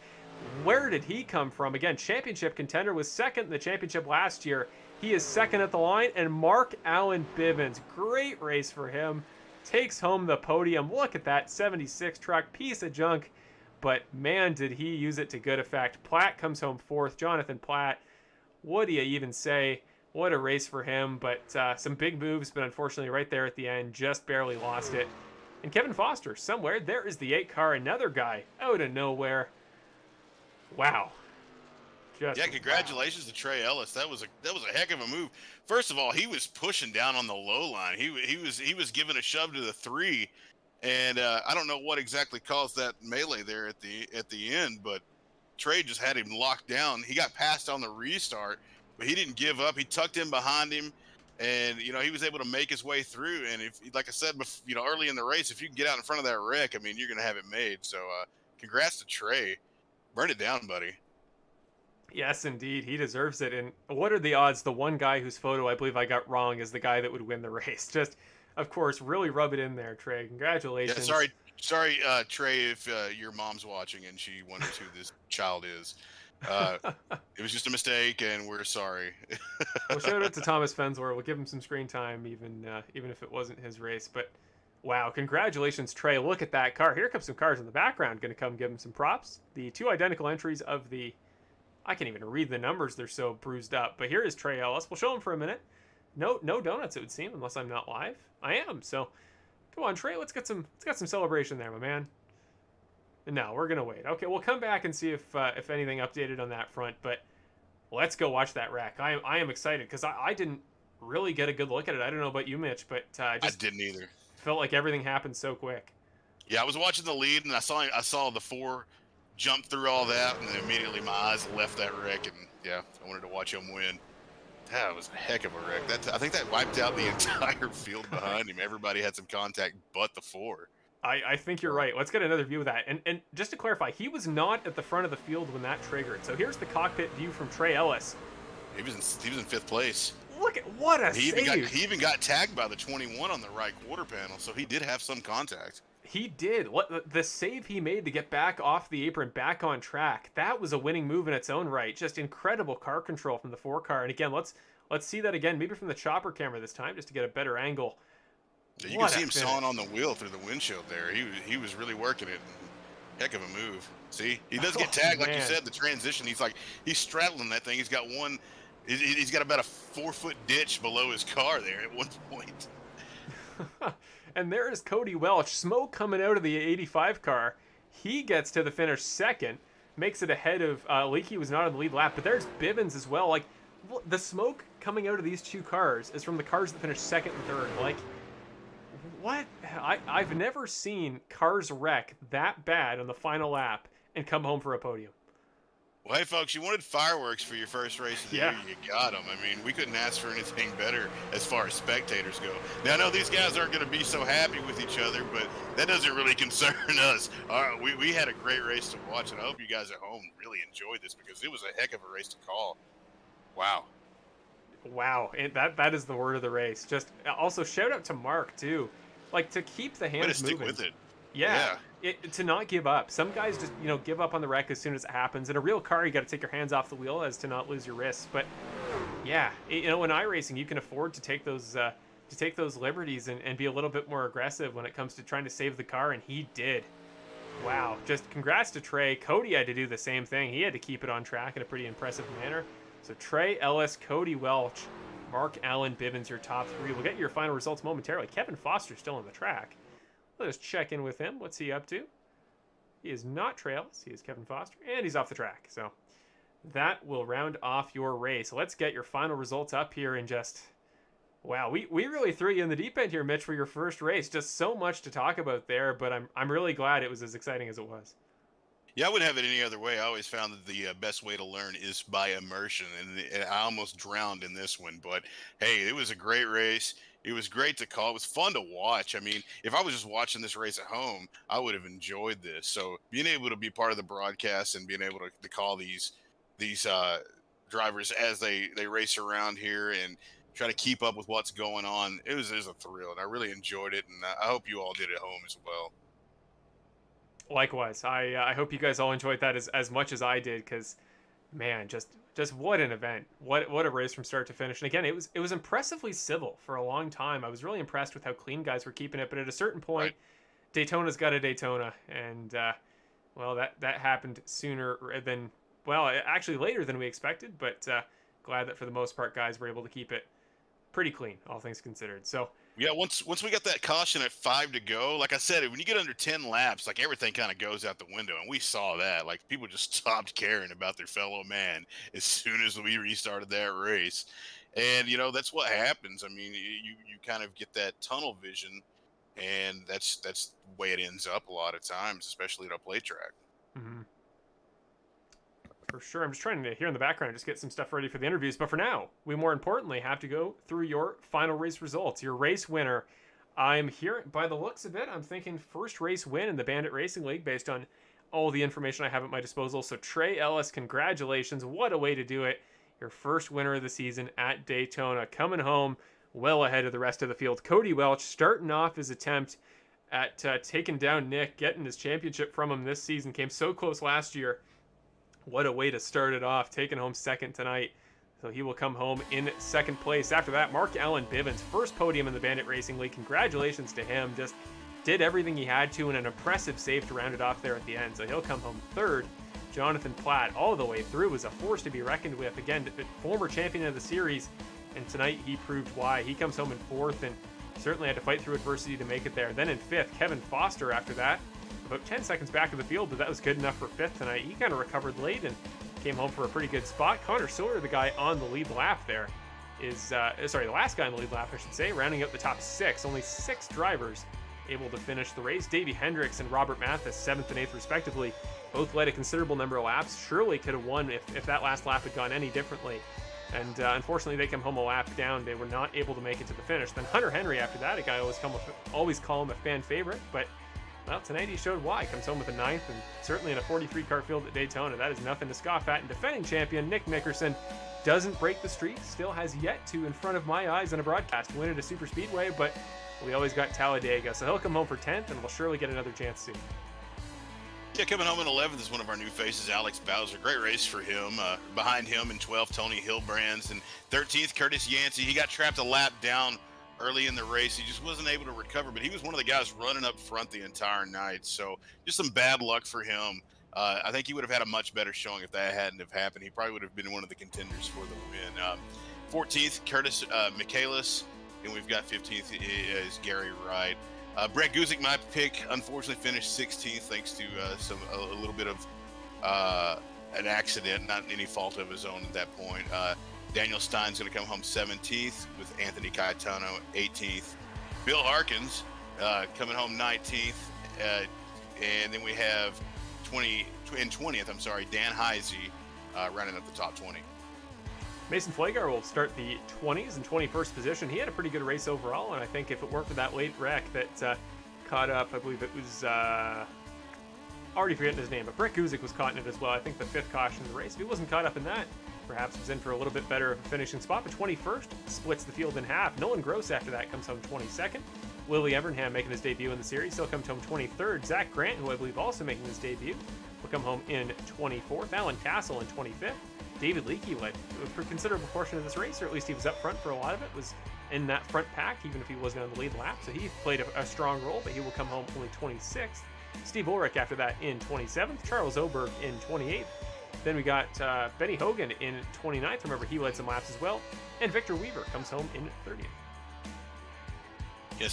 where did he come from? Again, championship contender, was second in the championship last year. He is second at the line. And Mark Allen Bivens, great race for him, takes home the podium. Look at that 76 truck, piece of junk, but man, did he use it to good effect. Platt comes home fourth. Jonathan Platt, what do you even say? What a race for him, but some big moves, but unfortunately right there at the end, just barely lost it. And Kevin Foster, somewhere, there is the 8 car, another guy out of nowhere. Wow. Yeah, congratulations to Trey Ellis. That was a heck of a move. First of all, he was pushing down on the low line. He was giving a shove to the 3, and I don't know what exactly caused that melee there at the end, but Trey just had him locked down. He got passed on the restart, but he didn't give up. He tucked in behind him, and he was able to make his way through. And if, like I said, early in the race, if you can get out in front of that wreck, I mean, you're gonna have it made. So, congrats to Trey. Burn it down, buddy. Yes, indeed. He deserves it. And what are the odds the one guy whose photo I believe I got wrong is the guy that would win the race? Just, of course, really rub it in there, Trey. Congratulations. Yeah, sorry, Trey, if your mom's watching and she wonders who this child is. It was just a mistake, and we're sorry. Well, shout out to Thomas Fensler. We'll give him some screen time, even if it wasn't his race. But wow, congratulations, Trey. Look at that car. Here comes some cars in the background. Going to come give him some props. The 2 identical entries of the... I can't even read the numbers. They're so bruised up. But here is Trey Ellis. We'll show him for a minute. No donuts, it would seem, unless I'm not live. I am. So, come on, Trey. Let's get some celebration there, my man. No, we're gonna wait. Okay, we'll come back and see if anything updated on that front. But let's go watch that wreck. I am excited because I didn't really get a good look at it. I don't know about you, Mitch, but I didn't either. Felt like everything happened so quick. Yeah, I was watching the lead, and I saw the 4 jump through all that, and then immediately my eyes left that wreck, and yeah, I wanted to watch him win. That was a heck of a wreck. I think that wiped out the entire field behind him. Everybody had some contact but the 4. I think you're right. Let's get another view of that. And just to clarify, he was not at the front of the field when that triggered. So here's the cockpit view from Trey Ellis. He was in 5th place. Look at what a save. He even got tagged by the 21 on the right quarter panel, so he did have some contact. He did. The save he made to get back off the apron, back on track, that was a winning move in its own right. Just incredible car control from the 4 car. And again, let's see that again, maybe from the chopper camera this time, just to get a better angle. Yeah, you can see him sawing on the wheel through the windshield there. He was really working it. Heck of a move. See, he does get tagged, like you said, the transition. He's straddling that thing. He's got about a 4-foot ditch below his car there at one point. And there is Cody Welch, smoke coming out of the 85 car. He gets to the finish second, makes it ahead of Leakey, was not on the lead lap, but there's Bivens as well. Like, the smoke coming out of these 2 cars is from the cars that finished second and third. Like, what? I've never seen cars wreck that bad on the final lap and come home for a podium. Well, hey, folks, you wanted fireworks for your first race of the year. You got them. I mean, we couldn't ask for anything better as far as spectators go. Now, I know these guys aren't going to be so happy with each other, but that doesn't really concern us. We had a great race to watch, and I hope you guys at home really enjoyed this because it was a heck of a race to call. Wow. And that is the word of the race. Just also shout out to Mark, too. Like, to keep the hands moving. Stick with it. Yeah. To not give up. Some guys just, give up on the wreck as soon as it happens. In a real car, you got to take your hands off the wheel as to not lose your wrists. But yeah, in iRacing, you can afford to take those liberties and be a little bit more aggressive when it comes to trying to save the car, and he did. Wow, just congrats to Trey. Cody had to do the same thing. He had to keep it on track in a pretty impressive manner. So Trey Ellis, Cody Welch, Mark Allen Bivens, your top 3. We'll get your final results momentarily. Kevin Foster's still on the track. Let's check in with him. What's he up to? He is not Trey Ellis. He is Kevin Foster, and he's off the track. So that will round off your race. Let's get your final results up here in just... Wow, we really threw you in the deep end here, Mitch, for your first race. Just so much to talk about there, but I'm really glad it was as exciting as it was. Yeah, I wouldn't have it any other way. I always found that the best way to learn is by immersion, and I almost drowned in this one. But hey, it was a great race. It was great to call. It was fun to watch. I mean, if I was just watching this race at home, I would have enjoyed this. So being able to be part of the broadcast and being able to call these drivers as they race around here and try to keep up with what's going on, it was a thrill, and I really enjoyed it, and I hope you all did at home as well. Likewise, I hope you guys all enjoyed that as much as I did, because man, just what an event, what a race from start to finish. And again, it was impressively civil for a long time. I was really impressed with how clean guys were keeping it, but at a certain point, right, Daytona's got a Daytona, and well, that happened sooner than, well, actually later than we expected, but glad that for the most part guys were able to keep it pretty clean, all things considered. So yeah, once we got that caution at 5 to go, like I said, when you get under 10 laps, like everything kind of goes out the window, and we saw that. Like people just stopped caring about their fellow man as soon as we restarted that race, and you know that's what happens. I mean, you kind of get that tunnel vision, and that's the way it ends up a lot of times, especially at a plate track. Mm-hmm. For sure. I'm just trying to hear in the background, just get some stuff ready for the interviews. But for now, we more importantly have to go through your final race results. Your race winner, I'm here, by the looks of it, I'm thinking first race win in the Bandit Racing League based on all the information I have at my disposal. So Trey Ellis, congratulations. What a way to do it. Your first winner of the season at Daytona, coming home well ahead of the rest of the field. Cody Welch starting off his attempt at taking down Nick, getting his championship from him this season. Came so close last year. What a way to start it off, taking home second tonight. So he will come home in second place. After that, Mark Allen Bivens, first podium in the Bandit Racing League. Congratulations to him. Just did everything he had to, and an impressive save to round it off there at the end. So he'll come home third. Jonathan Platt all the way through, was a force to be reckoned with. Again, former champion of the series, and tonight he proved why. He comes home in fourth and certainly had to fight through adversity to make it there. Then in fifth, Kevin Foster after that. About 10 seconds back of the field, but that was good enough for fifth tonight. He kind of recovered late and came home for a pretty good spot. Connor Sawyer, the guy on the lead lap there, is the last guy on the lead lap, I should say, rounding out the top six. Only 6 drivers able to finish the race. Davie Hendricks and Robert Mathis, 7th and 8th respectively, both led a considerable number of laps. Surely could have won if that last lap had gone any differently. And unfortunately, they come home a lap down. They were not able to make it to the finish. Then Hunter Henry after that, a guy I always call him a fan favorite, but well, tonight he showed why. Comes home with a 9th, and certainly in a 43-car field at Daytona, that is nothing to scoff at. And defending champion Nick Nickerson doesn't break the streak, still has yet to, in front of my eyes on a broadcast, win at a Superspeedway, but we always got Talladega, so he'll come home for 10th, and we'll surely get another chance soon. Yeah, coming home in 11th is one of our new faces, Alex Bowser. Great race for him. Behind him in 12th, Tony Hilbrands, and 13th, Curtis Yancey. He got trapped a lap down early in the race. He just wasn't able to recover, but he was one of the guys running up front the entire night. So just some bad luck for him. I think he would have had a much better showing if that hadn't have happened. He probably would have been one of the contenders for the win. 14th, Curtis Michaelis, and we've got 15th is Gary Wright. Brett Guzik, my pick, unfortunately finished 16th thanks to a little bit of an accident, not any fault of his own at that point. Daniel Stein's going to come home 17th with Anthony Caetano 18th. Bill Harkins coming home 19th. And then we have 20th, Dan Heisey running up the top 20. Mason Flagar will start the 20s and 21st position. He had a pretty good race overall, and I think if it weren't for that late wreck that caught up, I believe it was, already forgetting his name, but Brett Guzik was caught in it as well. I think the 5th caution of the race. If he wasn't caught up in that, perhaps was in for a little bit better of a finishing spot, but 21st splits the field in half. Nolan Gross after that comes home 22nd. Willie Evernham making his debut in the series, he'll come home 23rd. Zach Grant, who I believe also making his debut, will come home in 24th. Alan Castle in 25th. David Leakey led a considerable portion of this race, or at least he was up front for a lot of it, was in that front pack, even if he wasn't on the lead lap, so he played a strong role, but he will come home only 26th. Steve Ulrich after that in 27th. Charles Oberg in 28th. Then we got Benny Hogan in 29th. Remember, he led some laps as well. And Victor Weaver comes home in 30th. Yeah,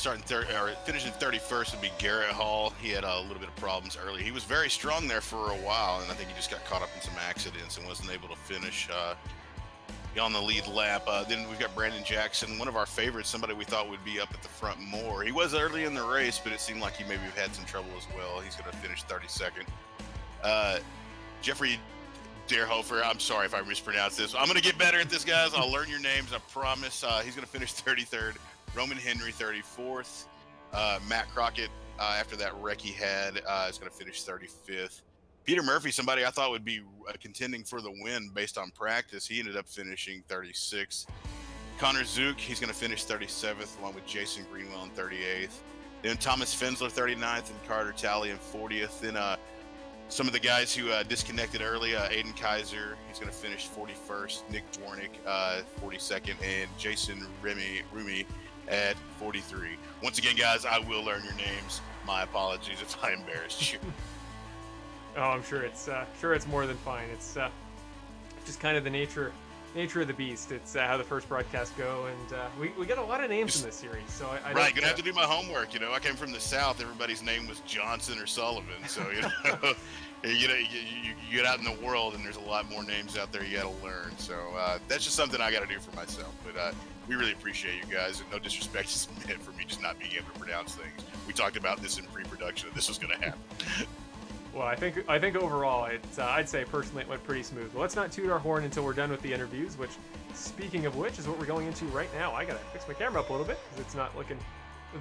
finishing 31st would be Garrett Hall. He had a little bit of problems early. He was very strong there for a while, and I think he just got caught up in some accidents and wasn't able to finish on the lead lap. Then we've got Brandon Jackson, one of our favorites, somebody we thought would be up at the front more. He was early in the race, but it seemed like he maybe had some trouble as well. He's going to finish 32nd. Jeffrey Deerhofer, I'm sorry if I mispronounced this. I'm going to get better at this, guys. I'll learn your names, I promise. He's going to finish 33rd. Roman Henry, 34th. Matt Crockett, after that wreck he had, is going to finish 35th. Peter Murphy, somebody I thought would be contending for the win based on practice, he ended up finishing 36th. Connor Zook, he's going to finish 37th, along with Jason Greenwell in 38th. Then Thomas Fensler, 39th, and Carter Talley in 40th. Then some of the guys who disconnected early, Aiden Kaiser, he's going to finish 41st. Nick Dwarnick, 42nd, and Jason Rumi at 43. Once again, guys, I will learn your names. My apologies if I embarrassed you. Oh, I'm sure it's more than fine. It's just kind of the nature of the beast. It's how the first broadcasts go, and we get a lot of names in this series. So I right, gonna have to do my homework. I came from the South. Everybody's name was Johnson or Sullivan. So you get out in the world, and there's a lot more names out there you got to learn. So that's just something I got to do for myself. But we really appreciate you guys, and no disrespect is meant for me just not being able to pronounce things. We talked about this in pre-production, that this was going to happen. Well, I think overall, I'd say personally it went pretty smooth. But let's not toot our horn until we're done with the interviews, which, speaking of which, is what we're going into right now. I gotta fix my camera up a little bit because it's not looking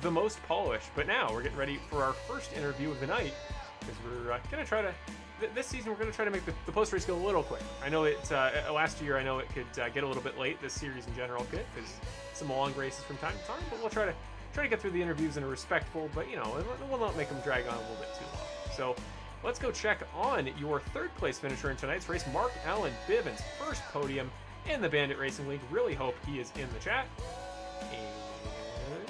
the most polished. But now we're getting ready for our first interview of the night, because we're gonna try to this season we're gonna try to make the post race go a little quick. I know it last year I know it could get a little bit late. This series in general could, because some long races from time to time. But we'll try to get through the interviews in a respectful, but we'll not make them drag on a little bit too long. So let's go check on your third place finisher in tonight's race, Mark Allen Bivens, first podium in the Bandit Racing League. Really hope he is in the chat. And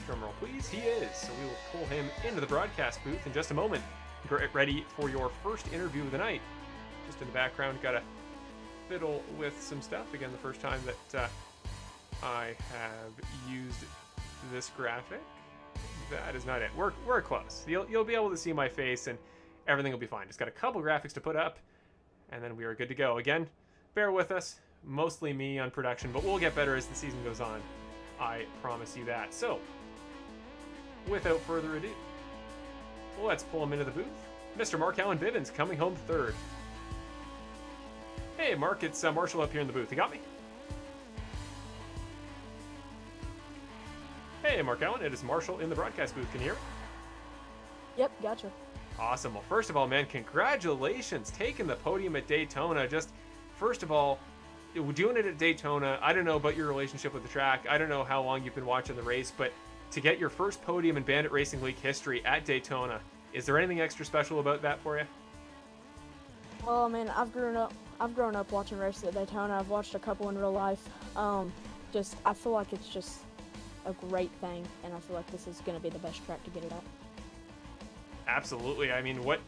drumroll please, he is. So we will pull him into the broadcast booth in just a moment. Get ready for your first interview of the night. Just in the background, gotta fiddle with some stuff. Again, the first time that I have used this graphic. That is not it. We're close. You'll be able to see my face and everything will be fine. Just got a couple graphics to put up and then we are good to go. Again, bear with us. Mostly me on production, but we'll get better as the season goes on. I promise you that. So, without further ado, let's pull him into the booth. Mr. Mark Allen Bivens coming home third. Hey Mark, it's Marshall up here in the booth. You got me? Hey, Mark Allen, it is Marshall in the broadcast booth. Can you hear me? Yep, gotcha. Awesome. Well, first of all, man, congratulations taking the podium at Daytona. Just, first of all, doing it at Daytona, I don't know about your relationship with the track. I don't know how long you've been watching the race, but to get your first podium in Bandit Racing League history at Daytona, is there anything extra special about that for you? Well, I mean, I've grown up watching races at Daytona. I've watched a couple in real life. I feel like it's just a great thing, and I feel like this is going to be the best track to get it at. Absolutely. I mean, what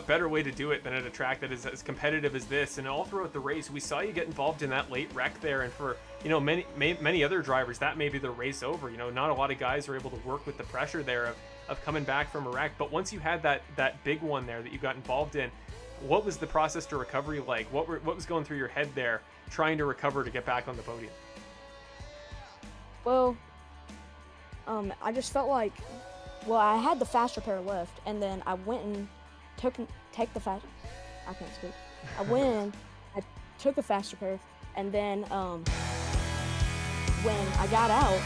better way to do it than at a track that is as competitive as this? And all throughout the race, we saw you get involved in that late wreck there, and for many other drivers, that may be the race over. Not a lot of guys are able to work with the pressure there of coming back from a wreck. But once you had that big one there that you got involved in, what was the process to recovery like? What was going through your head there, trying to recover to get back on the podium? Well, I just felt like, I had the faster pair left, and then I went and take the fast. I can't speak. I went in, I took the faster pair, and then when I got out,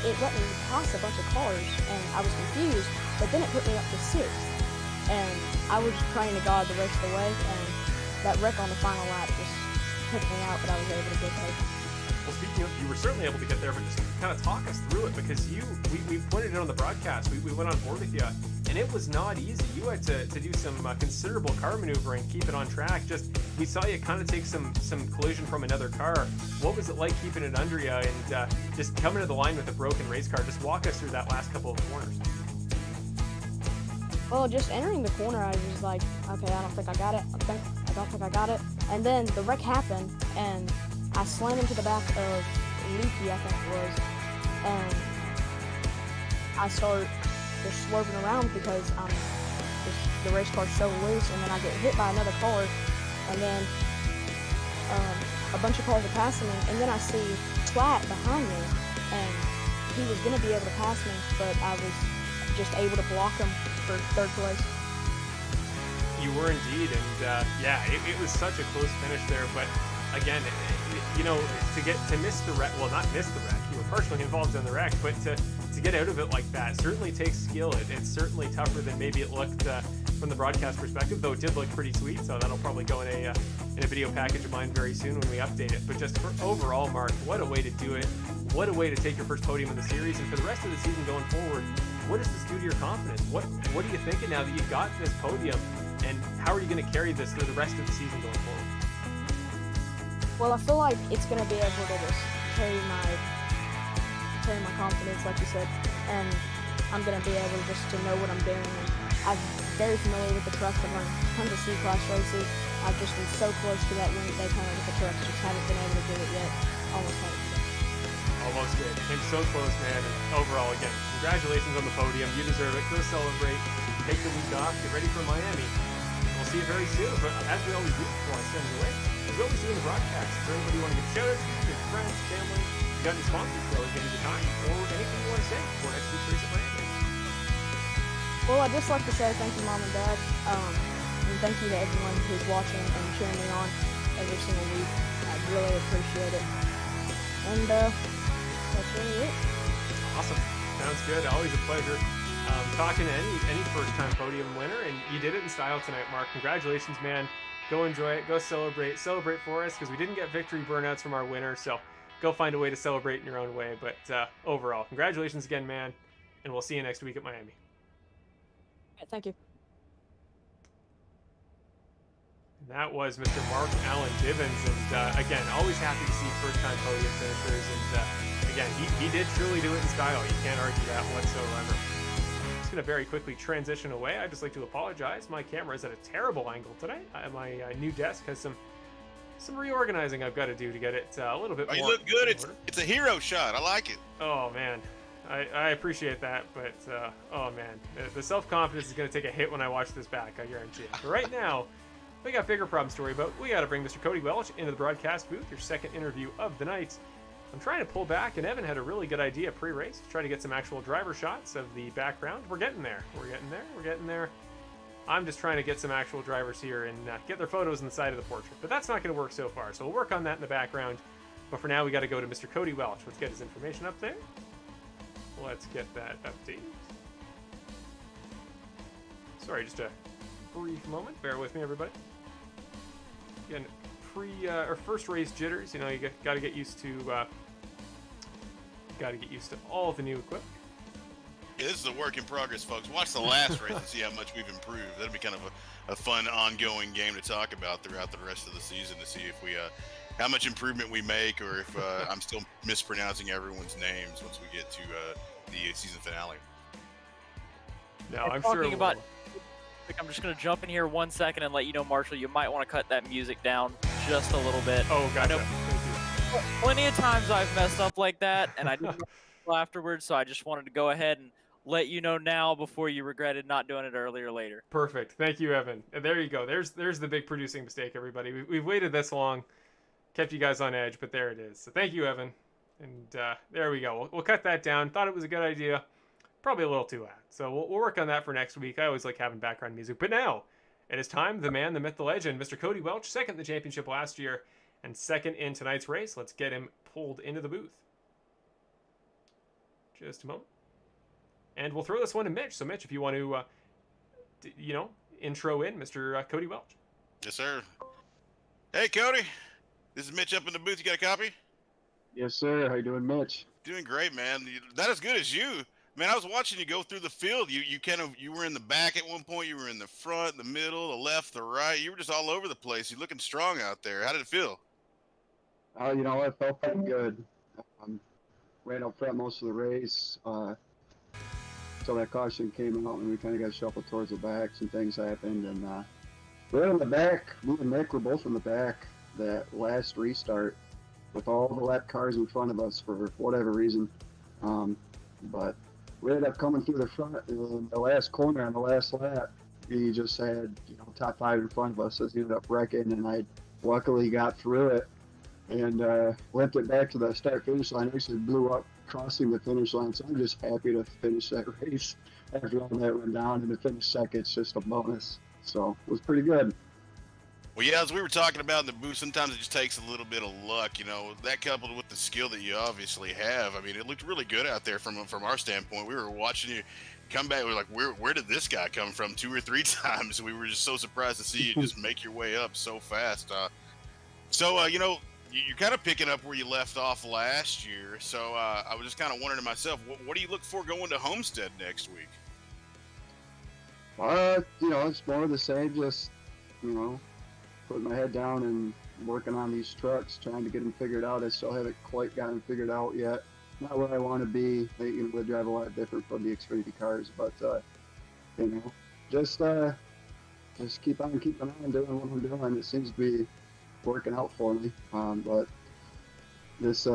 it let me pass a bunch of cars, and I was confused. But then it put me up to 6th, and I was just praying to God the rest of the way. And that wreck on the final lap just took me out, but I was able to get there. Well, speaking of, you were certainly able to get there, but just kind of talk us through it, because we pointed it on the broadcast. We went on board with you, and it was not easy. You had to do some considerable car maneuvering, keep it on track. We saw you kind of take some collision from another car. What was it like keeping it under you and just coming to the line with a broken race car? Just walk us through that last couple of corners. Well, just entering the corner, I was like, okay, I don't think I got it. I don't think I got it. And then the wreck happened, and I slammed into the back of leaky, I think it was, and I start just swerving around because the race car's so loose, and then I get hit by another car, and then a bunch of cars are passing me, and then I see Twat behind me, and he was going to be able to pass me, but I was just able to block him for third place. You were indeed, and yeah, it was such a close finish there, but again, you know, to miss the wreck, well, not miss the wreck, you were partially involved in the wreck, but to get out of it like that certainly takes skill. It's certainly tougher than maybe it looked from the broadcast perspective, though it did look pretty sweet, so that'll probably go in a video package of mine very soon when we update it. But just for overall, Mark, what a way to do it. What a way to take your first podium in the series, and for the rest of the season going forward, what does this do to your confidence? What are you thinking now that you've got this podium, and how are you going to carry this through the rest of the season going forward? Well, I feel like it's going to be able to just carry my confidence, like you said, and I'm going to be able just to know what I'm doing. And I'm very familiar with the trucks. I've run tons of C-Class races. I've just been so close to that win at Daytona with the trucks, just haven't been able to do it yet. Almost had it. Almost did. Came so close, man. And overall, again, congratulations on the podium. You deserve it. Go celebrate. Take the week off. Get ready for Miami. We'll see you very soon. But as we always do before I send it away, as we always do in the broadcast, is there anybody you want to give shout-outs to, your friends, family? You got any sponsors who always give you the time, or anything you want to say before next week's race at Miami? Well, I'd just like to say thank you, Mom and Dad, and thank you to everyone who's watching and cheering me on every single week. I really appreciate it. And that's really it. Awesome. Sounds good. Always a pleasure talking to any first-time podium winner, and you did it in style tonight, Mark. Congratulations, man. Go enjoy it. Go celebrate. Celebrate for us, because we didn't get victory burnouts from our winner, so go find a way to celebrate in your own way. But overall, congratulations again, man, and we'll see you next week at Miami. Yeah, thank you. And that was Mr. Mark Allen Divins, and again, always happy to see first-time podium finishers, and again, he did truly do it in style. You can't argue that whatsoever. Just going to very quickly transition away. I'd just like to apologize. My camera is at a terrible angle today. My new desk has some reorganizing I've got to do to get it a little bit more. You look good. It's a hero shot. I like it. Oh, man. I appreciate that, but oh, man. The self-confidence is going to take a hit when I watch this back, I guarantee it. But right now, we got bigger problems to worry about. We got to bring Mr. Cody Welch into the broadcast booth, your second interview of the night. I'm trying to pull back, and Evan had a really good idea pre-race to try to get some actual driver shots of the background. We're getting there. We're getting there. I'm just trying to get some actual drivers here and get their photos on the side of the portrait. But that's not going to work so far, so we'll work on that in the background. But for now, we got to go to Mr. Cody Welch. Let's get his information up there. Let's get that updated. Sorry, just a brief moment. Bear with me, everybody. Again, or first race jitters. You know, you got to get used to all the new equipment. Yeah, this is a work in progress, folks. Watch the last race and see how much we've improved. That'll be kind of a fun ongoing game to talk about throughout the rest of the season, to see if we how much improvement we make, or if I'm still mispronouncing everyone's names once we get to the season finale. No, I'm sure. I'm just going to jump in here 1 second and let you know, Marshall, you might want to cut that music down just a little bit. Oh, gotcha. I know plenty of times I've messed up like that, and I didn't know afterwards, so I just wanted to go ahead and let you know now before you regretted not doing it earlier or later. Perfect. Thank you, Evan. And there you go. There's the big producing mistake, everybody. We've waited this long, kept you guys on edge, but there it is. So thank you, Evan. And there we go. We'll cut that down. Thought it was a good idea. Probably a little too loud. So we'll work on that for next week. I always like having background music. But now, it is time, the man, the myth, the legend, Mr. Cody Welch, second in the championship last year, and second in tonight's race. Let's get him pulled into the booth. Just a moment. And we'll throw this one to Mitch. So, Mitch, if you want to, intro in Mr. Cody Welch. Yes, sir. Hey, Cody. This is Mitch up in the booth. You got a copy? Yes, sir. How you doing, Mitch? Doing great, man. Not as good as you. Man, I was watching you go through the field. You were in the back at one point. You were in the front, the middle, the left, the right. You were just all over the place. You're looking strong out there. How did it feel? I felt pretty good. Ran up front most of the race. So that caution came out, and we kind of got shuffled towards the back. Some things happened, and we're in the back. Me and Nick were both in the back that last restart. with all the lap cars in front of us for whatever reason. But we ended up coming through the front in the last corner on the last lap. He just had, top 5 in front of us, so he ended up wrecking, and I luckily got through it and limped it back to the start-finish line. Actually blew up crossing the finish line, so I'm just happy to finish that race after all that went down, and to finish second's just a bonus. So it was pretty good. Well, yeah, as we were talking about in the booth, sometimes it just takes a little bit of luck, that coupled with the skill that you obviously have. I mean, it looked really good out there from our standpoint. We were watching you come back. We were like, where did this guy come from 2 or 3 times? We were just so surprised to see you just make your way up so fast. You're kind of picking up where you left off last year. So I was just kind of wondering to myself, what do you look for going to Homestead next week? It's more of the same, just, putting my head down and working on these trucks, trying to get them figured out. I still haven't quite got them figured out yet. Not where I want to be. They drive a lot different from the Xfinity cars, but just keep on keeping on doing what I'm doing. It seems to be working out for me. But this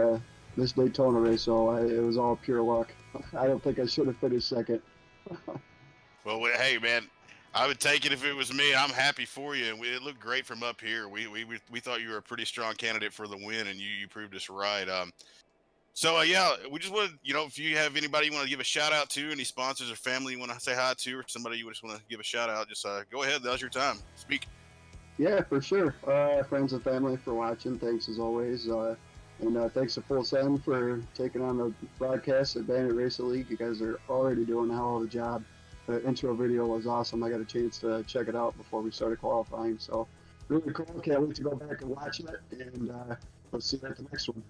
Daytona race, it was all pure luck. I don't think I should have finished second. Well, hey, man, I would take it if it was me. I'm happy for you, and it looked great from up here. We thought you were a pretty strong candidate for the win, and you proved us right. We just wanted, if you have anybody you want to give a shout out to, any sponsors or family you want to say hi to, or somebody you just want to give a shout out, just go ahead. Now's your time. Speak. Yeah, for sure. Friends and family for watching. Thanks as always. And thanks to Full Send for taking on the broadcast at Bandit Racing League. You guys are already doing a hell of a job. The intro video was awesome. I got a chance to check it out before we started qualifying. So really cool. Can't wait to go back and watch it. And let's see you at the next one.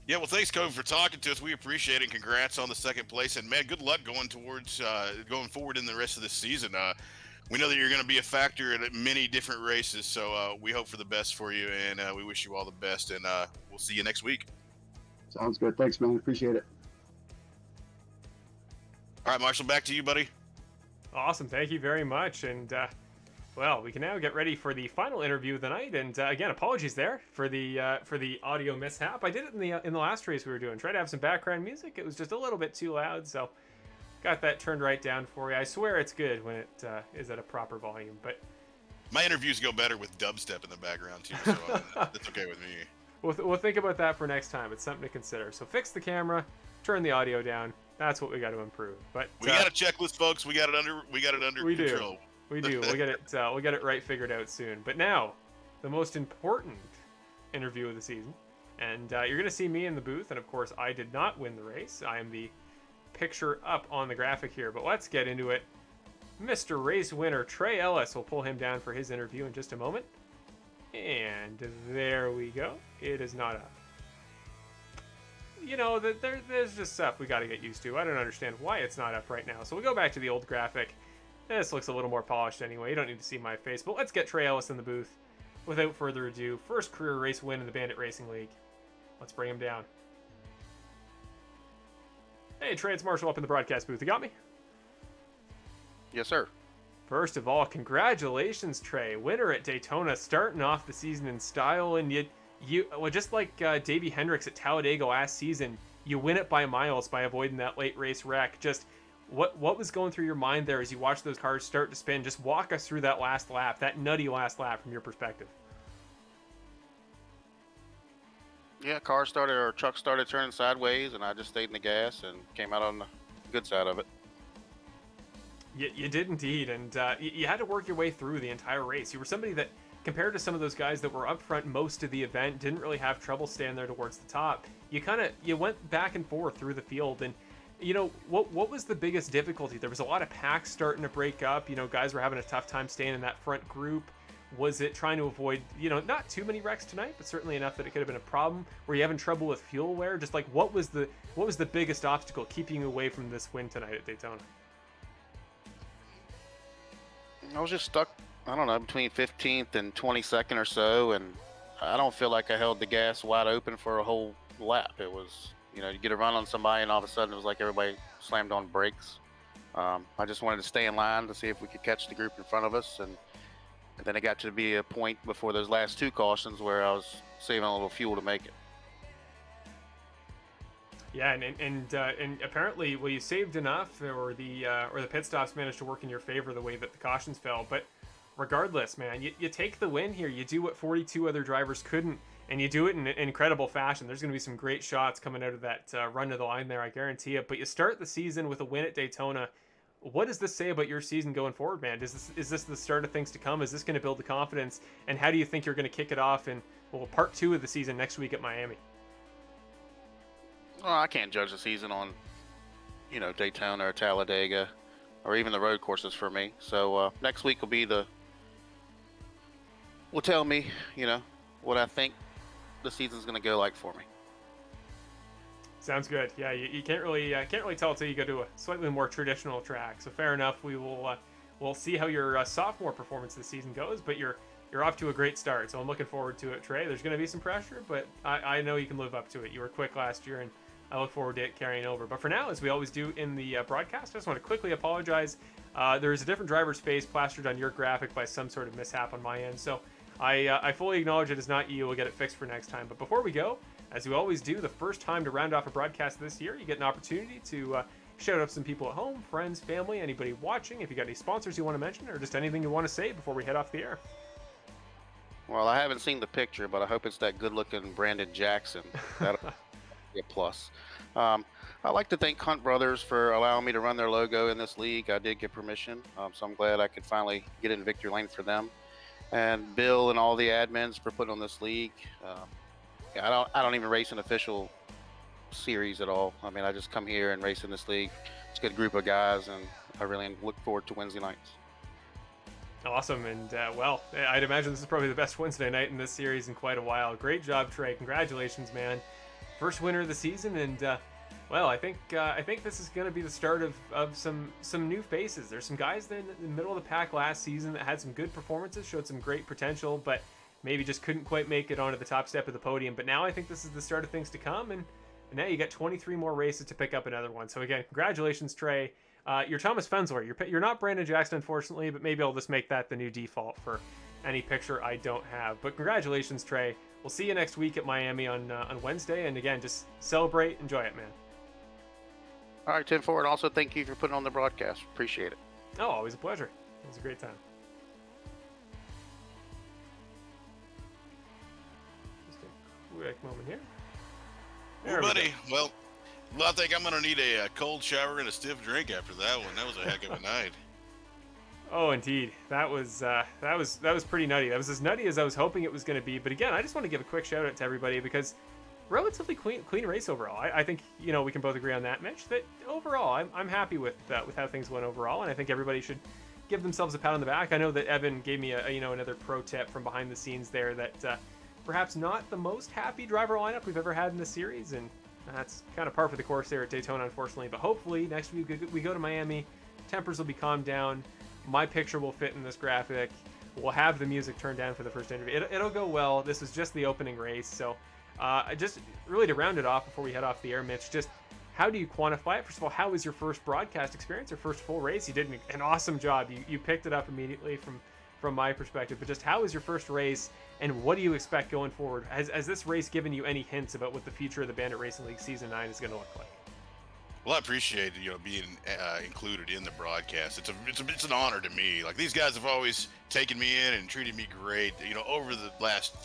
Yeah, well, thanks, Kobe, for talking to us. We appreciate it. Congrats on the second place. And, man, good luck going forward in the rest of the season. We know that you're going to be a factor in many different races, so we hope for the best for you, and we wish you all the best, and we'll see you next week. Sounds good. Thanks, man. Appreciate it. All right, Marshall, back to you, buddy. Awesome. Thank you very much. And, we can now get ready for the final interview of the night. And, again, apologies there for the audio mishap. I did it in the last race we were doing. Tried to have some background music. It was just a little bit too loud, so got that turned right down for you. I swear it's good when it is at a proper volume. But my interviews go better with dubstep in the background, too, so that's okay with me. We'll think about that for next time. It's something to consider. So fix the camera, turn the audio down. That's what we got to improve. But we got a checklist, folks. We got it under control. We do. We'll get it right figured out soon. But now, the most important interview of the season, and you're going to see me in the booth. And of course, I did not win the race. I am the picture up on the graphic here. But let's get into it. Mr. Race winner Trey Ellis. We'll pull him down for his interview in just a moment. And there we go. It is not up. There's just stuff we got to get used to. I don't understand why it's not up right now. So we go back to the old graphic. This looks a little more polished anyway. You don't need to see my face. But let's get Trey Ellis in the booth. Without further ado, first career race win in the Bandit Racing League. Let's bring him down. Hey, Trey, it's Marshall up in the broadcast booth. You got me? Yes, sir. First of all, congratulations, Trey. Winner at Daytona, starting off the season in style, and just like Davie Hendricks at Talladega last season, you win it by miles by avoiding that late race wreck. Just what was going through your mind there as you watched those cars start to spin? Just walk us through that last lap, that nutty last lap from your perspective. Yeah, truck started turning sideways, and I just stayed in the gas and came out on the good side of it. You did indeed, and you had to work your way through the entire race. You were somebody that, compared to some of those guys that were up front most of the event, didn't really have trouble staying there towards the top. You went back and forth through the field, and what was the biggest difficulty? There was a lot of packs starting to break up. Guys were having a tough time staying in that front group. Was it trying to avoid, not too many wrecks tonight, but certainly enough that it could have been a problem? Were you having trouble with fuel wear? Just like what was the biggest obstacle keeping you away from this win tonight at Daytona? I was just stuck, I don't know, between 15th and 22nd or so, and I don't feel like I held the gas wide open for a whole lap. It was, you get a run on somebody, and all of a sudden it was like everybody slammed on brakes. I just wanted to stay in line to see if we could catch the group in front of us, and then it got to be a point before those last two cautions where I was saving a little fuel to make it. Yeah, and apparently, well, you saved enough, or the pit stops managed to work in your favor the way that the cautions fell. But regardless, man, you take the win here. You do what 42 other drivers couldn't, and you do it in incredible fashion. There's going to be some great shots coming out of that run to the line there, I guarantee it. But you start the season with a win at Daytona. What does this say about your season going forward, man? Is this the start of things to come? Is this going to build the confidence? And how do you think you're going to kick it off in, well, part 2 of the season next week at Miami? Well, I can't judge the season on, Daytona or Talladega, or even the road courses for me. So next week will tell me, what I think the season's going to go like for me. Sounds good. Yeah, you can't really tell until you go to a slightly more traditional track. So fair enough. We'll see how your sophomore performance this season goes, but you're off to a great start. So I'm looking forward to it, Trey. There's going to be some pressure, but I know you can live up to it. You were quick last year, and I look forward to it carrying over. But for now, as we always do in the broadcast, I just want to quickly apologize. There is a different driver's face plastered on your graphic by some sort of mishap on my end. So I fully acknowledge it is not you. We'll get it fixed for next time. But before we go, as we always do, the first time to round off a broadcast this year, you get an opportunity to shout out some people at home, friends, family, anybody watching. If you got any sponsors you want to mention, or just anything you want to say before we head off the air. Well, I haven't seen the picture, but I hope it's that good-looking Brandon Jackson. That'll be a plus. I'd like to thank Hunt Brothers for allowing me to run their logo in this league. I did get permission, so I'm glad I could finally get in victory lane for them. And Bill and all the admins for putting on this league. I don't even race an official series at all. I mean, I just come here and race in this league. It's a good group of guys, and I really look forward to Wednesday nights. Awesome, and well, I'd imagine this is probably the best Wednesday night in this series in quite a while. Great job, Trey. Congratulations, man. First winner of the season, and well, I think this is going to be the start of some new faces. There's some guys in the middle of the pack last season that had some good performances, showed some great potential, but maybe just couldn't quite make it onto the top step of the podium. But now I think this is the start of things to come, and now you got 23 more races to pick up another one. So again, congratulations, Trey. You're Thomas Fensler. You're not Brandon Jackson, unfortunately, but maybe I'll just make that the new default for any picture I don't have. But congratulations, Trey. We'll see you next week at Miami on Wednesday. And again, just celebrate, enjoy it, man. All right, 10-4, and also thank you for putting on the broadcast. Appreciate it. Oh, always a pleasure. It was a great time. Just a quick moment here. Well, buddy, well, I think I'm going to need a cold shower and a stiff drink after that one. That was a heck of a night. Oh, indeed. That was pretty nutty. That was as nutty as I was hoping it was going to be. But again, I just want to give a quick shout out to everybody because relatively clean race overall. I think we can both agree on that, Mitch. That overall, I'm happy with how things went overall, and I think everybody should give themselves a pat on the back. I know that Evan gave me another pro tip from behind the scenes there that perhaps not the most happy driver lineup we've ever had in the series, and that's kind of par for the course there at Daytona, unfortunately. But hopefully next week we go to Miami, tempers will be calmed down. My picture will fit in this graphic. We'll have the music turned down for the first interview. It'll go well. This is just the opening race, so just really to round it off before we head off the air, Mitch, just how do you quantify it? First of all, how was your first broadcast experience, your first full race? You did an awesome job. You picked it up immediately from my perspective, but just how was your first race, and what do you expect going forward? Has this race given you any hints about what the future of the Bandit Racing League Season 9 is going to look like? Well, I appreciate being included in the broadcast. It's an honor to me. Like, these guys have always taken me in and treated me great. Over the last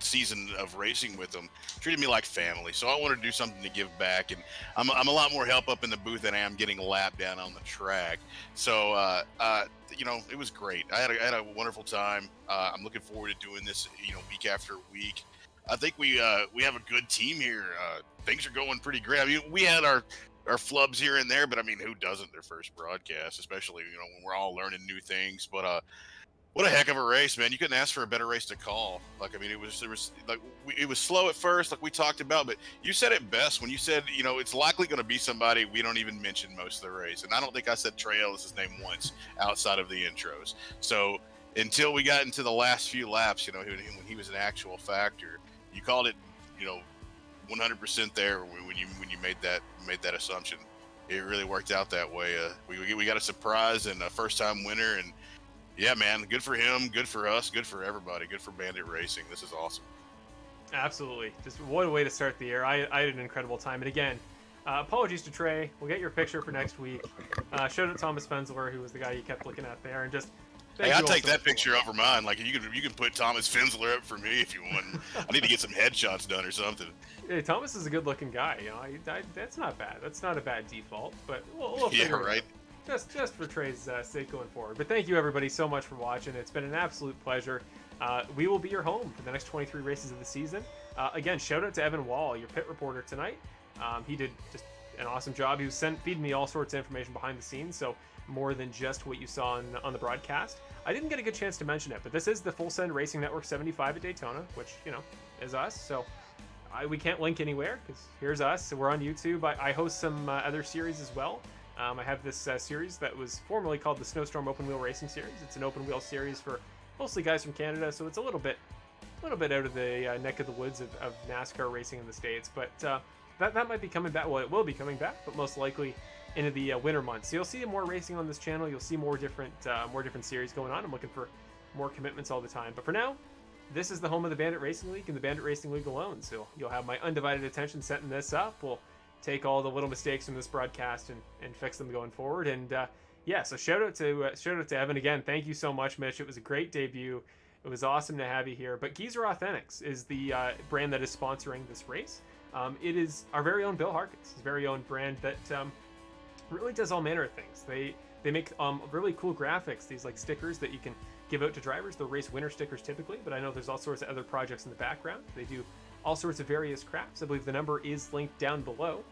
season of racing with them, treated me like family. So I wanted to do something to give back, and I'm a lot more help up in the booth than I am getting lapped down on the track. So it was great. I had a wonderful time. I'm looking forward to doing this week after week. I think we have a good team here. Things are going pretty great. I mean, we had our flubs here and there, but I mean, who doesn't their first broadcast, especially when we're all learning new things. But what a heck of a race, man. You couldn't ask for a better race to call. Like, I mean, it was slow at first, like we talked about, but you said it best when you said, it's likely going to be somebody we don't even mention most of the race. And I don't think I said Trey Ellis' name once outside of the intros. So until we got into the last few laps, when he was an actual factor, you called it, 100% there when you made that assumption. It really worked out that way. We got a surprise and a first time winner, and yeah, man, good for him, good for us, good for everybody, good for Bandit Racing. This is awesome. Absolutely. Just what a way to start the year. I had an incredible time. And again, apologies to Trey. We'll get your picture for next week. Shout out to Thomas Fensler, who was the guy you kept looking at there. And just Hey, I'll take that picture over mine. Like, you can put Thomas Fensler up for me if you want. I need to get some headshots done or something. Hey, Thomas is a good-looking guy. You know, that's not bad. That's not a bad default. But we'll Yeah, figure it right. out. Just for Trey's sake going forward. But thank you, everybody, so much for watching. It's been an absolute pleasure. We will be your home for the next 23 races of the season. Again, shout out to Evan Wall, your pit reporter tonight. He did just an awesome job. He was feeding me all sorts of information behind the scenes, so more than just what you saw on the broadcast. I didn't get a good chance to mention it, but this is the Full Send Racing Network 75 at Daytona, which, you know, is us. So we can't link anywhere because here's us. So we're on YouTube. I host some other series as well. I have this series that was formerly called the Snowstorm Open Wheel Racing Series. It's an open wheel series for mostly guys from Canada, so it's a little bit out of the neck of the woods of NASCAR racing in the States. But that might be coming back. Well, it will be coming back, but most likely into the winter months. So you'll see more racing on this channel. You'll see more different series going on. I'm looking for more commitments all the time. But for now, this is the home of the Bandit Racing League and the Bandit Racing League alone. So you'll have my undivided attention setting this up. We'll take all the little mistakes from this broadcast and fix them going forward. And yeah, so shout out to Evan again. Thank you so much, Mitch. It was a great debut. It was awesome to have you here. But Geezer Authentics is the brand that is sponsoring this race. It is our very own Bill Harkins, his very own brand that really does all manner of things. They make really cool graphics, these like stickers that you can give out to drivers. They'll race winter stickers typically, but I know there's all sorts of other projects in the background. They do all sorts of various crafts. I believe the number is linked down below.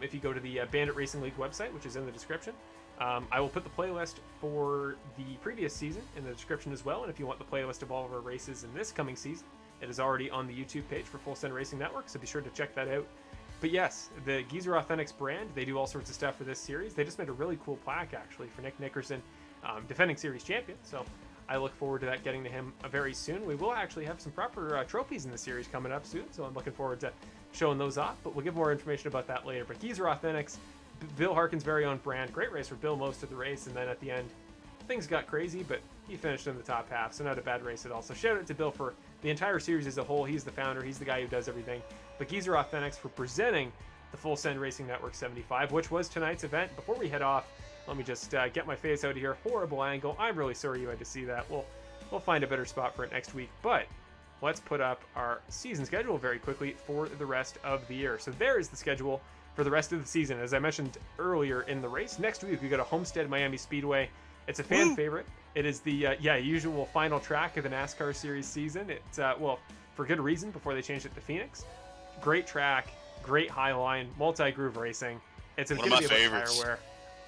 If you go to the Bandit Racing League website, which is in the description. I will put the playlist for the previous season in the description as well, and if you want the playlist of all of our races in this coming season, it is already on the YouTube page for Full Send Racing Network, so be sure to check that out. But yes, the Geezer Authentics brand, they do all sorts of stuff for this series. They just made a really cool plaque, actually, for Nick Nickerson, defending series champion. So I look forward to that getting to him very soon. We will actually have some proper trophies in the series coming up soon, so I'm looking forward to showing those off. But we'll give more information about that later. But Geezer Authentics, Bill Harkin's very own brand. Great race for Bill most of the race, and then at the end, things got crazy, but he finished in the top half, so not a bad race at all. So shout out to Bill for the entire series as a whole. He's the founder. He's the guy who does everything. But Geezer Authentics for presenting the Full Send Racing Network 75, which was tonight's event. Before we head off, let me just get my face out of here. Horrible angle. I'm really sorry you had to see that. We'll find a better spot for it next week. But let's put up our season schedule very quickly for the rest of the year. So there is the schedule for the rest of the season. As I mentioned earlier in the race, next week we go to Homestead Miami Speedway. It's a fan favorite. It is the usual final track of the NASCAR Series season. It's well, for good reason before they changed it to Phoenix. Great track, great high line, multi-groove racing. It's one of my favorites. Tire wear.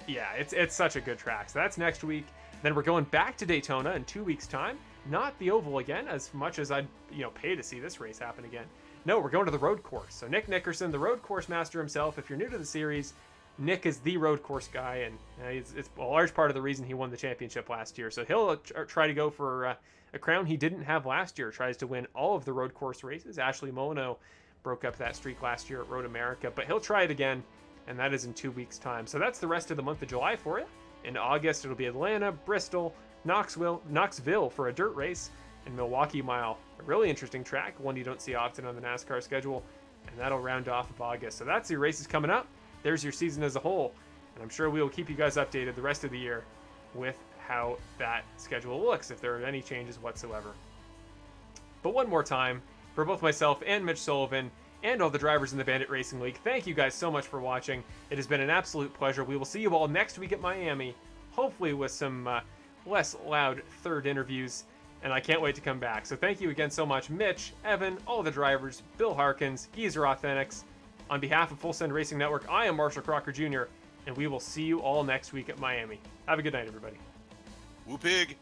Yeah, it's such a good track. So that's next week. Then we're going back to Daytona in 2 weeks' time. Not the oval again, as much as I'd pay to see this race happen again. No, we're going to the road course. So Nick Nickerson, the road course master himself. If you're new to the series, Nick is the road course guy, and it's a large part of the reason he won the championship last year. So he'll try to go for a crown he didn't have last year. Tries to win all of the road course races. Ashley Molyneux broke up that streak last year at Road America, but he'll try it again, and that is in 2 weeks' time. So that's the rest of the month of July for you. In August, it'll be Atlanta, Bristol, Knoxville for a dirt race, and Milwaukee Mile, a really interesting track, one you don't see often on the NASCAR schedule, and that'll round off of August. So that's your races coming up. There's your season as a whole, and I'm sure we will keep you guys updated the rest of the year with how that schedule looks, if there are any changes whatsoever. But one more time, for both myself and Mitch Sullivan, and all the drivers in the Bandit Racing League, thank you guys so much for watching. It has been an absolute pleasure. We will see you all next week at Miami, hopefully with some less loud third interviews, and I can't wait to come back. So thank you again so much, Mitch, Evan, all the drivers, Bill Harkins, Geezer Authentics. On behalf of Full Send Racing Network, I am Marshall Crocker Jr., and we will see you all next week at Miami. Have a good night, everybody. Woo pig.